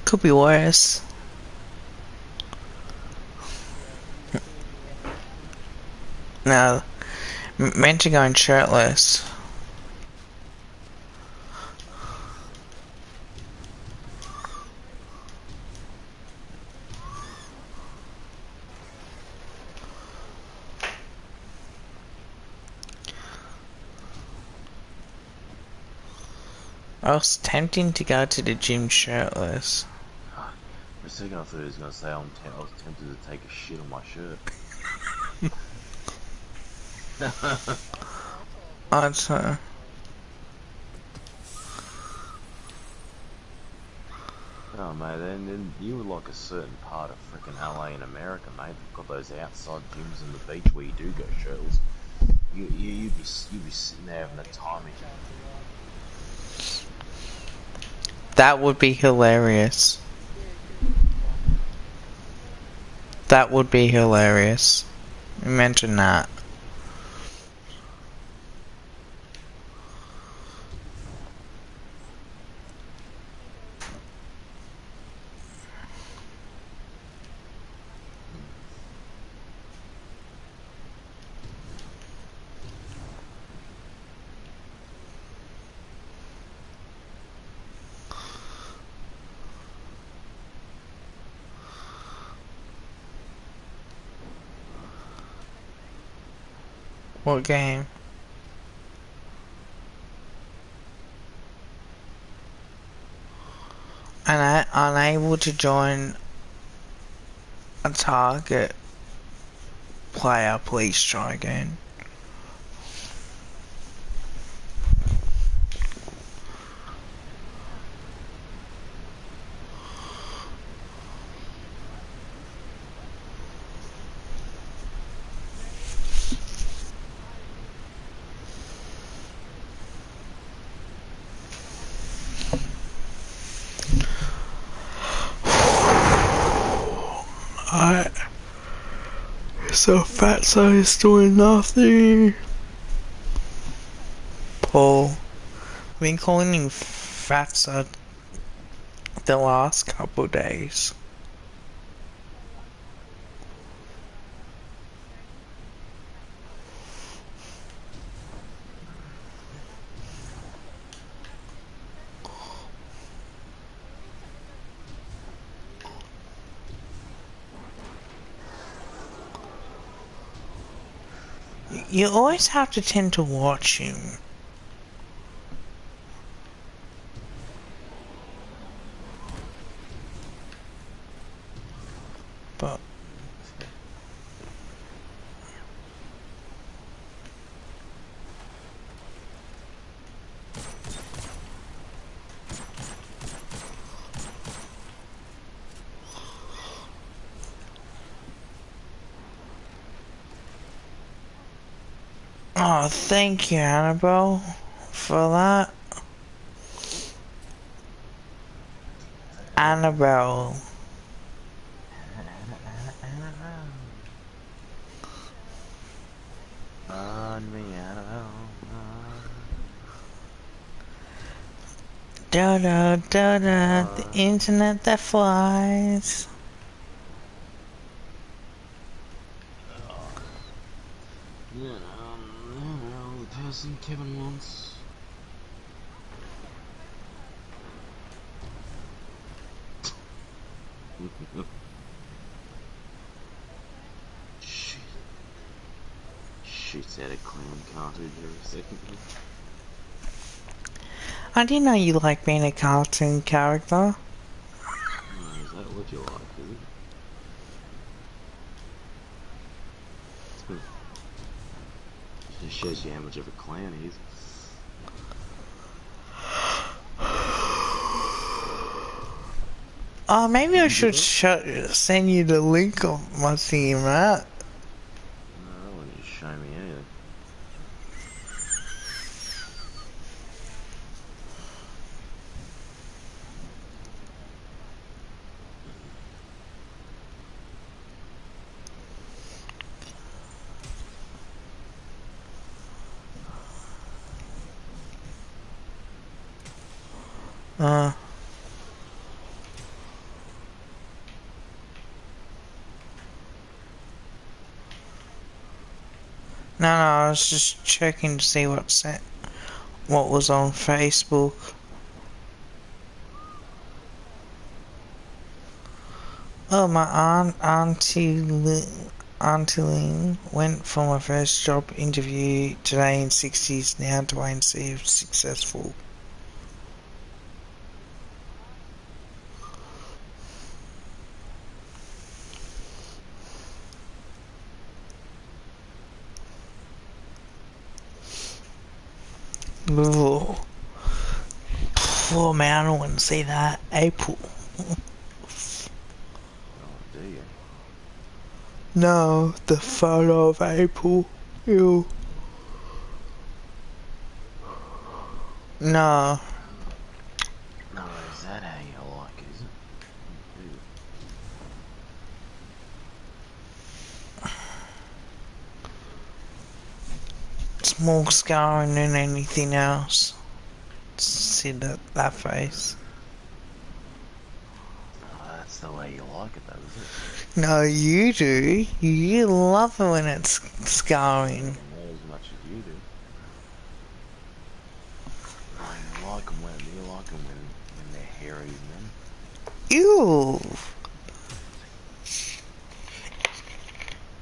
Could be worse. No. Meant to go in shirtless. I was tempting to go to the gym shirtless. For a second I thought he was going to say I was tempted to take a shit on my shirt. I'd Oh mate, then you were like a certain part of freaking LA in America, mate. They've got those outside gyms on the beach where you do go shirtless. You'd be sitting there having a time of your. That would be hilarious. That would be hilarious. Imagine that. What game? and unable to join a target player, please try again. Alright. So Fatso is doing nothing. Paul. I've been calling him Fatso the last couple days. You always have to tend to watch him. But oh, thank you, Annabelle, for that. Annabelle. On me, Annabelle. Da da da da, the internet that flies. The person Kevin wants. Shit. Shoots out a clown cartridge every second. I didn't know you liked being a cartoon character. Oh, is that what you like, is it? Just shows you how much of a clown he is. Oh, maybe I should send you the link of my theme, right? No, I want you to show me anything. No, I was just checking to see what was on Facebook. Oh, my Auntie Lynn went for my first job interview today in 60s, now to wait and see if successful. Ooh. Poor man, I wouldn't see that. April. Oh, do you? No, the photo of April. Ew. No. No, is that how you like it, is it? It's more scarring than anything else. See that face. Oh, that's the way you like it, though, is it? No, you do. You love it when it's scarring. Not as much as you do. No, you like them when they're hairy, man. Ew.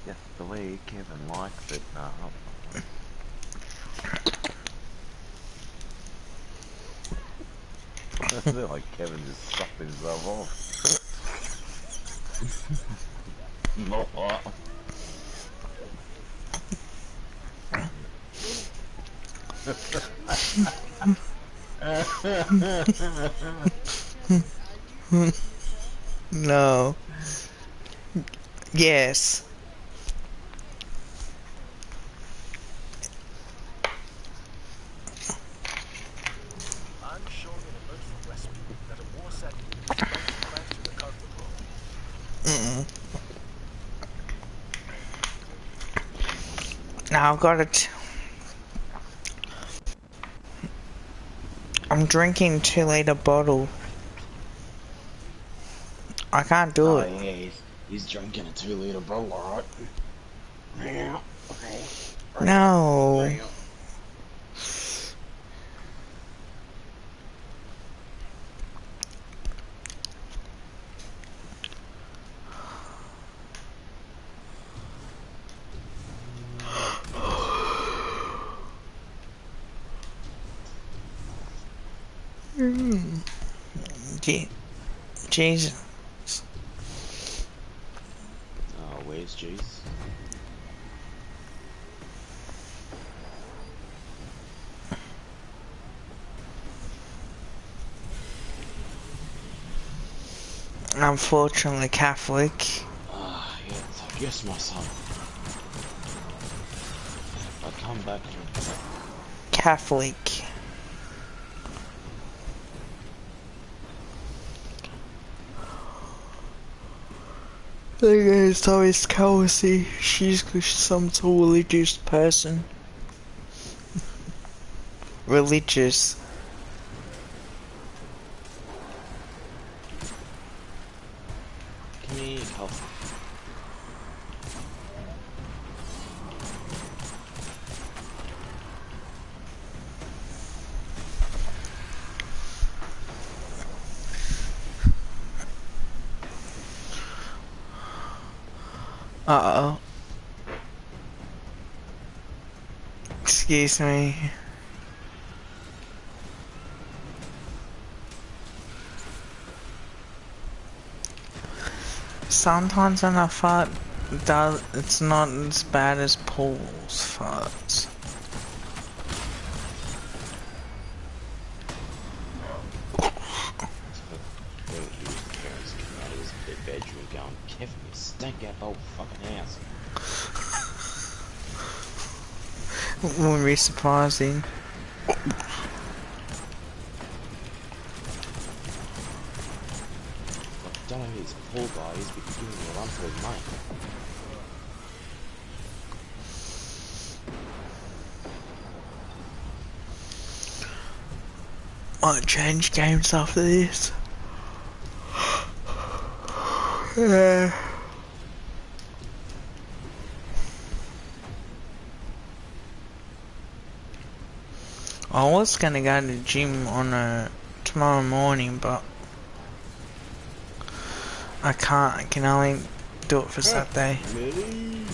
That's the way Kevin likes it. They're like Kevin just sucked himself off. No. Yes. I'm showing an emergency rescue that a war setting is about to crash through the carpet room. Now I've got it. I'm drinking 2-liter bottle. I can't do Oh it. yeah, he's drinking a 2-liter bottle, alright. Yeah. Okay. No. Jesus. Oh, where's Juice? Unfortunately Catholic. Ah, yes, my son. I come back from Catholic. Thing is, though, is Kelsey. She's some sort of religious person. Religious. Come here, help. Uh-oh. Excuse me. Sometimes when I fart, it's not as bad as Paul's farts. He was parents coming out of his bedroom going, Kevin, you stink that whole fucking house. Wouldn't be surprising. I don't know who this Paul guy is, but he's giving me a run for his money. Might change games after this. Yeah. I was gonna go to the gym on tomorrow morning, but I can't. I can only do it for Saturday. Really?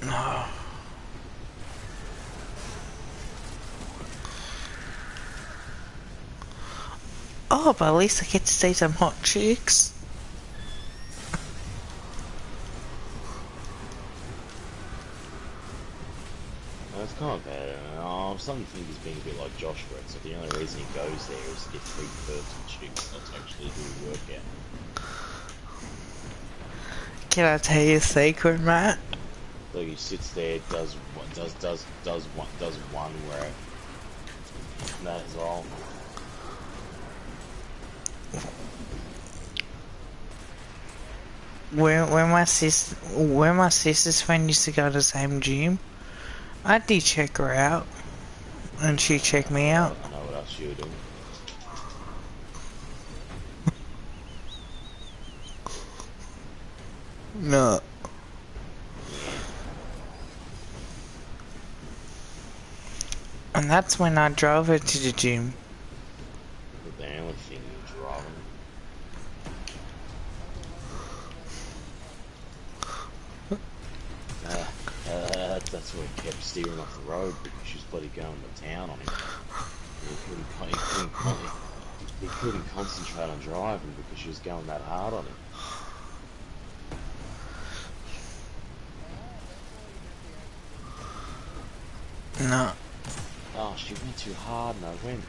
No. Oh, but at least I get to see some hot chicks. It's kind of bad. I'm starting to think he's being a bit like Josh, where it's like the only reason he goes there is to get free perks and chicks, not to actually do a workout. Can I tell you a secret, Matt? Like he sits there, does one where that is all. When my sister's friend used to go to the same gym, I did check her out, and she checked me out. I know what else you were doing. No. And that's when I drove her to the gym. But the only thing you're driving. that's why he kept steering off the road, because she was bloody going to town on him. He couldn't concentrate on driving because she was going that hard on him. No. Oh, she went too hard and I went.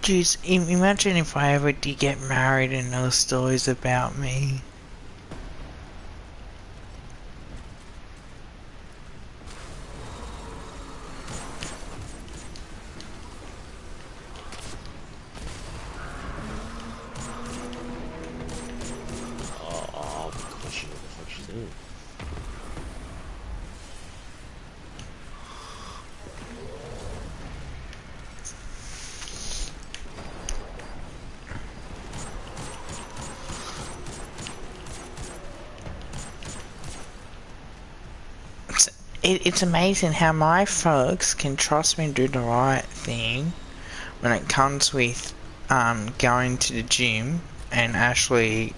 Jeez, imagine if I ever did get married and there were stories about me. Oh, the question what the fuck she's doing. It's amazing how my folks can trust me to do the right thing when it comes with going to the gym and actually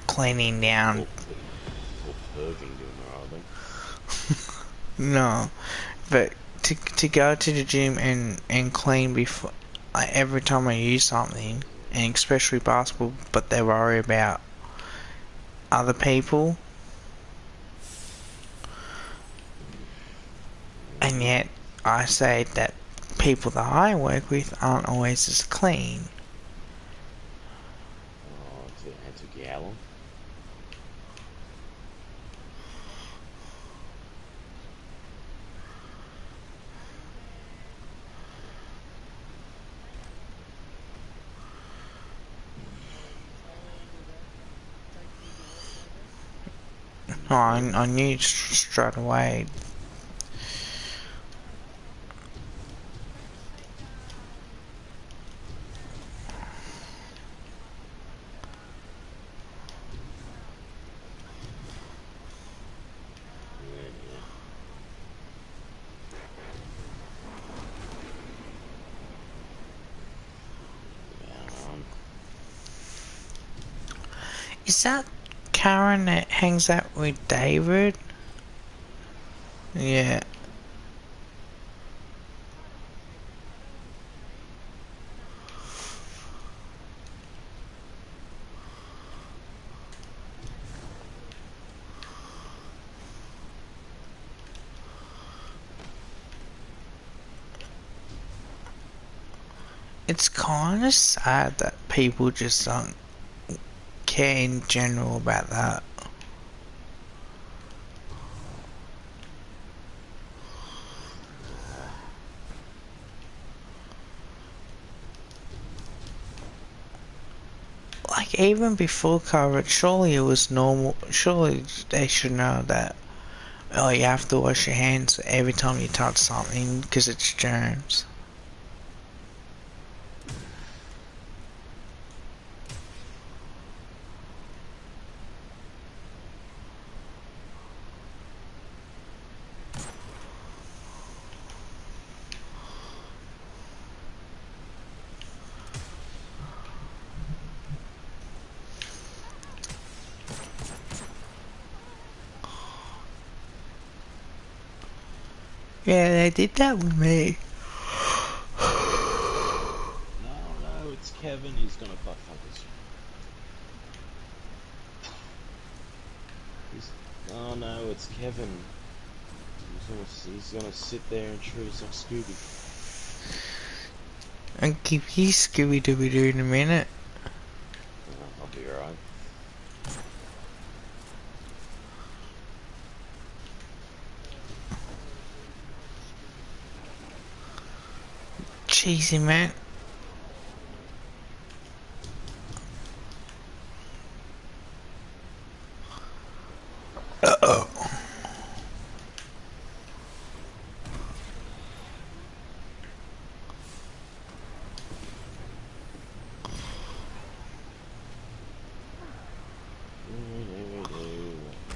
cleaning down. Or perving doing the right thing. No, but to go to the gym and clean before every time I use something, and especially basketball, but they worry about other people. And yet, I say that people that I work with aren't always as clean. Oh, it took you how long? Oh, I knew straight away. Is that Karen that hangs out with David? Yeah. It's kind of sad that people just don't care in general about that. Like, even before COVID, surely it was normal. Surely they should know that, oh, you have to wash your hands every time you touch something because it's germs. Yeah, they did that with me. No, it's Kevin. He's gonna fuck us. Oh no, it's Kevin. He's gonna sit there and treat us like Scooby. I'll give you Scooby-Dooby-Doo in a minute. I'll be alright. Cheesy, man. Uh-oh.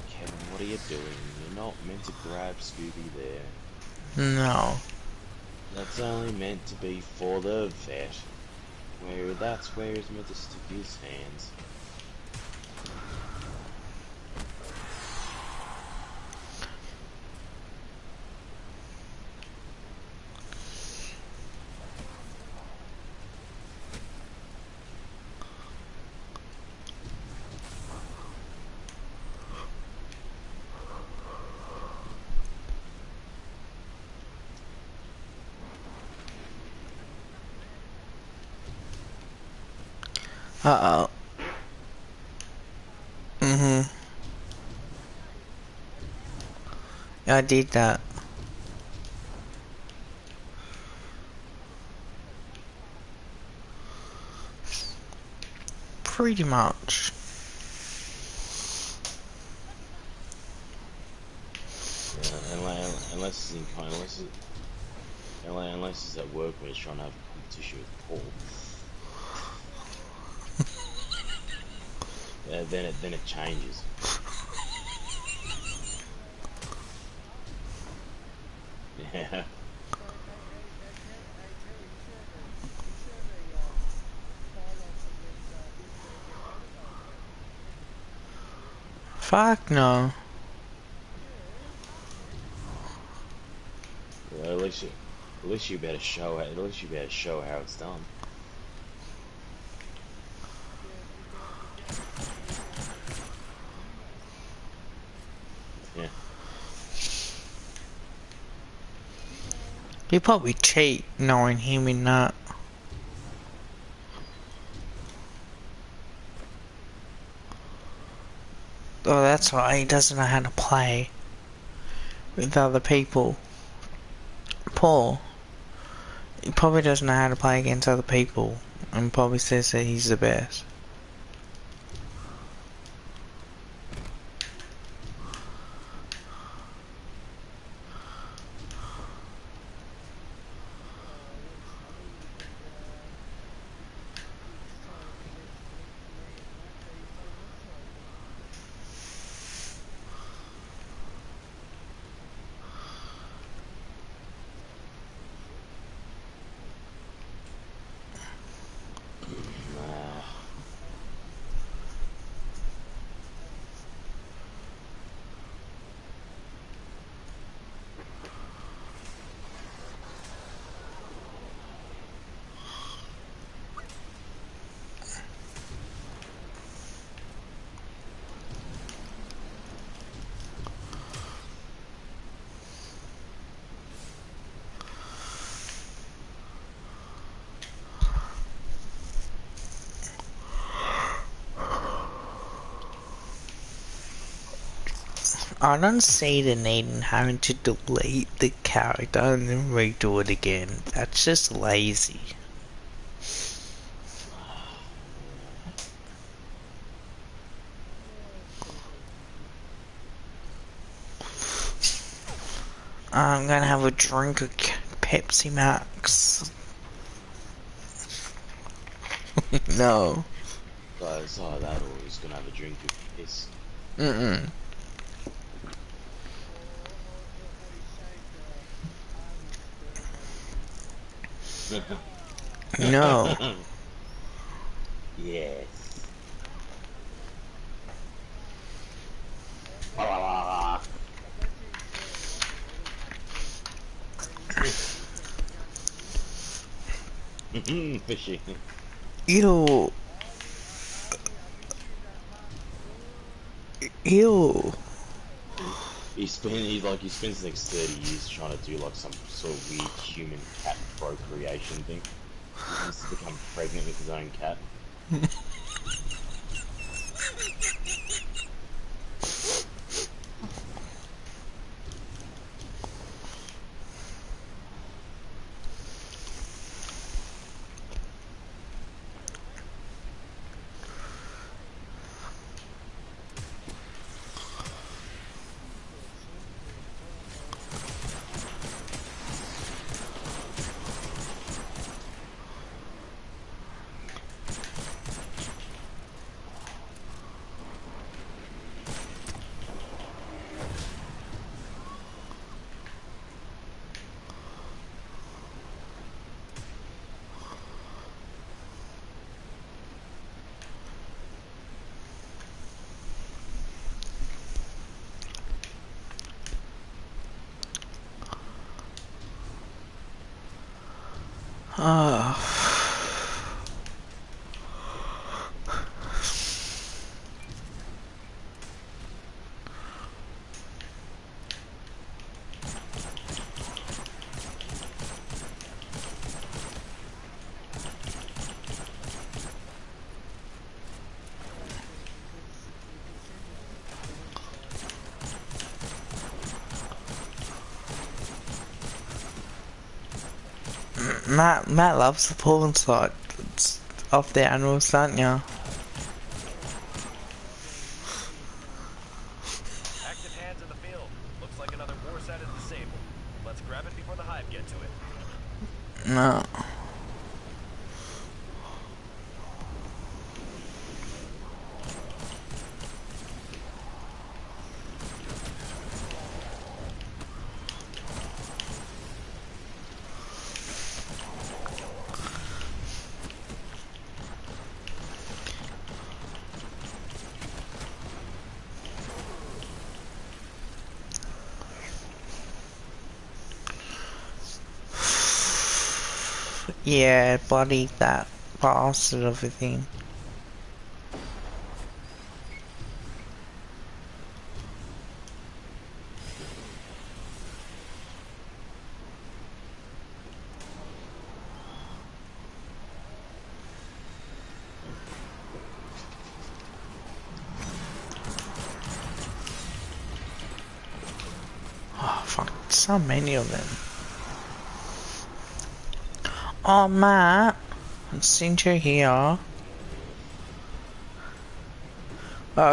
Kevin, what are you doing? You're not meant to grab Scooby there. No. That's only meant to be for the vet. That's where he's meant to stick his hands. Uh-oh. Mm-hmm. I did that. Pretty much. Yeah, unless he's in unless he's at work when he's trying to have a competition with Paul. Yeah, then it changes. Yeah. Fuck no. Well, at least you better show how it's done. Yeah. You probably cheat knowing him in that. Oh, that's why he doesn't know how to play with other people. Paul, he probably doesn't know how to play against other people and probably says that he's the best. I don't see the need in having to delete the character and then redo it again. That's just lazy. I'm gonna have a drink of Pepsi Max. No. Guys, that or he's gonna have a drink of piss. Mm-mm. No. Yes. Fishing. Ew. Ew. He spends the next 30 years trying to do like some sort of weird human cat procreation thing. He wants to become pregnant with his own cat. Oh. Matt loves the porn site of the animals, don't ya? Active hands in the field. Looks like another war set is disabled. Let's grab it before the hive get to it. No. Yeah, bloody that bastard of a thing. Oh fuck, so many of them. Oh Matt, since you're here, I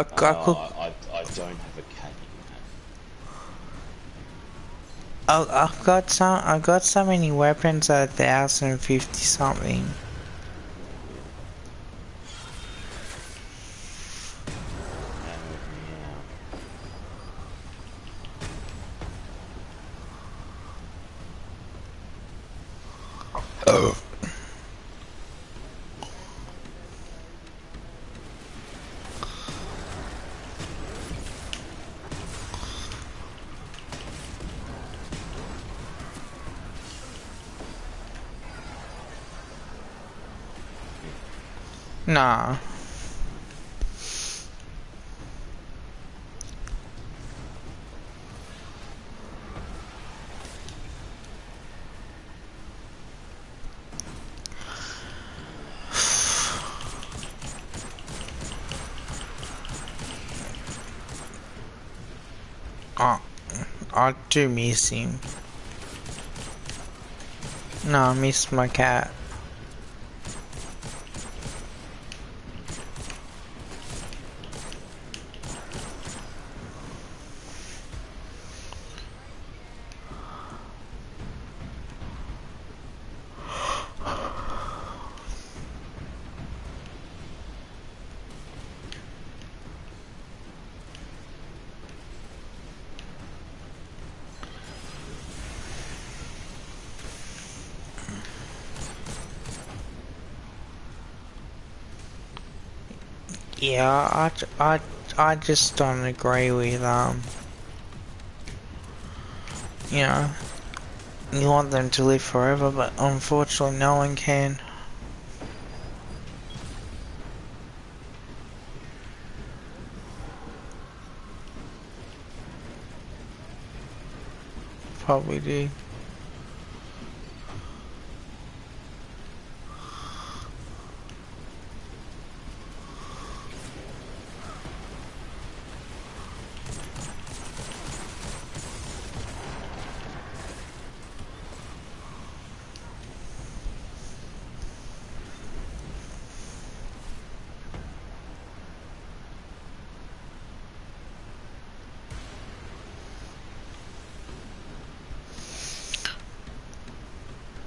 could. I don't have a cat in that. I've got so many weapons at 1,050 something. Oh. Nah. Oh, I do miss him. No, I miss my cat. Yeah, I just don't agree with, you know, you want them to live forever, but unfortunately no one can. Probably do.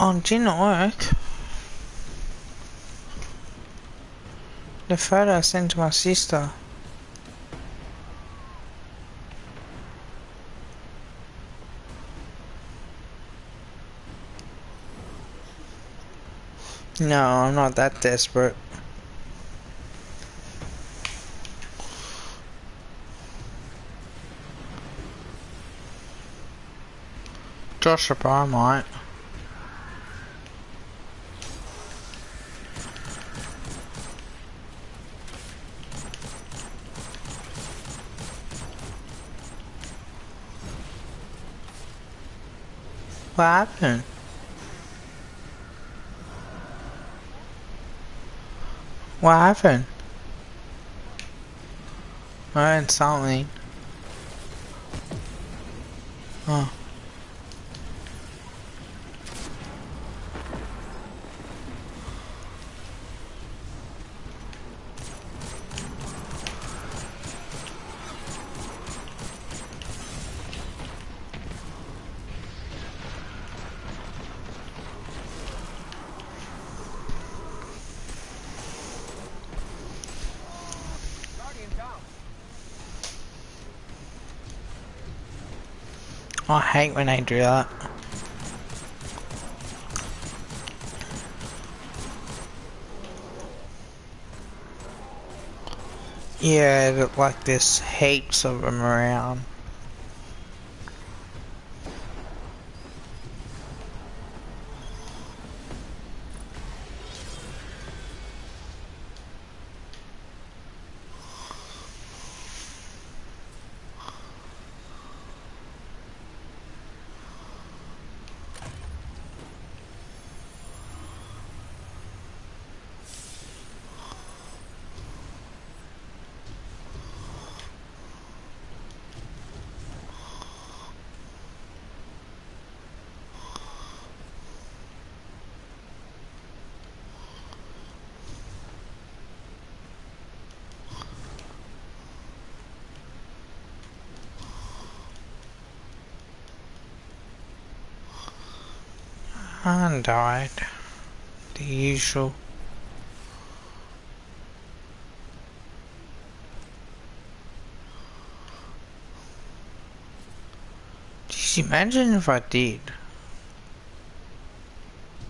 Oh, it didn't work. The photo I sent to my sister. No, I'm not that desperate. Josh up, I might. What happened? What happened? I heard something. Oh. Guardian down. I hate when they do that. Yeah, like there's heaps of them around. And died. The usual. Just imagine if I did.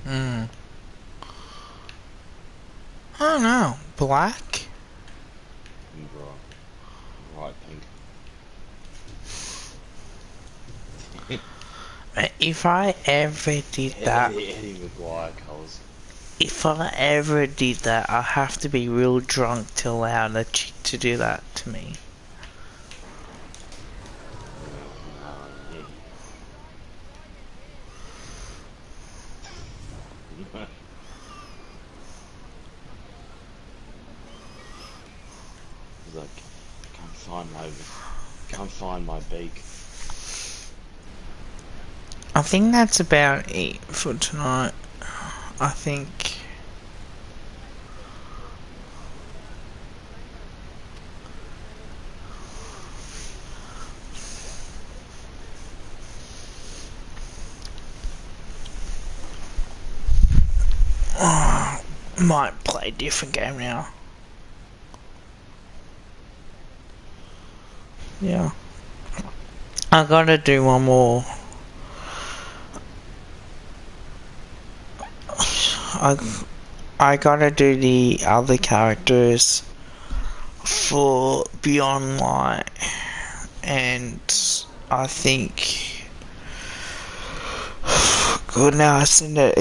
I don't know. Black? Right, pink. If I ever did that, Eddie McGuire colours. if I ever did that, I have to be real drunk to allow the chick to do that to me. He's like, can't find my beak. I think that's about it for tonight. I think. Might play a different game now. Yeah. I gotta do one more. I gotta do the other characters for Beyond Light, and I think good now I send it